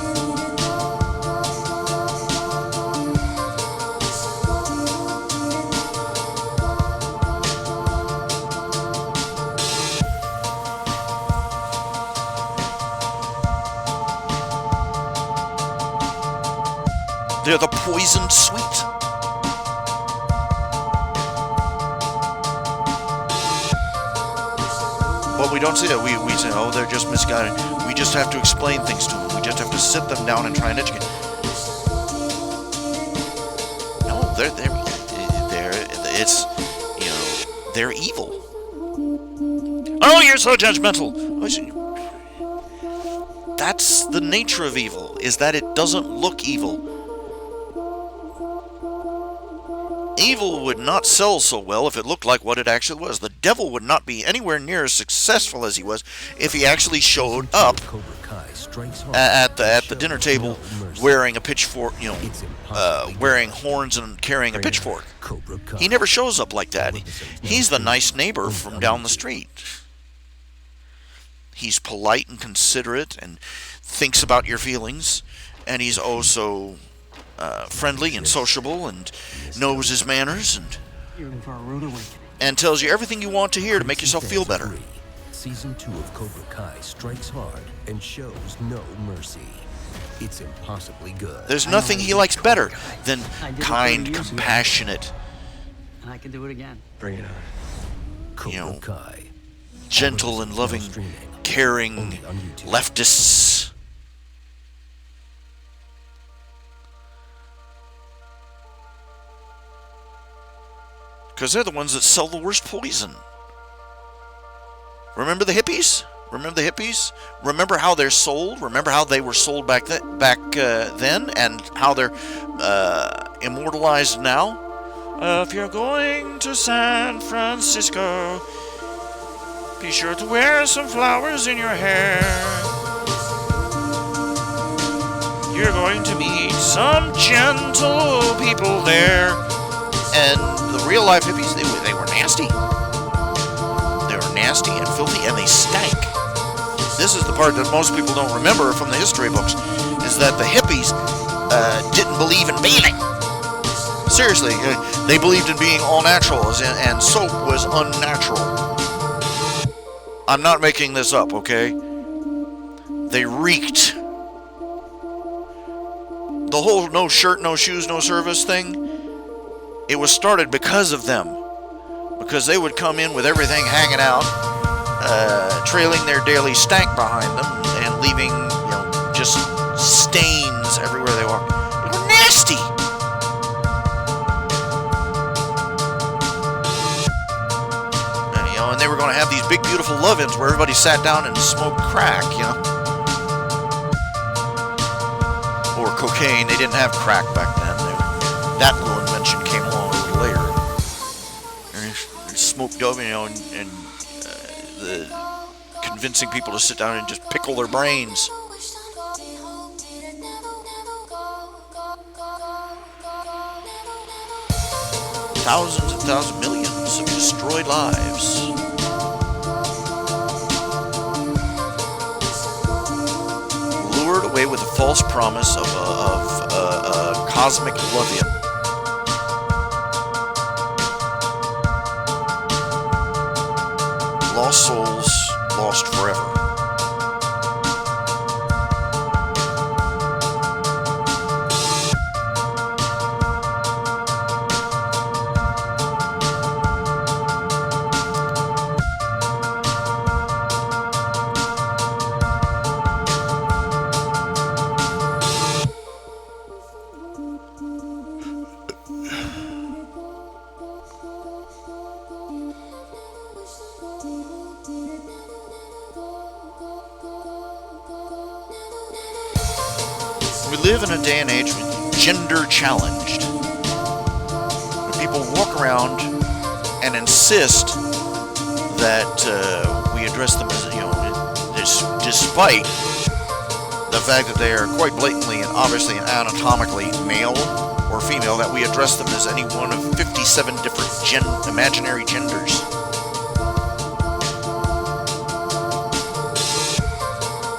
They're the poisoned sweet. But we don't see that. We say, oh, they're just misguided. We just have to explain things to them. We just have to sit them down and try and educate. No, they're evil. Oh, you're so judgmental. that's the nature of evil, is that it doesn't look evil. Evil would not sell so well if it looked like what it actually was. The devil would not be anywhere near as successful as he was if he actually showed up at the dinner table wearing a pitchfork, wearing horns and carrying a pitchfork. He never shows up like that. He's the nice neighbor from down the street. He's polite and considerate and thinks about your feelings, and he's also friendly and sociable and knows his manners and tells you everything you want to hear to make yourself feel better. Season 2 of Cobra Kai strikes hard and shows no mercy. It's impossibly good. There's nothing he likes better than kind, compassionate, And I can do it again. Bring it on. Cobra Kai. gentle and loving, caring leftists. Because they're the ones that sell the worst poison. Remember the hippies? Remember how they're sold? Remember how they were sold back then, and how they're immortalized now? If you're going to San Francisco, be sure to wear some flowers in your hair. You're going to meet some gentle people there. And the real life hippies, they were nasty. They were nasty and filthy, and they stank. This is the part that most people don't remember from the history books, is that the hippies didn't believe in bathing. Seriously, they believed in being all natural, and soap was unnatural. I'm not making this up, okay? They reeked. The whole no shirt, no shoes, no service thing, it was started because of them. Because they would come in with everything hanging out, trailing their daily stank behind them, and leaving, just stains everywhere they walked. They were nasty. And they were going to have these big, beautiful love-ins where everybody sat down and smoked crack, or cocaine. They didn't have crack back then. That little invention came along a little later. And smoked dope, and convincing people to sit down and just pickle their brains. Thousands and thousands, millions of destroyed lives. Lured away with a false promise of a cosmic love-in. Lost souls, lost forever. We live in a day and age gender challenged, where people walk around and insist that we address them as, despite the fact that they are quite blatantly and obviously and anatomically male or female, that we address them as any one of 57 different imaginary genders.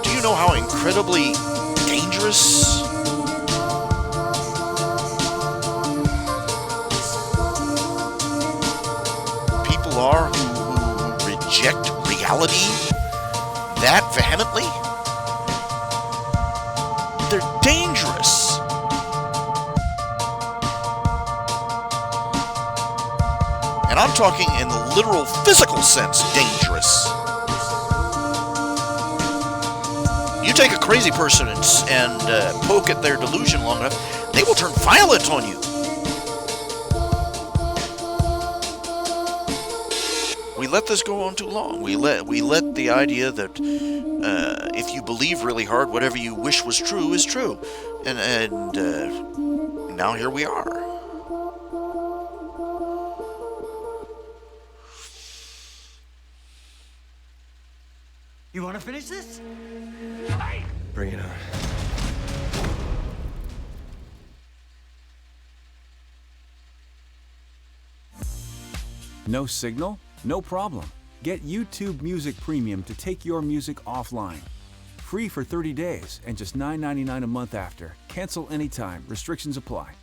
Do you know how incredibly dangerous people are who reject reality that vehemently? They're dangerous. And I'm talking in the literal physical sense, dangerous. You take a crazy person and poke at their delusion long enough, they will turn violent on you. We let this go on too long. We let the idea that if you believe really hard, whatever you wish was true is true, and now here we are. You want to finish this? Bring it on. No signal? No problem. Get YouTube Music Premium to take your music offline. Free for 30 days and just $9.99 a month after. Cancel anytime. Restrictions apply.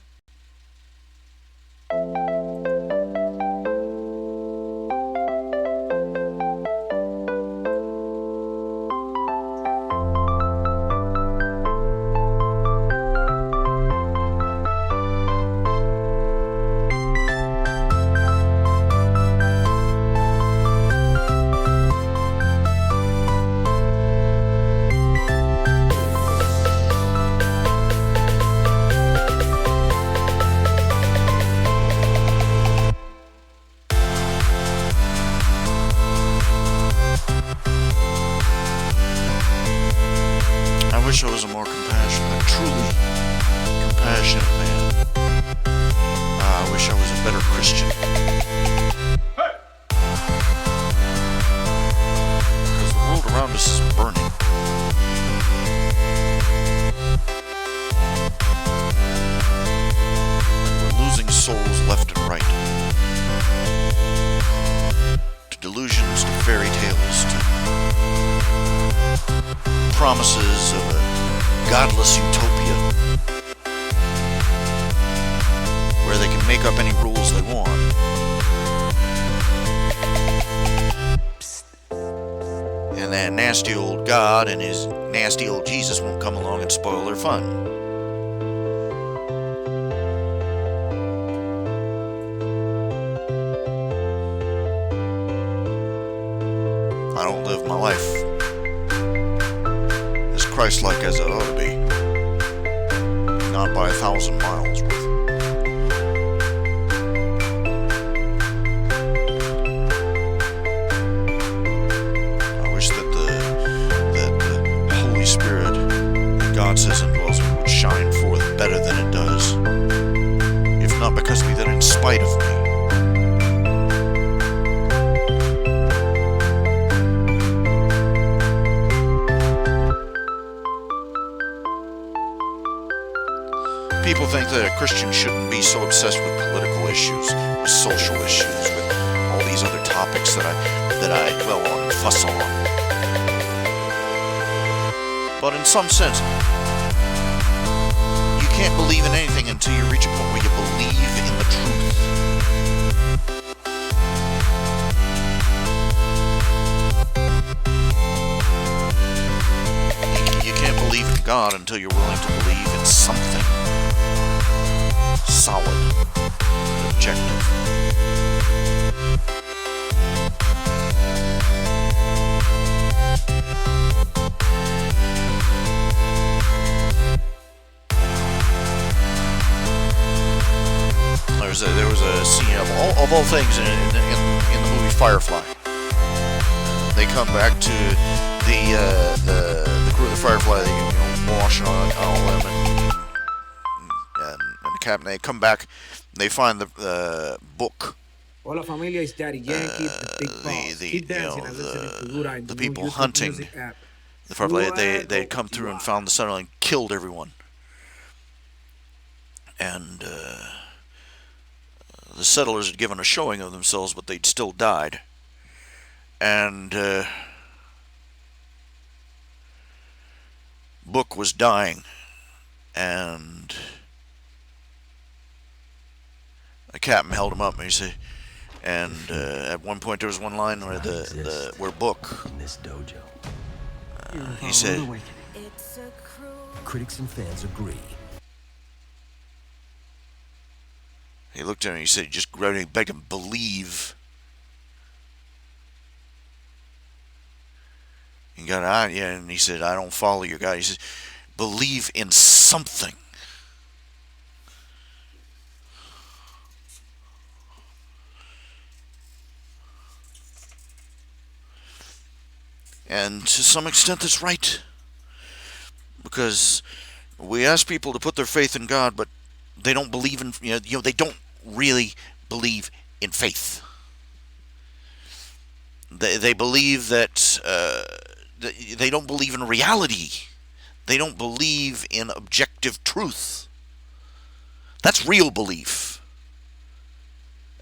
I wish I was a more compassionate, truly compassionate man. I wish I was a better Christian. Because the world around us is burning. We're losing souls left and right. To delusions, to fairy tales, to promises of a godless utopia where they can make up any rules they want. And that nasty old God and his nasty old Jesus won't come along and spoil their fun. I don't live my life as Christ-like as it ought to be. Not by 1,000 miles worth. I wish that the Holy Spirit that God says indwells me would shine forth better than it does. If not because of me, then in spite of me. People think that a Christian shouldn't be so obsessed with political issues, with social issues, with all these other topics that I dwell on and fuss on. But in some sense, you can't believe in anything until you reach a point where you believe in the truth. You can't believe in God until you're willing to believe in something solid and objective. There was a scene of all things in the movie Firefly. They come back to the crew of the Firefly. They wash on all them and the captain. They come back. And they find the book. Hola familia, it's Daddy Yankee, the big boss. Keep dancing and listening to Dura in the new people YouTube hunting music app. the Firefly. They had come through and found the settlement and killed everyone. And the settlers had given a showing of themselves, but they'd still died. And Book was dying, and the captain held him up, and he said, and at one point there was one line where where Book, In this dojo, he said, critics and fans agree. he looked at him and he said, just grabbed him and begged him, believe. He got out, yeah, and he said, I don't follow your guy. He said, believe in something. And to some extent that's right. Because we ask people to put their faith in God, but they don't believe in, they don't really believe in faith. They believe that, they don't believe in reality. They don't believe in objective truth. That's real belief.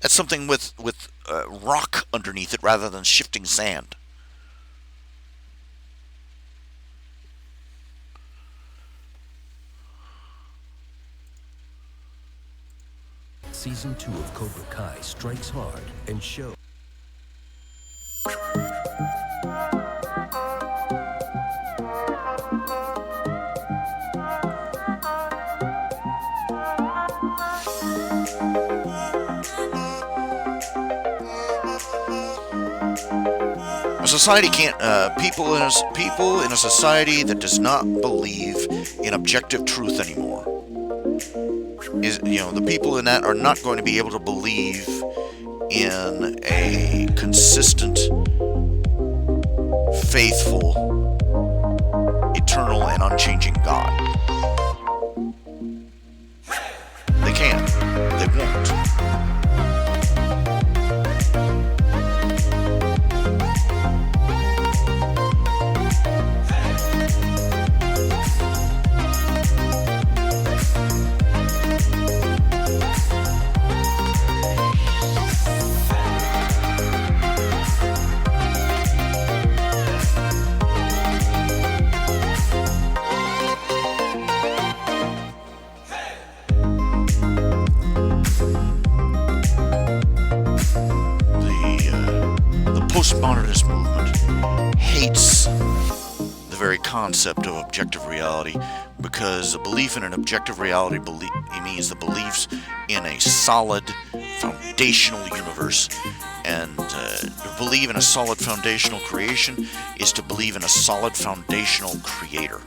That's something with rock underneath it rather than shifting sand. Season 2 of Cobra Kai strikes hard and shows. A society can't. People in a society that does not believe in objective truth anymore. The people in that are not going to be able to believe in a consistent, faithful, eternal, and unchanging God. They can't. They won't. Postmodernist movement hates the very concept of objective reality, because a belief in an objective reality means the beliefs in a solid foundational universe, and to believe in a solid foundational creation is to believe in a solid foundational creator.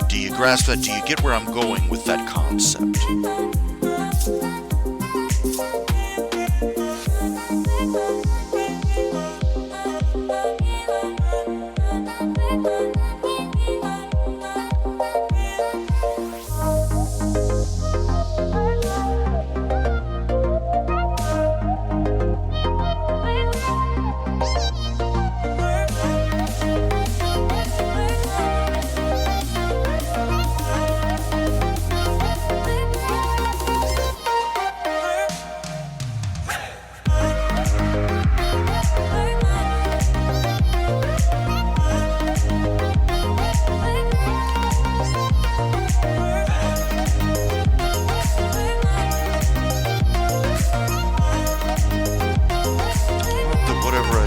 Do you grasp that? Do you get where I'm going with that concept?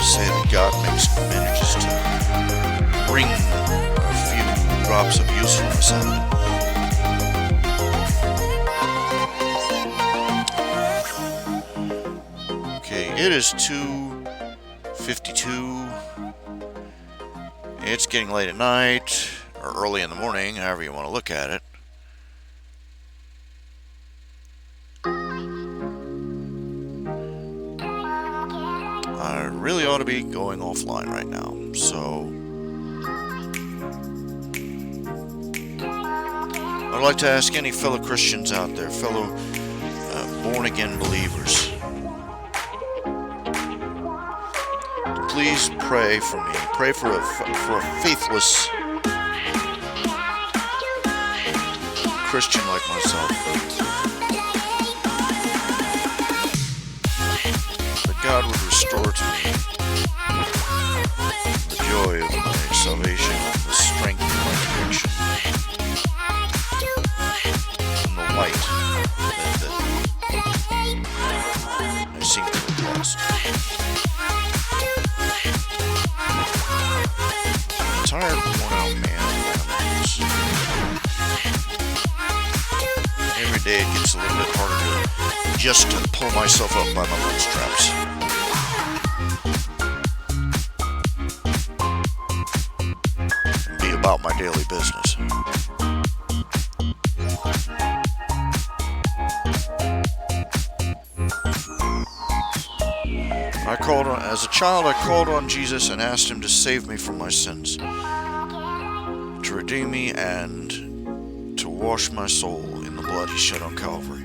Say that God manages to bring a few drops of usefulness out of it. Okay, it is 2:52. It's getting late at night, or early in the morning, however you want to look at it. I really ought to be going offline right now, so I'd like to ask any fellow Christians out there, fellow born-again believers, to please pray for me. Pray for a faithless Christian like myself. God would restore to me the joy of my salvation, the strength of my conviction, and the light that I seem to have lost. I'm a tired, worn-out man. Every day it gets a little bit harder to just to pull myself up by my bootstraps. About my daily business. I As a child, I called on Jesus and asked him to save me from my sins, to redeem me, and to wash my soul in the blood he shed on Calvary.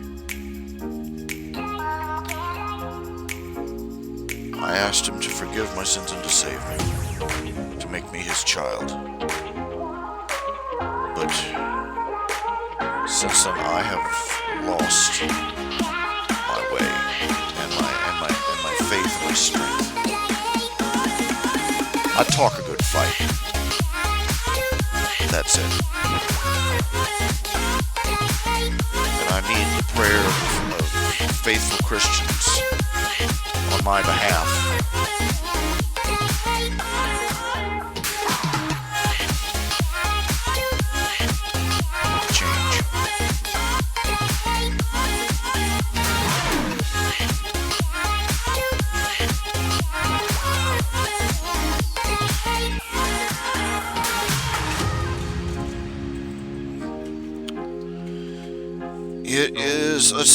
I asked him to forgive my sins and to save me, to make me his child. But since then, I have lost my way and my faith and my strength. I talk a good fight. That's it. And I need the prayer of faithful Christians on my behalf.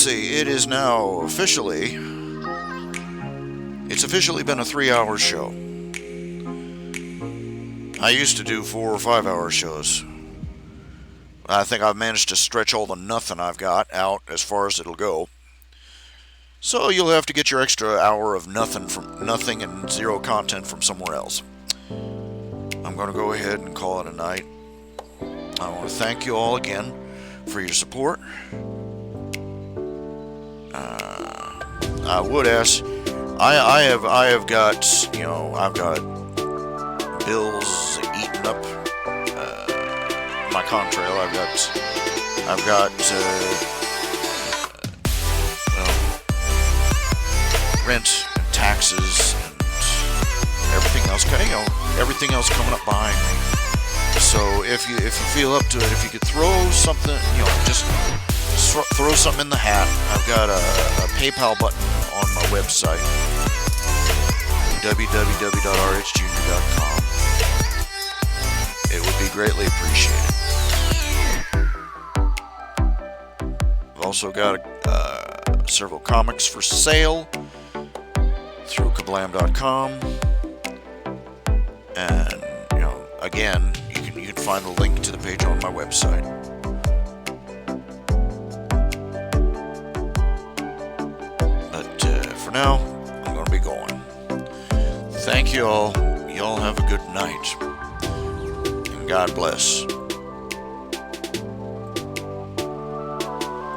It is now officially, it's officially been a 3-hour show. I used to do 4 or 5 hour shows. I think I've managed to stretch all the nothing I've got out as far as it'll go. So you'll have to get your extra hour of nothing and zero content from somewhere else. I'm going to go ahead and call it a night. I want to thank you all again for your support. I would ask, I have got, I've got bills eating up my contrail. I've got rent and taxes and everything else. Everything else coming up behind me. So if you feel up to it, if you could throw something, just throw something in the hat. I've got a PayPal button on my website, www.rhjunior.com. It would be greatly appreciated. I've also got several comics for sale through kablam.com, and again, you can find the link to the page on my website. For now, I'm going to be going. Thank you all. You all have a good night. And God bless.